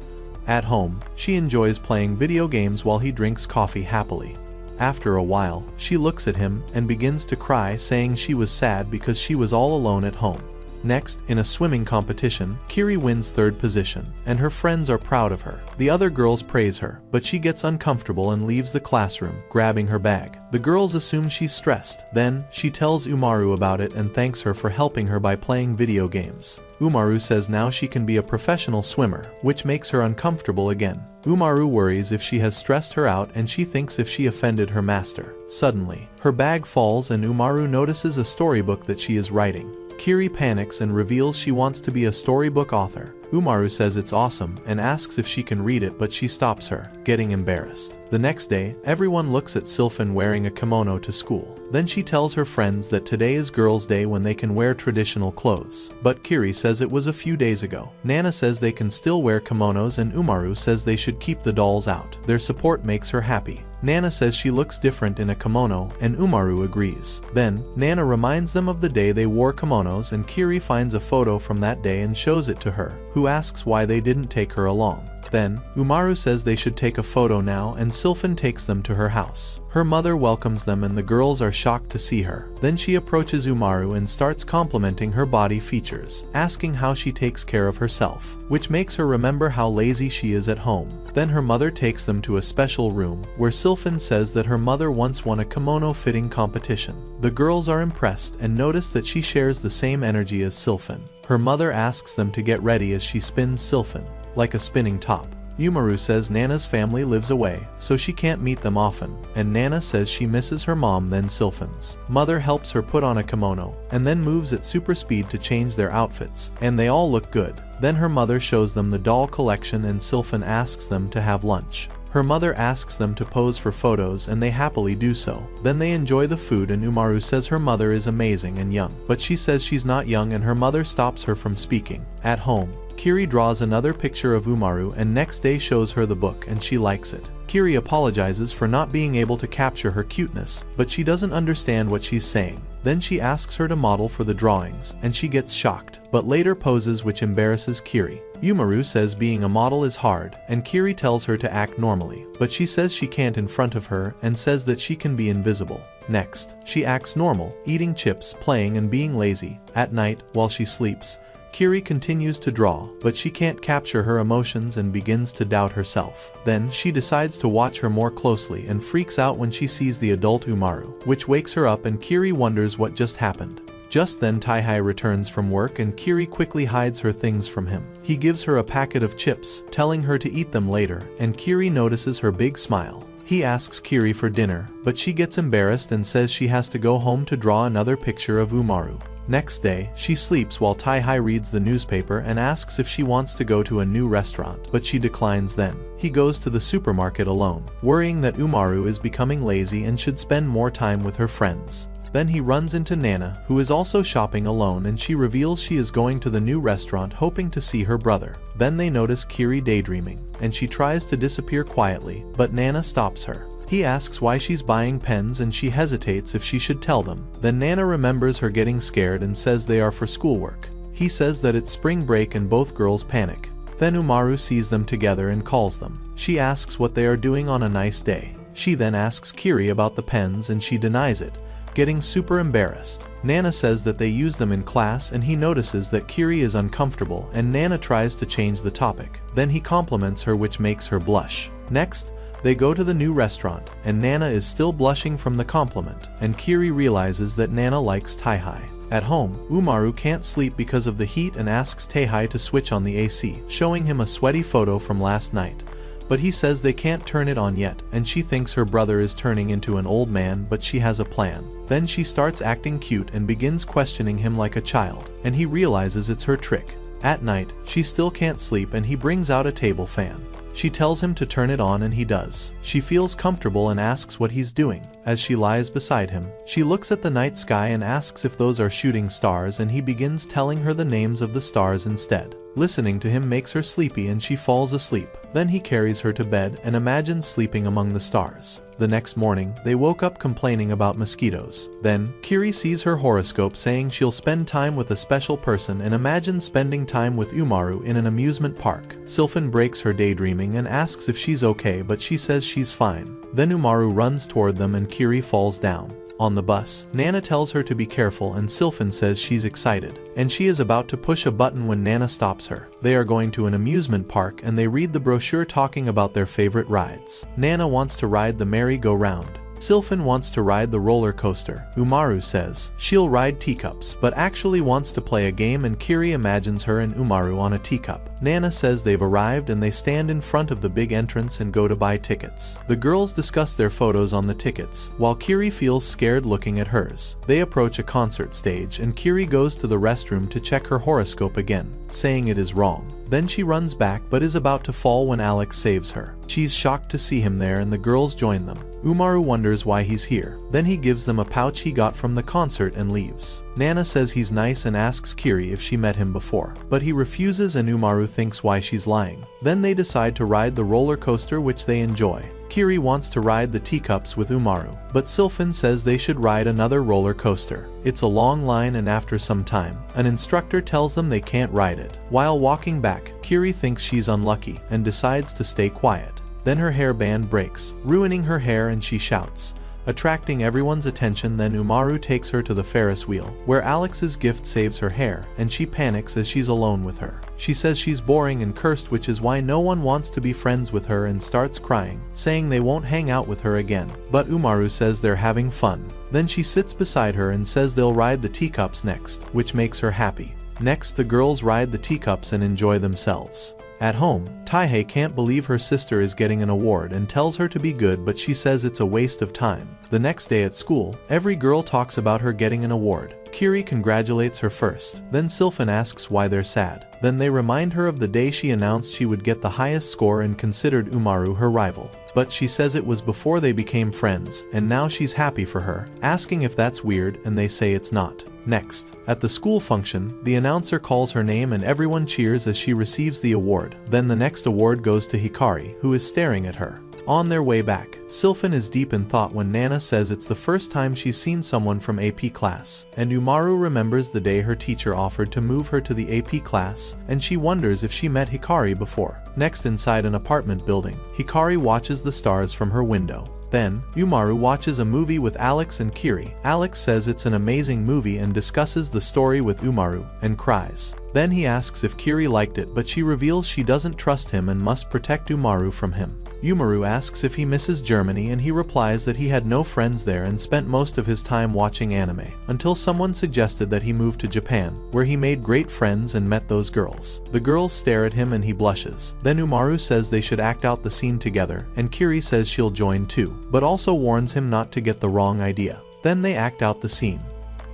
Speaker 1: At home, she enjoys playing video games while he drinks coffee happily. After a while, she looks at him and begins to cry, saying she was sad because she was all alone at home. Next, in a swimming competition, Kiri wins 3rd position, and her friends are proud of her. The other girls praise her, but she gets uncomfortable and leaves the classroom, grabbing her bag. The girls assume she's stressed. Then, she tells Umaru about it and thanks her for helping her by playing video games. Umaru says now she can be a professional swimmer, which makes her uncomfortable again. Umaru worries if she has stressed her out and she thinks if she offended her master. Suddenly, her bag falls and Umaru notices a storybook that she is writing. Kiri panics and reveals she wants to be a storybook author. Umaru says it's awesome and asks if she can read it, but she stops her, getting embarrassed. The next day, everyone looks at Sylphin wearing a kimono to school. Then she tells her friends that today is Girls' Day when they can wear traditional clothes. But Kiri says it was a few days ago. Nana says they can still wear kimonos and Umaru says they should keep the dolls out. Their support makes her happy. Nana says she looks different in a kimono, and Umaru agrees. Then, Nana reminds them of the day they wore kimonos and Kiri finds a photo from that day and shows it to her, who asks why they didn't take her along. Then, Umaru says they should take a photo now and Sylphin takes them to her house. Her mother welcomes them and the girls are shocked to see her. Then she approaches Umaru and starts complimenting her body features, asking how she takes care of herself, which makes her remember how lazy she is at home. Then her mother takes them to a special room, where Sylphin says that her mother once won a kimono fitting competition. The girls are impressed and notice that she shares the same energy as Sylphin. Her mother asks them to get ready as she spins Sylphin like a spinning top. Umaru says Nana's family lives away, so she can't meet them often, and Nana says she misses her mom. Then Sylphin's mother helps her put on a kimono, and then moves at super speed to change their outfits, and they all look good. Then her mother shows them the doll collection and Sylphin asks them to have lunch. Her mother asks them to pose for photos and they happily do so. Then they enjoy the food and Umaru says her mother is amazing and young, but she says she's not young and her mother stops her from speaking. At home, Kiri draws another picture of Umaru and next day shows her the book and she likes it. Kiri apologizes for not being able to capture her cuteness, but she doesn't understand what she's saying. Then she asks her to model for the drawings, and she gets shocked, but later poses, which embarrasses Kiri. Umaru says being a model is hard, and Kiri tells her to act normally, but she says she can't in front of her and says that she can be invisible. Next, she acts normal, eating chips, playing and being lazy. At night, while she sleeps, Kiri continues to draw, but she can't capture her emotions and begins to doubt herself. Then, she decides to watch her more closely and freaks out when she sees the adult Umaru, which wakes her up and Kiri wonders what just happened. Just then Taihai returns from work and Kiri quickly hides her things from him. He gives her a packet of chips, telling her to eat them later, and Kiri notices her big smile. He asks Kiri for dinner, but she gets embarrassed and says she has to go home to draw another picture of Umaru. Next day, she sleeps while Taihai reads the newspaper and asks if she wants to go to a new restaurant, but she declines then. He goes to the supermarket alone, worrying that Umaru is becoming lazy and should spend more time with her friends. Then he runs into Nana, who is also shopping alone, and she reveals she is going to the new restaurant hoping to see her brother. Then they notice Kiri daydreaming, and she tries to disappear quietly, but Nana stops her. He asks why she's buying pens and she hesitates if she should tell them. Then Nana remembers her getting scared and says they are for schoolwork. He says that it's spring break and both girls panic. Then Umaru sees them together and calls them. She asks what they are doing on a nice day. She then asks Kiri about the pens and she denies it, getting super embarrassed. Nana says that they use them in class and he notices that Kiri is uncomfortable and Nana tries to change the topic. Then he compliments her, which makes her blush. Next, they go to the new restaurant, and Nana is still blushing from the compliment, and Kiri realizes that Nana likes Taihai. At home, Umaru can't sleep because of the heat and asks Taihai to switch on the AC, showing him a sweaty photo from last night. But he says they can't turn it on yet, and she thinks her brother is turning into an old man, but she has a plan. Then she starts acting cute and begins questioning him like a child, and he realizes it's her trick. At night, she still can't sleep and he brings out a table fan. She tells him to turn it on and he does. She feels comfortable and asks what he's doing. As she lies beside him, she looks at the night sky and asks if those are shooting stars, and he begins telling her the names of the stars instead. Listening to him makes her sleepy and she falls asleep. Then he carries her to bed and imagines sleeping among the stars. The next morning, they woke up complaining about mosquitoes. Then, Kiri sees her horoscope saying she'll spend time with a special person and imagines spending time with Umaru in an amusement park. Sylphan breaks her daydreaming and asks if she's okay, but she says she's fine. Then Umaru runs toward them and Kiri falls down. On the bus, Nana tells her to be careful and Sylphan says she's excited, and she is about to push a button when Nana stops her. They are going to an amusement park and they read the brochure talking about their favorite rides. Nana wants to ride the merry-go-round. Sylphan wants to ride the roller coaster. Umaru says she'll ride teacups, but actually wants to play a game, and Kiri imagines her and Umaru on a teacup. Nana says they've arrived and they stand in front of the big entrance and go to buy tickets. The girls discuss their photos on the tickets, while Kiri feels scared looking at hers. They approach a concert stage and Kiri goes to the restroom to check her horoscope again, saying it is wrong. Then she runs back but is about to fall when Alex saves her. She's shocked to see him there and the girls join them. Umaru wonders why he's here. Then he gives them a pouch he got from the concert and leaves. Nana says he's nice and asks Kiri if she met him before, but he refuses and Umaru thinks why she's lying. Then they decide to ride the roller coaster, which they enjoy. Kiri wants to ride the teacups with Umaru, but Sylphan says they should ride another roller coaster. It's a long line and after some time, an instructor tells them they can't ride it. While walking back, Kiri thinks she's unlucky and decides to stay quiet. Then her hairband breaks, ruining her hair, and she shouts, attracting everyone's attention. Then Umaru takes her to the Ferris wheel, where Alex's gift saves her hair, and she panics as she's alone with her. She says she's boring and cursed, which is why no one wants to be friends with her, and starts crying, saying they won't hang out with her again. But Umaru says they're having fun. Then she sits beside her and says they'll ride the teacups next, which makes her happy. Next, the girls ride the teacups and enjoy themselves. At home, Taihei can't believe her sister is getting an award and tells her to be good, but she says it's a waste of time. The next day at school, every girl talks about her getting an award. Kiri congratulates her first. Then Sylphan asks why they're sad. Then they remind her of the day she announced she would get the highest score and considered Umaru her rival. But she says it was before they became friends, and now she's happy for her, asking if that's weird, and they say it's not. Next, at the school function, the announcer calls her name and everyone cheers as she receives the award. Then the next award goes to Hikari, who is staring at her. On their way back, Sylphan is deep in thought when Nana says it's the first time she's seen someone from AP class, and Umaru remembers the day her teacher offered to move her to the AP class, and she wonders if she met Hikari before. Next, inside an apartment building, Hikari watches the stars from her window. Then, Umaru watches a movie with Alex and Kiri. Alex says it's an amazing movie and discusses the story with Umaru, and cries. Then he asks if Kiri liked it, but she reveals she doesn't trust him and must protect Umaru from him. Umaru asks if he misses Germany and he replies that he had no friends there and spent most of his time watching anime, until someone suggested that he move to Japan, where he made great friends and met those girls. The girls stare at him and he blushes. Then Umaru says they should act out the scene together, and Kiri says she'll join too, but also warns him not to get the wrong idea. Then they act out the scene.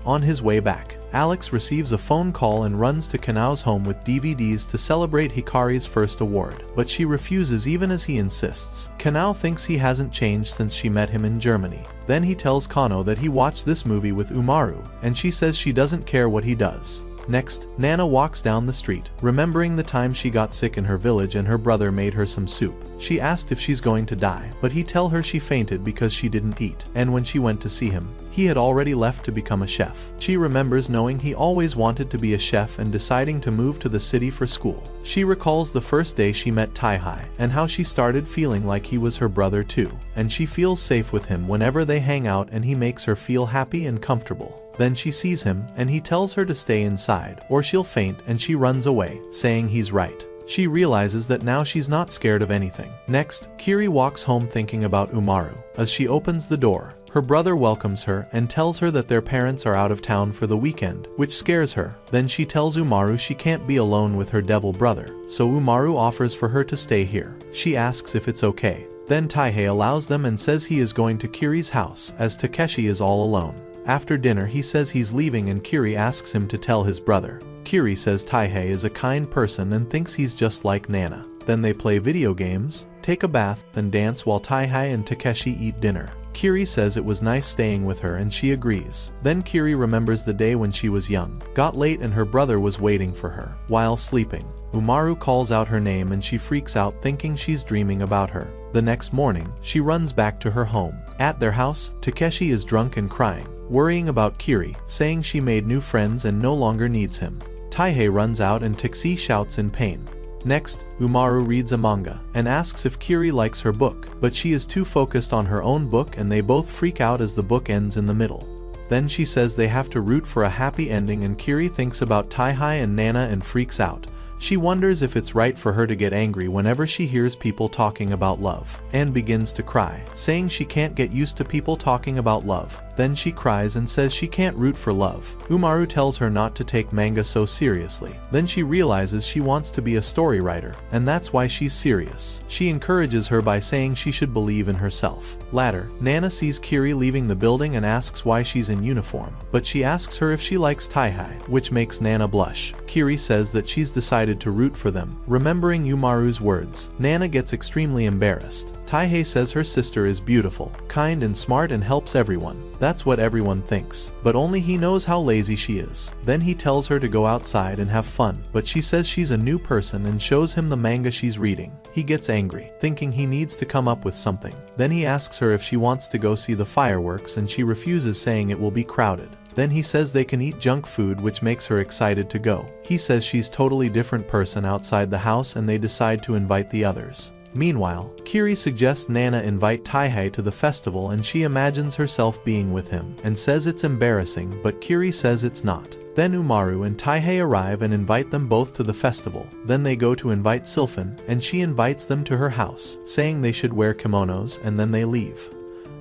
Speaker 1: On his way back, Alex receives a phone call and runs to Kanao's home with DVDs to celebrate Hikari's first award, but she refuses even as he insists. Kanao thinks he hasn't changed since she met him in Germany. Then he tells Kano that he watched this movie with Umaru, and she says she doesn't care what he does. Next, Nana walks down the street, remembering the time she got sick in her village and her brother made her some soup. She asked if she's going to die, but he tell her she fainted because she didn't eat, and when she went to see him, he had already left to become a chef. She remembers knowing he always wanted to be a chef and deciding to move to the city for school. She recalls the first day she met Tai-hai, and how she started feeling like he was her brother too, and she feels safe with him whenever they hang out and he makes her feel happy and comfortable. Then she sees him, and he tells her to stay inside, or she'll faint, and she runs away, saying he's right. She realizes that now she's not scared of anything. Next, Kiri walks home thinking about Umaru. As she opens the door, her brother welcomes her and tells her that their parents are out of town for the weekend, which scares her. Then she tells Umaru she can't be alone with her devil brother, so Umaru offers for her to stay here. She asks if it's okay. Then Taihei allows them and says he is going to Kiri's house, as Takeshi is all alone. After dinner he says he's leaving and Kiri asks him to tell his brother. Kiri says Taihei is a kind person and thinks he's just like Nana. Then they play video games, take a bath, and dance while Taihei and Takeshi eat dinner. Kiri says it was nice staying with her and she agrees. Then Kiri remembers the day when she was young, got late and her brother was waiting for her. While sleeping, Umaru calls out her name and she freaks out thinking she's dreaming about her. The next morning, she runs back to her home. At their house, Takeshi is drunk and crying, worrying about Kiri, saying she made new friends and no longer needs him. Taihei runs out and Takeshi shouts in pain. Next, Umaru reads a manga and asks if Kiri likes her book, but she is too focused on her own book and they both freak out as the book ends in the middle. Then she says they have to root for a happy ending and Kiri thinks about Taihei and Nana and freaks out. She wonders if it's right for her to get angry whenever she hears people talking about love, and begins to cry, saying she can't get used to people talking about love. Then she cries and says she can't root for love. Umaru tells her not to take manga so seriously. Then she realizes she wants to be a story writer, and that's why she's serious. She encourages her by saying she should believe in herself. Later, Nana sees Kiri leaving the building and asks why she's in uniform, but she asks her if she likes Taihei, which makes Nana blush. Kiri says that she's decided to root for them. Remembering Umaru's words, Nana gets extremely embarrassed. Taihei says her sister is beautiful, kind and smart and helps everyone. That's what everyone thinks, but only he knows how lazy she is. Then he tells her to go outside and have fun, but she says she's a new person and shows him the manga she's reading. He gets angry, thinking he needs to come up with something. Then he asks her if she wants to go see the fireworks and she refuses, saying it will be crowded. Then he says they can eat junk food, which makes her excited to go. He says she's totally different person outside the house and they decide to invite the others. Meanwhile, Kiri suggests Nana invite Taihei to the festival and she imagines herself being with him and says it's embarrassing, but Kiri says it's not. Then Umaru and Taihei arrive and invite them both to the festival. Then they go to invite Sylphan and she invites them to her house, saying they should wear kimonos, and then they leave.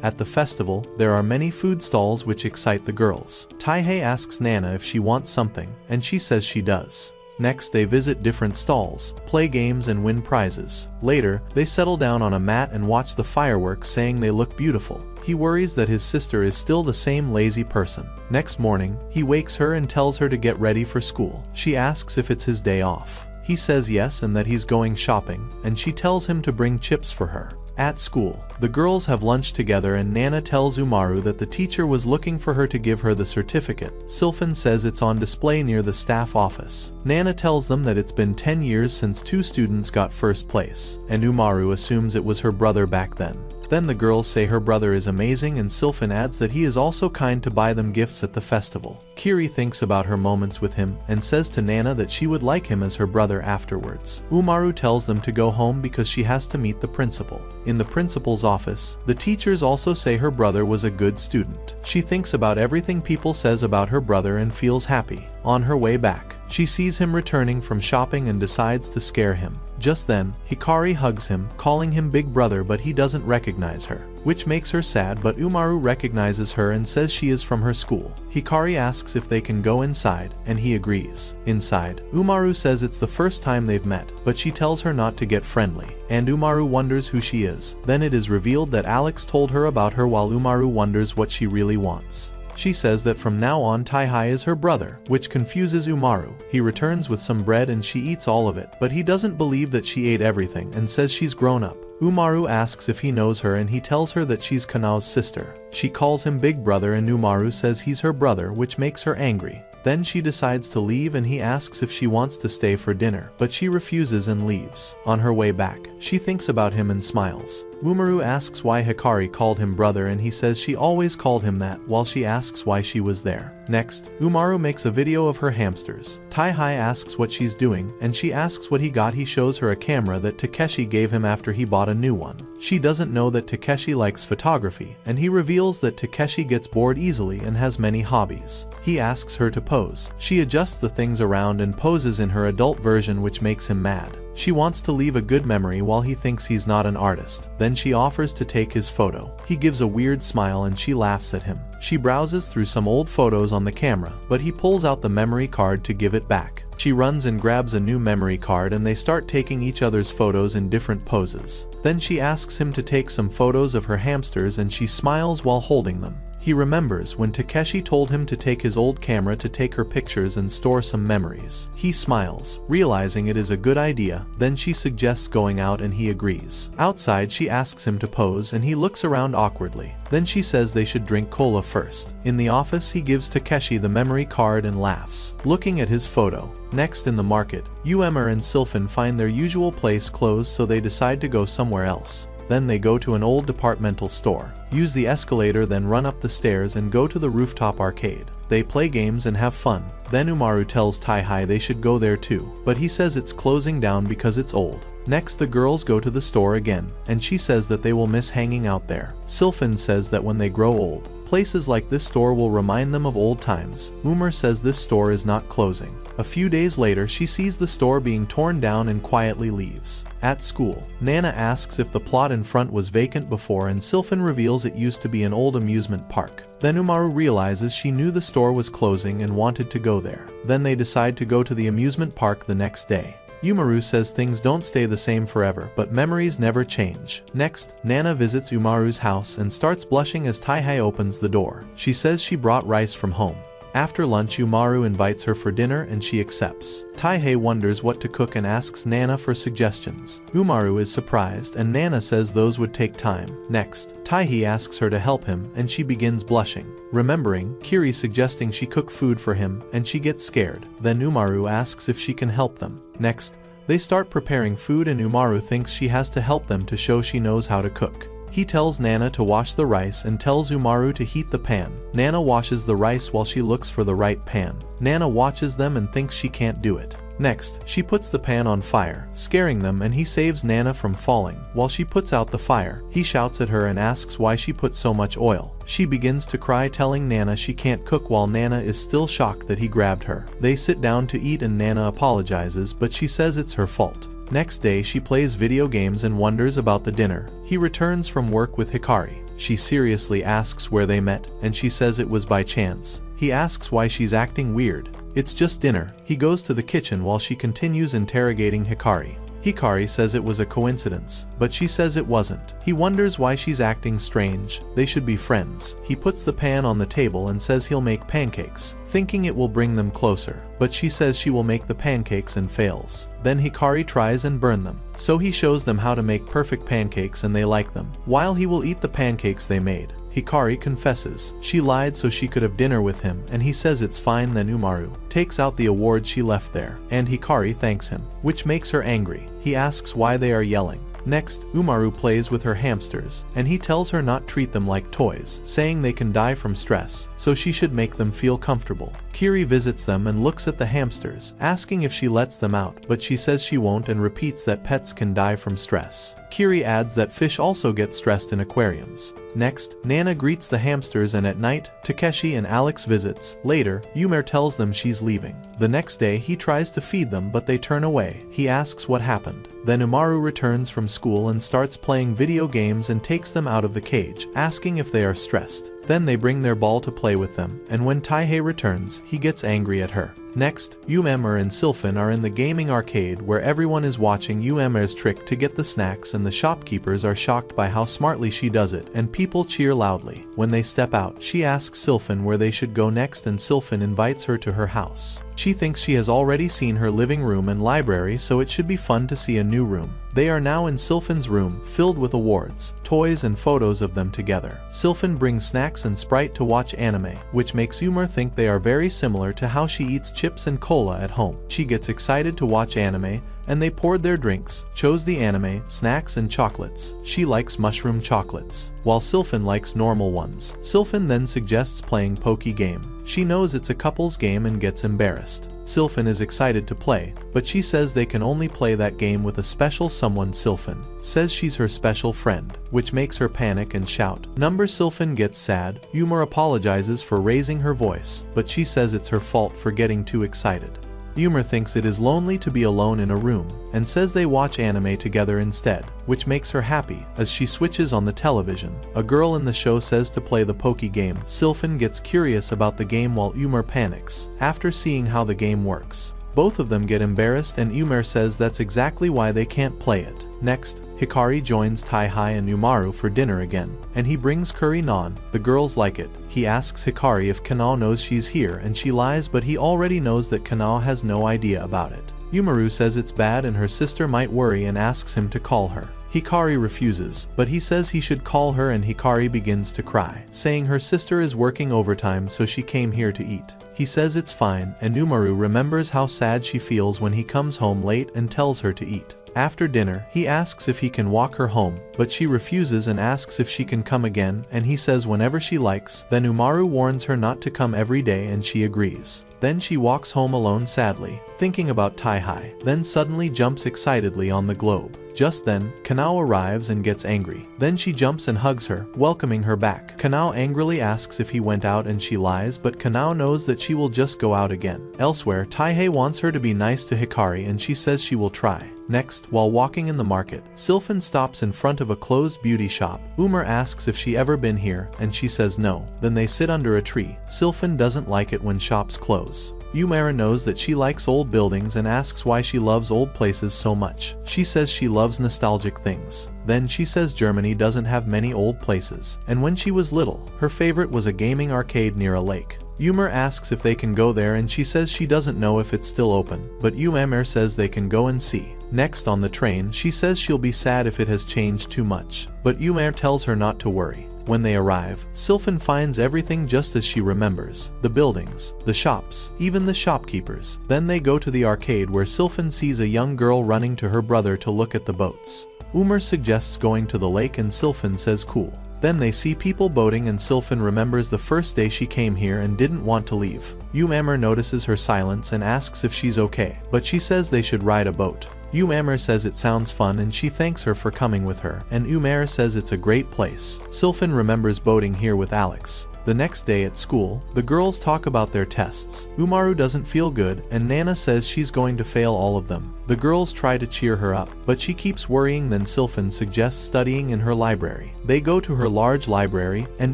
Speaker 1: At the festival, there are many food stalls which excite the girls. Taihei asks Nana if she wants something, and she says she does. Next they visit different stalls, play games and win prizes. Later, they settle down on a mat and watch the fireworks, saying they look beautiful. He worries that his sister is still the same lazy person. Next morning, he wakes her and tells her to get ready for school. She asks if it's his day off. He says yes and that he's going shopping, and she tells him to bring chips for her. At school, the girls have lunch together and Nana tells Umaru that the teacher was looking for her to give her the certificate. Sylphan says it's on display near the staff office. Nana tells them that it's been 10 years since 2 students got first place, and Umaru assumes it was her brother back then. Then the girls say her brother is amazing and Sylphan adds that he is also kind to buy them gifts at the festival. Kiri thinks about her moments with him and says to Nana that she would like him as her brother afterwards. Umaru tells them to go home because she has to meet the principal. In the principal's office, the teachers also say her brother was a good student. She thinks about everything people says about her brother and feels happy. On her way back, She sees him returning from shopping and decides to scare him. Just then, Hikari hugs him, calling him big brother, but he doesn't recognize her, which makes her sad, but Umaru recognizes her and says she is from her school. Hikari asks if they can go inside, and he agrees. Inside, Umaru says it's the first time they've met, but she tells her not to get friendly, and Umaru wonders who she is. Then it is revealed that Alex told her about her, while Umaru wonders what she really wants. She says that from now on Tai is her brother, which confuses Umaru. He returns with some bread and she eats all of it, but he doesn't believe that she ate everything and says she's grown up. Umaru asks if he knows her and he tells her that she's Kanao's sister. She calls him big brother and Umaru says he's her brother, which makes her angry. Then she decides to leave and he asks if she wants to stay for dinner, but she refuses and leaves. On her way back, she thinks about him and smiles. Umaru asks why Hikari called him brother and he says she always called him that, while she asks why she was there. Next, Umaru makes a video of her hamsters. Tai-Hai asks what she's doing, and she asks what he got. He shows her a camera that Takeshi gave him after he bought a new one. She doesn't know that Takeshi likes photography, and he reveals that Takeshi gets bored easily and has many hobbies. He asks her to pose. She adjusts the things around and poses in her adult version, which makes him mad. She wants to leave a good memory while he thinks he's not an artist. Then she offers to take his photo. He gives a weird smile and she laughs at him. She browses through some old photos on the camera, but he pulls out the memory card to give it back. She runs and grabs a new memory card and they start taking each other's photos in different poses. Then she asks him to take some photos of her hamsters and she smiles while holding them. He remembers when Takeshi told him to take his old camera to take her pictures and store some memories. He smiles, realizing it is a good idea. Then she suggests going out and he agrees. Outside, she asks him to pose and he looks around awkwardly. Then she says they should drink cola first. In the office, he gives Takeshi the memory card and laughs, looking at his photo. Next, in the market, Uemer and Sylphin find their usual place closed, so they decide to go somewhere else. Then they go to an old departmental store, use the escalator, then run up the stairs and go to the rooftop arcade. They play games and have fun. Then Umaru tells Tai-Hai they should go there too, but he says it's closing down because it's old. Next, the girls go to the store again, and she says that they will miss hanging out there. Sylphin says that when they grow old, places like this store will remind them of old times. Umer says this store is not closing. A few days later, she sees the store being torn down and quietly leaves. At school, Nana asks if the plot in front was vacant before, and Sylphin reveals it used to be an old amusement park. Then Umaru realizes she knew the store was closing and wanted to go there. Then they decide to go to the amusement park the next day. Umaru says things don't stay the same forever, but memories never change. Next, Nana visits Umaru's house and starts blushing as Tai-Hai opens the door. She says she brought rice from home. After lunch, Umaru invites her for dinner and she accepts. Tai-Hai wonders what to cook and asks Nana for suggestions. Umaru is surprised and Nana says those would take time. Next, Tai-Hai asks her to help him and she begins blushing, remembering Kiri suggesting she cook food for him, and she gets scared. Then Umaru asks if she can help them. Next, they start preparing food and Umaru thinks she has to help them to show she knows how to cook. He tells Nana to wash the rice and tells Umaru to heat the pan. Nana washes the rice while she looks for the right pan. Nana watches them and thinks she can't do it. Next, she puts the pan on fire, scaring them, and he saves Nana from falling. While she puts out the fire, he shouts at her and asks why she put so much oil. She begins to cry, telling Nana she can't cook, while Nana is still shocked that he grabbed her. They sit down to eat and Nana apologizes, but she says it's her fault. Next day, she plays video games and wonders about the dinner. He returns from work with Hikari. She seriously asks where they met, and she says it was by chance. He asks why she's acting weird. It's just dinner. He goes to the kitchen while she continues interrogating Hikari. Hikari says it was a coincidence, but she says it wasn't. He wonders why she's acting strange. They should be friends. He puts the pan on the table and says he'll make pancakes, thinking it will bring them closer, but she says she will make the pancakes and fails. Then Hikari tries and burn them, so he shows them how to make perfect pancakes and they like them. While he will eat the pancakes they made, Hikari confesses she lied so she could have dinner with him, and he says it's fine. Then Umaru takes out the award she left there, and Hikari thanks him, which makes her angry. He asks why they are yelling. Next, Umaru plays with her hamsters, and he tells her not treat them like toys, saying they can die from stress, so she should make them feel comfortable. Kiri visits them and looks at the hamsters, asking if she lets them out, but she says she won't and repeats that pets can die from stress. Kiri adds that fish also get stressed in aquariums. Next, Nana greets the hamsters and at night, Takeshi and Alex visits. Later, Yumer tells them she's leaving. The next day he tries to feed them but they turn away. He asks what happened. Then Umaru returns from school and starts playing video games and takes them out of the cage, asking if they are stressed. Then they bring their ball to play with them, and when Taihei returns, he gets angry at her. Next, Yumemer and Sylphin are in the gaming arcade where everyone is watching Yumemer's trick to get the snacks and the shopkeepers are shocked by how smartly she does it and people cheer loudly. When they step out, she asks Sylphin where they should go next and Sylphin invites her to her house. She thinks she has already seen her living room and library, so it should be fun to see a new room. They are now in Sylphin's room, filled with awards, toys and photos of them together. Sylphin brings snacks and Sprite to watch anime, which makes Yumer think they are very similar to how she eats chips and cola at home. She gets excited to watch anime, and they poured their drinks, chose the anime, snacks and chocolates. She likes mushroom chocolates, while Sylphin likes normal ones. Sylphin then suggests playing Poke Game. She knows it's a couple's game and gets embarrassed. Sylphin is excited to play, but she says they can only play that game with a special someone. Sylphin says she's her special friend, which makes her panic and shout. Sylphin gets sad. Yumer apologizes for raising her voice, but she says it's her fault for getting too excited. Yumer thinks it is lonely to be alone in a room, and says they watch anime together instead, which makes her happy. As she switches on the television, a girl in the show says to play the Poke Game. Sylphin gets curious about the game while Yumer panics, after seeing how the game works. Both of them get embarrassed and Yumer says that's exactly why they can't play it. Next, Hikari joins Taihei and Umaru for dinner again, and he brings curry naan. The girls like it. He asks Hikari if Kanao knows she's here and she lies, but he already knows that Kanao has no idea about it. Umaru says it's bad and her sister might worry and asks him to call her. Hikari refuses, but he says he should call her and Hikari begins to cry, saying her sister is working overtime so she came here to eat. He says it's fine, and Umaru remembers how sad she feels when he comes home late and tells her to eat. After dinner, he asks if he can walk her home, but she refuses and asks if she can come again, and he says whenever she likes. Then Umaru warns her not to come every day and she agrees. Then she walks home alone sadly, thinking about Taihei, then suddenly jumps excitedly on the globe. Just then, Kanao arrives and gets angry. Then she jumps and hugs her, welcoming her back. Kanao angrily asks if he went out and she lies, but Kanao knows that she will just go out again. Elsewhere, Taihei wants her to be nice to Hikari and she says she will try. Next, while walking in the market, Sylphin stops in front of a closed beauty shop. Umer asks if she ever been here, and she says no. Then they sit under a tree. Sylphin doesn't like it when shops close. Umera knows that she likes old buildings and asks why she loves old places so much. She says she loves nostalgic things. Then she says Germany doesn't have many old places, and when she was little, her favorite was a gaming arcade near a lake. Umer asks if they can go there and she says she doesn't know if it's still open, but Umer says they can go and see. Next on the train, she says she'll be sad if it has changed too much, but Umer tells her not to worry. When they arrive, Sylphin finds everything just as she remembers. The buildings, the shops, even the shopkeepers. Then they go to the arcade where Sylphin sees a young girl running to her brother to look at the boats. Umer suggests going to the lake and Sylphin says cool. Then they see people boating and Sylphin remembers the first day she came here and didn't want to leave. Umer notices her silence and asks if she's okay, but she says they should ride a boat. Umer says it sounds fun and she thanks her for coming with her, and Umer says it's a great place. Sylphin remembers boating here with Alex. The next day at school, the girls talk about their tests. Umaru doesn't feel good, and Nana says she's going to fail all of them. The girls try to cheer her up, but she keeps worrying. Then Sylphin suggests studying in her library. They go to her large library, and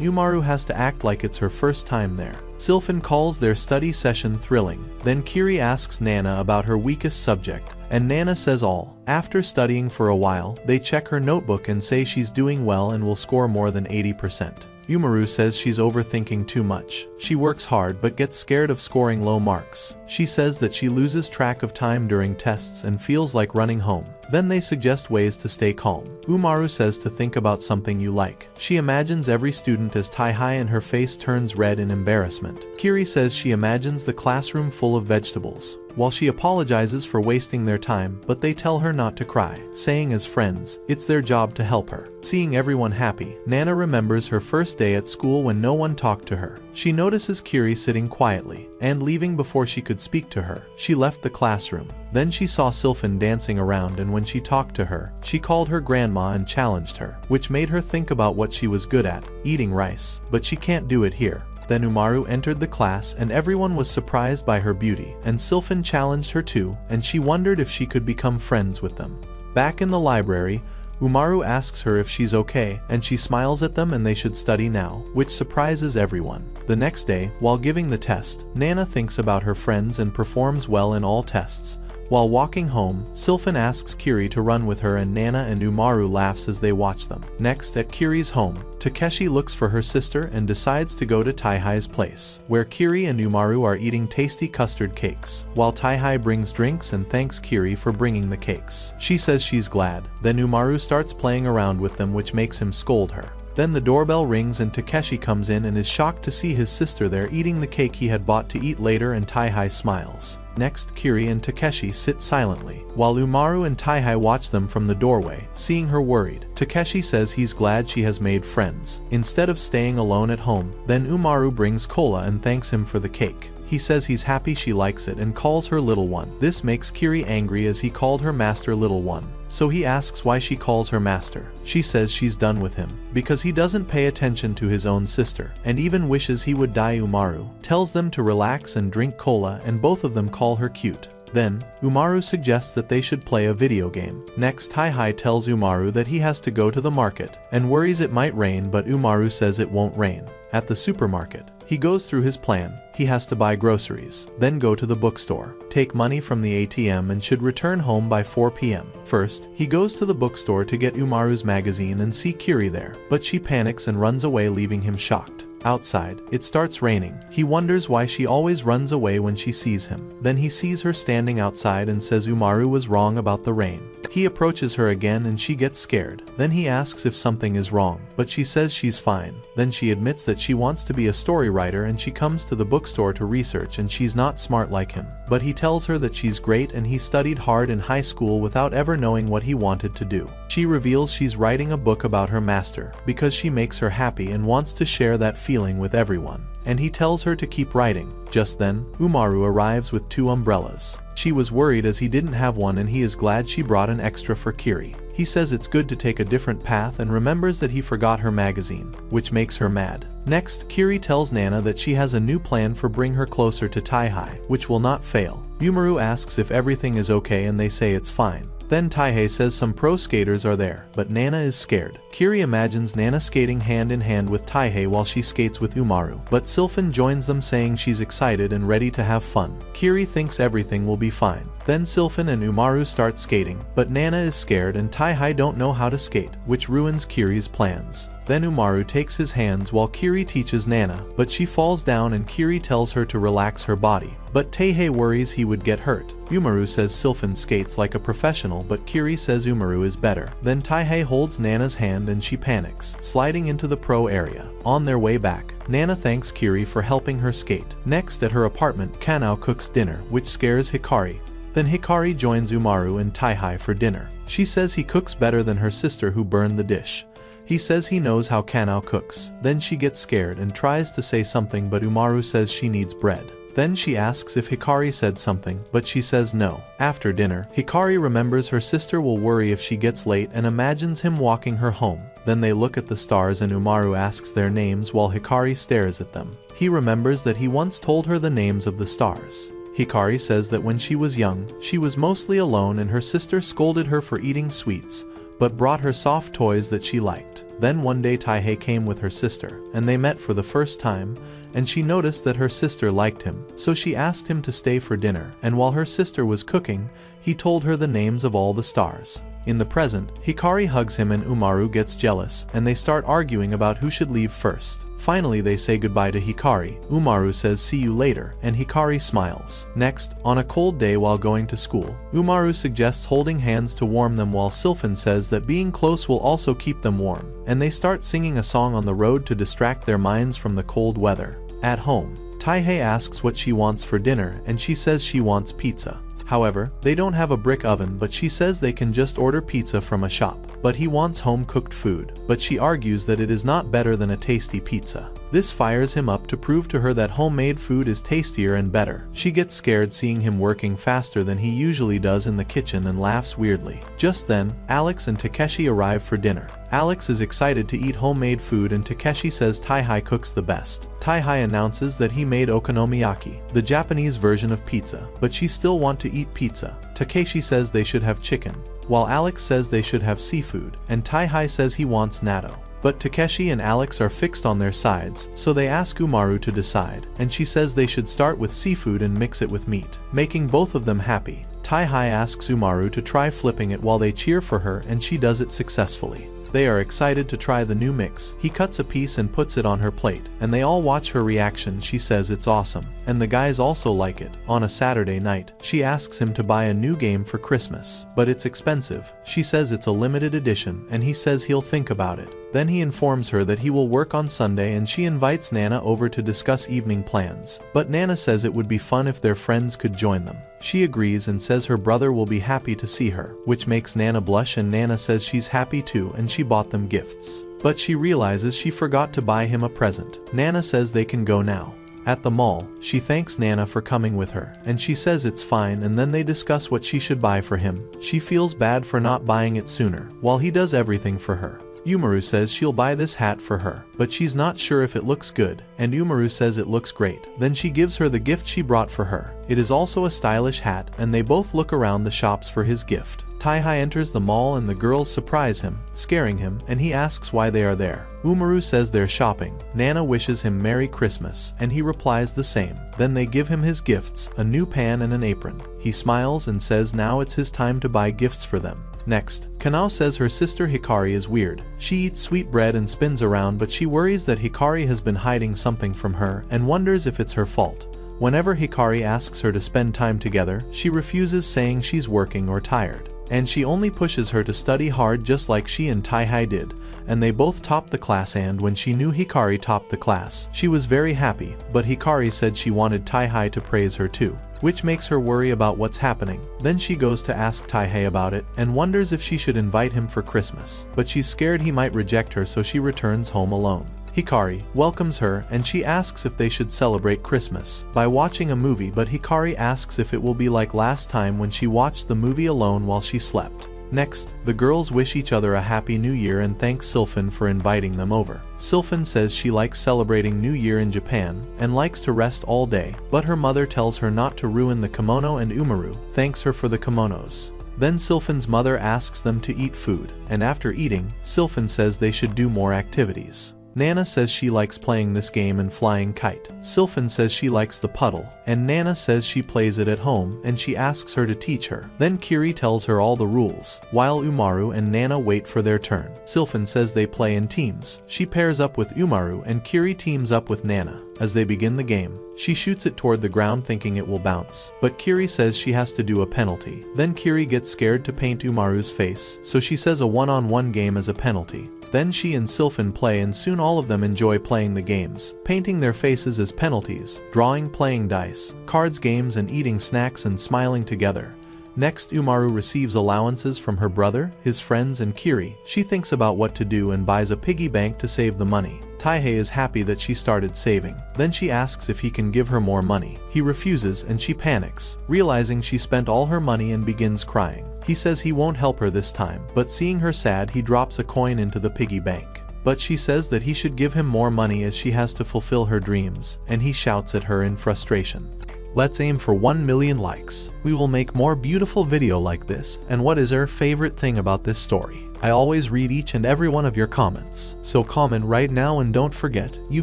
Speaker 1: Umaru has to act like it's her first time there. Sylphin calls their study session thrilling. Then Kiri asks Nana about her weakest subject, and Nana says all. After studying for a while, they check her notebook and say she's doing well and will score more than 80%. Umaru says she's overthinking too much. She works hard but gets scared of scoring low marks. She says that she loses track of time during tests and feels like running home. Then they suggest ways to stay calm. Umaru says to think about something you like. She imagines every student as Taihei and her face turns red in embarrassment. Kiri says she imagines the classroom full of vegetables. While she apologizes for wasting their time, but they tell her not to cry, saying as friends, it's their job to help her. Seeing everyone happy, Nana remembers her first day at school when no one talked to her. She notices Kiri sitting quietly and leaving before she could speak to her. She left the classroom. Then she saw Sylphan dancing around, and when she talked to her, she called her grandma and challenged her, which made her think about what she was good at, eating rice. But she can't do it here. Then Umaru entered the class and everyone was surprised by her beauty, and Sylphan challenged her too, and she wondered if she could become friends with them. Back in the library, Umaru asks her if she's okay, and she smiles at them and they should study now, which surprises everyone. The next day, while giving the test, Nana thinks about her friends and performs well in all tests. While walking home, Sylphan asks Kiri to run with her and Nana and Umaru laughs as they watch them. Next, at Kiri's home, Takeshi looks for her sister and decides to go to Taihai's place, where Kiri and Umaru are eating tasty custard cakes, while Taihai brings drinks and thanks Kiri for bringing the cakes. She says she's glad. Then Umaru starts playing around with them, which makes him scold her. Then the doorbell rings and Takeshi comes in and is shocked to see his sister there eating the cake he had bought to eat later, and Taihai smiles. Next, Kiri and Takeshi sit silently, while Umaru and Taihai watch them from the doorway, seeing her worried. Takeshi says he's glad she has made friends, instead of staying alone at home. Then Umaru brings cola and thanks him for the cake. He says he's happy she likes it and calls her little one. This makes Kiri angry as he called her master little one. So he asks why she calls her master. She says she's done with him, because he doesn't pay attention to his own sister, and even wishes he would die. Umaru tells them to relax and drink cola, and both of them call her cute. Then, Umaru suggests that they should play a video game. Next, Taihai tells Umaru that he has to go to the market, and worries it might rain, but Umaru says it won't rain. At the supermarket, he goes through his plan. He has to buy groceries, then go to the bookstore, take money from the ATM, and should return home by 4 p.m. First, he goes to the bookstore to get Umaru's magazine and see Kiri there, but she panics and runs away, leaving him shocked. Outside, it starts raining. He wonders why she always runs away when she sees him. Then he sees her standing outside and says Umaru was wrong about the rain. He approaches her again and she gets scared. Then he asks if something is wrong, but she says she's fine. Then she admits that she wants to be a story writer, and she comes to the bookstore to research, and she's not smart like him. But he tells her that she's great and he studied hard in high school without ever knowing what he wanted to do. She reveals she's writing a book about her master, because she makes her happy and wants to share that feeling with everyone. And he tells her to keep writing. Just then, Umaru arrives with 2 umbrellas. She was worried as he didn't have one, and he is glad she brought an extra for Kiri. He says it's good to take a different path and remembers that he forgot her magazine, which makes her mad. Next, Kiri tells Nana that she has a new plan for bring her closer to Taihai, which will not fail. Umaru asks if everything is okay and they say it's fine. Then Taihei says some pro skaters are there, but Nana is scared. Kiri imagines Nana skating hand in hand with Taihei while she skates with Umaru, but Sylphan joins them saying she's excited and ready to have fun. Kiri thinks everything will be fine. Then Sylphan and Umaru start skating, but Nana is scared and Taihei don't know how to skate, which ruins Kiri's plans. Then Umaru takes his hands while Kiri teaches Nana, but she falls down and Kiri tells her to relax her body. But Taihei worries he would get hurt. Umaru says Sylphan skates like a professional, but Kiri says Umaru is better. Then Taihei holds Nana's hand and she panics, sliding into the pro area. On their way back, Nana thanks Kiri for helping her skate. Next, at her apartment, Kanao cooks dinner, which scares Hikari. Then Hikari joins Umaru and Taihei for dinner. She says he cooks better than her sister who burned the dish. He says he knows how Kanao cooks. Then she gets scared and tries to say something, but Umaru says she needs bread. Then she asks if Hikari said something, but she says no. After dinner, Hikari remembers her sister will worry if she gets late and imagines him walking her home. Then they look at the stars and Umaru asks their names while Hikari stares at them. He remembers that he once told her the names of the stars. Hikari says that when she was young, she was mostly alone and her sister scolded her for eating sweets, but brought her soft toys that she liked. Then one day Taihei came with her sister, and they met for the first time, and she noticed that her sister liked him, so she asked him to stay for dinner, and while her sister was cooking, he told her the names of all the stars. In the present, Hikari hugs him and Umaru gets jealous, and they start arguing about who should leave first. Finally they say goodbye to Hikari. Umaru says see you later, and Hikari smiles. Next, on a cold day while going to school, Umaru suggests holding hands to warm them while Sylphan says that being close will also keep them warm, and they start singing a song on the road to distract their minds from the cold weather. At home, Taihei asks what she wants for dinner and she says she wants pizza. However, they don't have a brick oven, but she says they can just order pizza from a shop. But he wants home-cooked food, but she argues that it is not better than a tasty pizza. This fires him up to prove to her that homemade food is tastier and better. She gets scared seeing him working faster than he usually does in the kitchen and laughs weirdly. Just then, Alex and Takeshi arrive for dinner. Alex is excited to eat homemade food and Takeshi says Taihai cooks the best. Taihai announces that he made okonomiyaki, the Japanese version of pizza, but she still wants to eat pizza. Takeshi says they should have chicken, while Alex says they should have seafood, and Taihai says he wants natto. But Takeshi and Alex are fixed on their sides, so they ask Umaru to decide, and she says they should start with seafood and mix it with meat, making both of them happy. Taihai asks Umaru to try flipping it while they cheer for her and she does it successfully. They are excited to try the new mix. He cuts a piece and puts it on her plate, and they all watch her reaction. She says it's awesome, and the guys also like it. On a Saturday night, she asks him to buy a new game for Christmas, but it's expensive. She says it's a limited edition, and he says he'll think about it. Then he informs her that he will work on Sunday and she invites Nana over to discuss evening plans, but Nana says it would be fun if their friends could join them. She agrees and says her brother will be happy to see her, which makes Nana blush, and Nana says she's happy too and she bought them gifts. But she realizes she forgot to buy him a present. Nana says they can go now. At the mall, she thanks Nana for coming with her, and she says it's fine, and then they discuss what she should buy for him. She feels bad for not buying it sooner, while he does everything for her. Umaru says she'll buy this hat for her, but she's not sure if it looks good, and Umaru says it looks great. Then she gives her the gift she brought for her. It is also a stylish hat, and they both look around the shops for his gift. Taihai enters the mall and the girls surprise him, scaring him, and he asks why they are there. Umaru says they're shopping. Nana wishes him Merry Christmas, and he replies the same. Then they give him his gifts, a new pan and an apron. He smiles and says now it's his time to buy gifts for them. Next, Kanao says her sister Hikari is weird. She eats sweet bread and spins around, but she worries that Hikari has been hiding something from her and wonders if it's her fault. Whenever Hikari asks her to spend time together, she refuses, saying she's working or tired. And she only pushes her to study hard, just like she and Taihai did, and they both topped the class. And when she knew Hikari topped the class, she was very happy, but Hikari said she wanted Taihai to praise her too, which makes her worry about what's happening. Then she goes to ask Taihei about it and wonders if she should invite him for Christmas, but she's scared he might reject her, so she returns home alone. Hikari welcomes her and she asks if they should celebrate Christmas by watching a movie, but Hikari asks if it will be like last time when she watched the movie alone while she slept. Next, the girls wish each other a happy new year and thank Sylphan for inviting them over. Sylphan says she likes celebrating New Year in Japan and likes to rest all day, but her mother tells her not to ruin the kimono, and Umaru thanks her for the kimonos. Then Sylphan's mother asks them to eat food, and after eating, Sylphan says they should do more activities. Nana says she likes playing this game and flying kite. Sylphan says she likes the puddle, and Nana says she plays it at home and she asks her to teach her. Then Kiri tells her all the rules, while Umaru and Nana wait for their turn. Sylphan says they play in teams. She pairs up with Umaru and Kiri teams up with Nana. As they begin the game, she shoots it toward the ground thinking it will bounce, but Kiri says she has to do a penalty. Then Kiri gets scared to paint Umaru's face, so she says a one-on-one game as a penalty. Then she and Sylphan play, and soon all of them enjoy playing the games, painting their faces as penalties, drawing, playing dice, cards games, and eating snacks and smiling together. Next, Umaru receives allowances from her brother, his friends, and Kiri. She thinks about what to do and buys a piggy bank to save the money. Taihei is happy that she started saving. Then she asks if he can give her more money. He refuses and she panics, realizing she spent all her money, and begins crying. He says he won't help her this time, but seeing her sad, he drops a coin into the piggy bank. But she says that he should give him more money as she has to fulfill her dreams, and he shouts at her in frustration. Let's aim for 1 million likes. We will make more beautiful video like this. And what is your favorite thing about this story? I always read each and every one of your comments, so comment right now and don't forget, you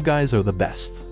Speaker 1: guys are the best.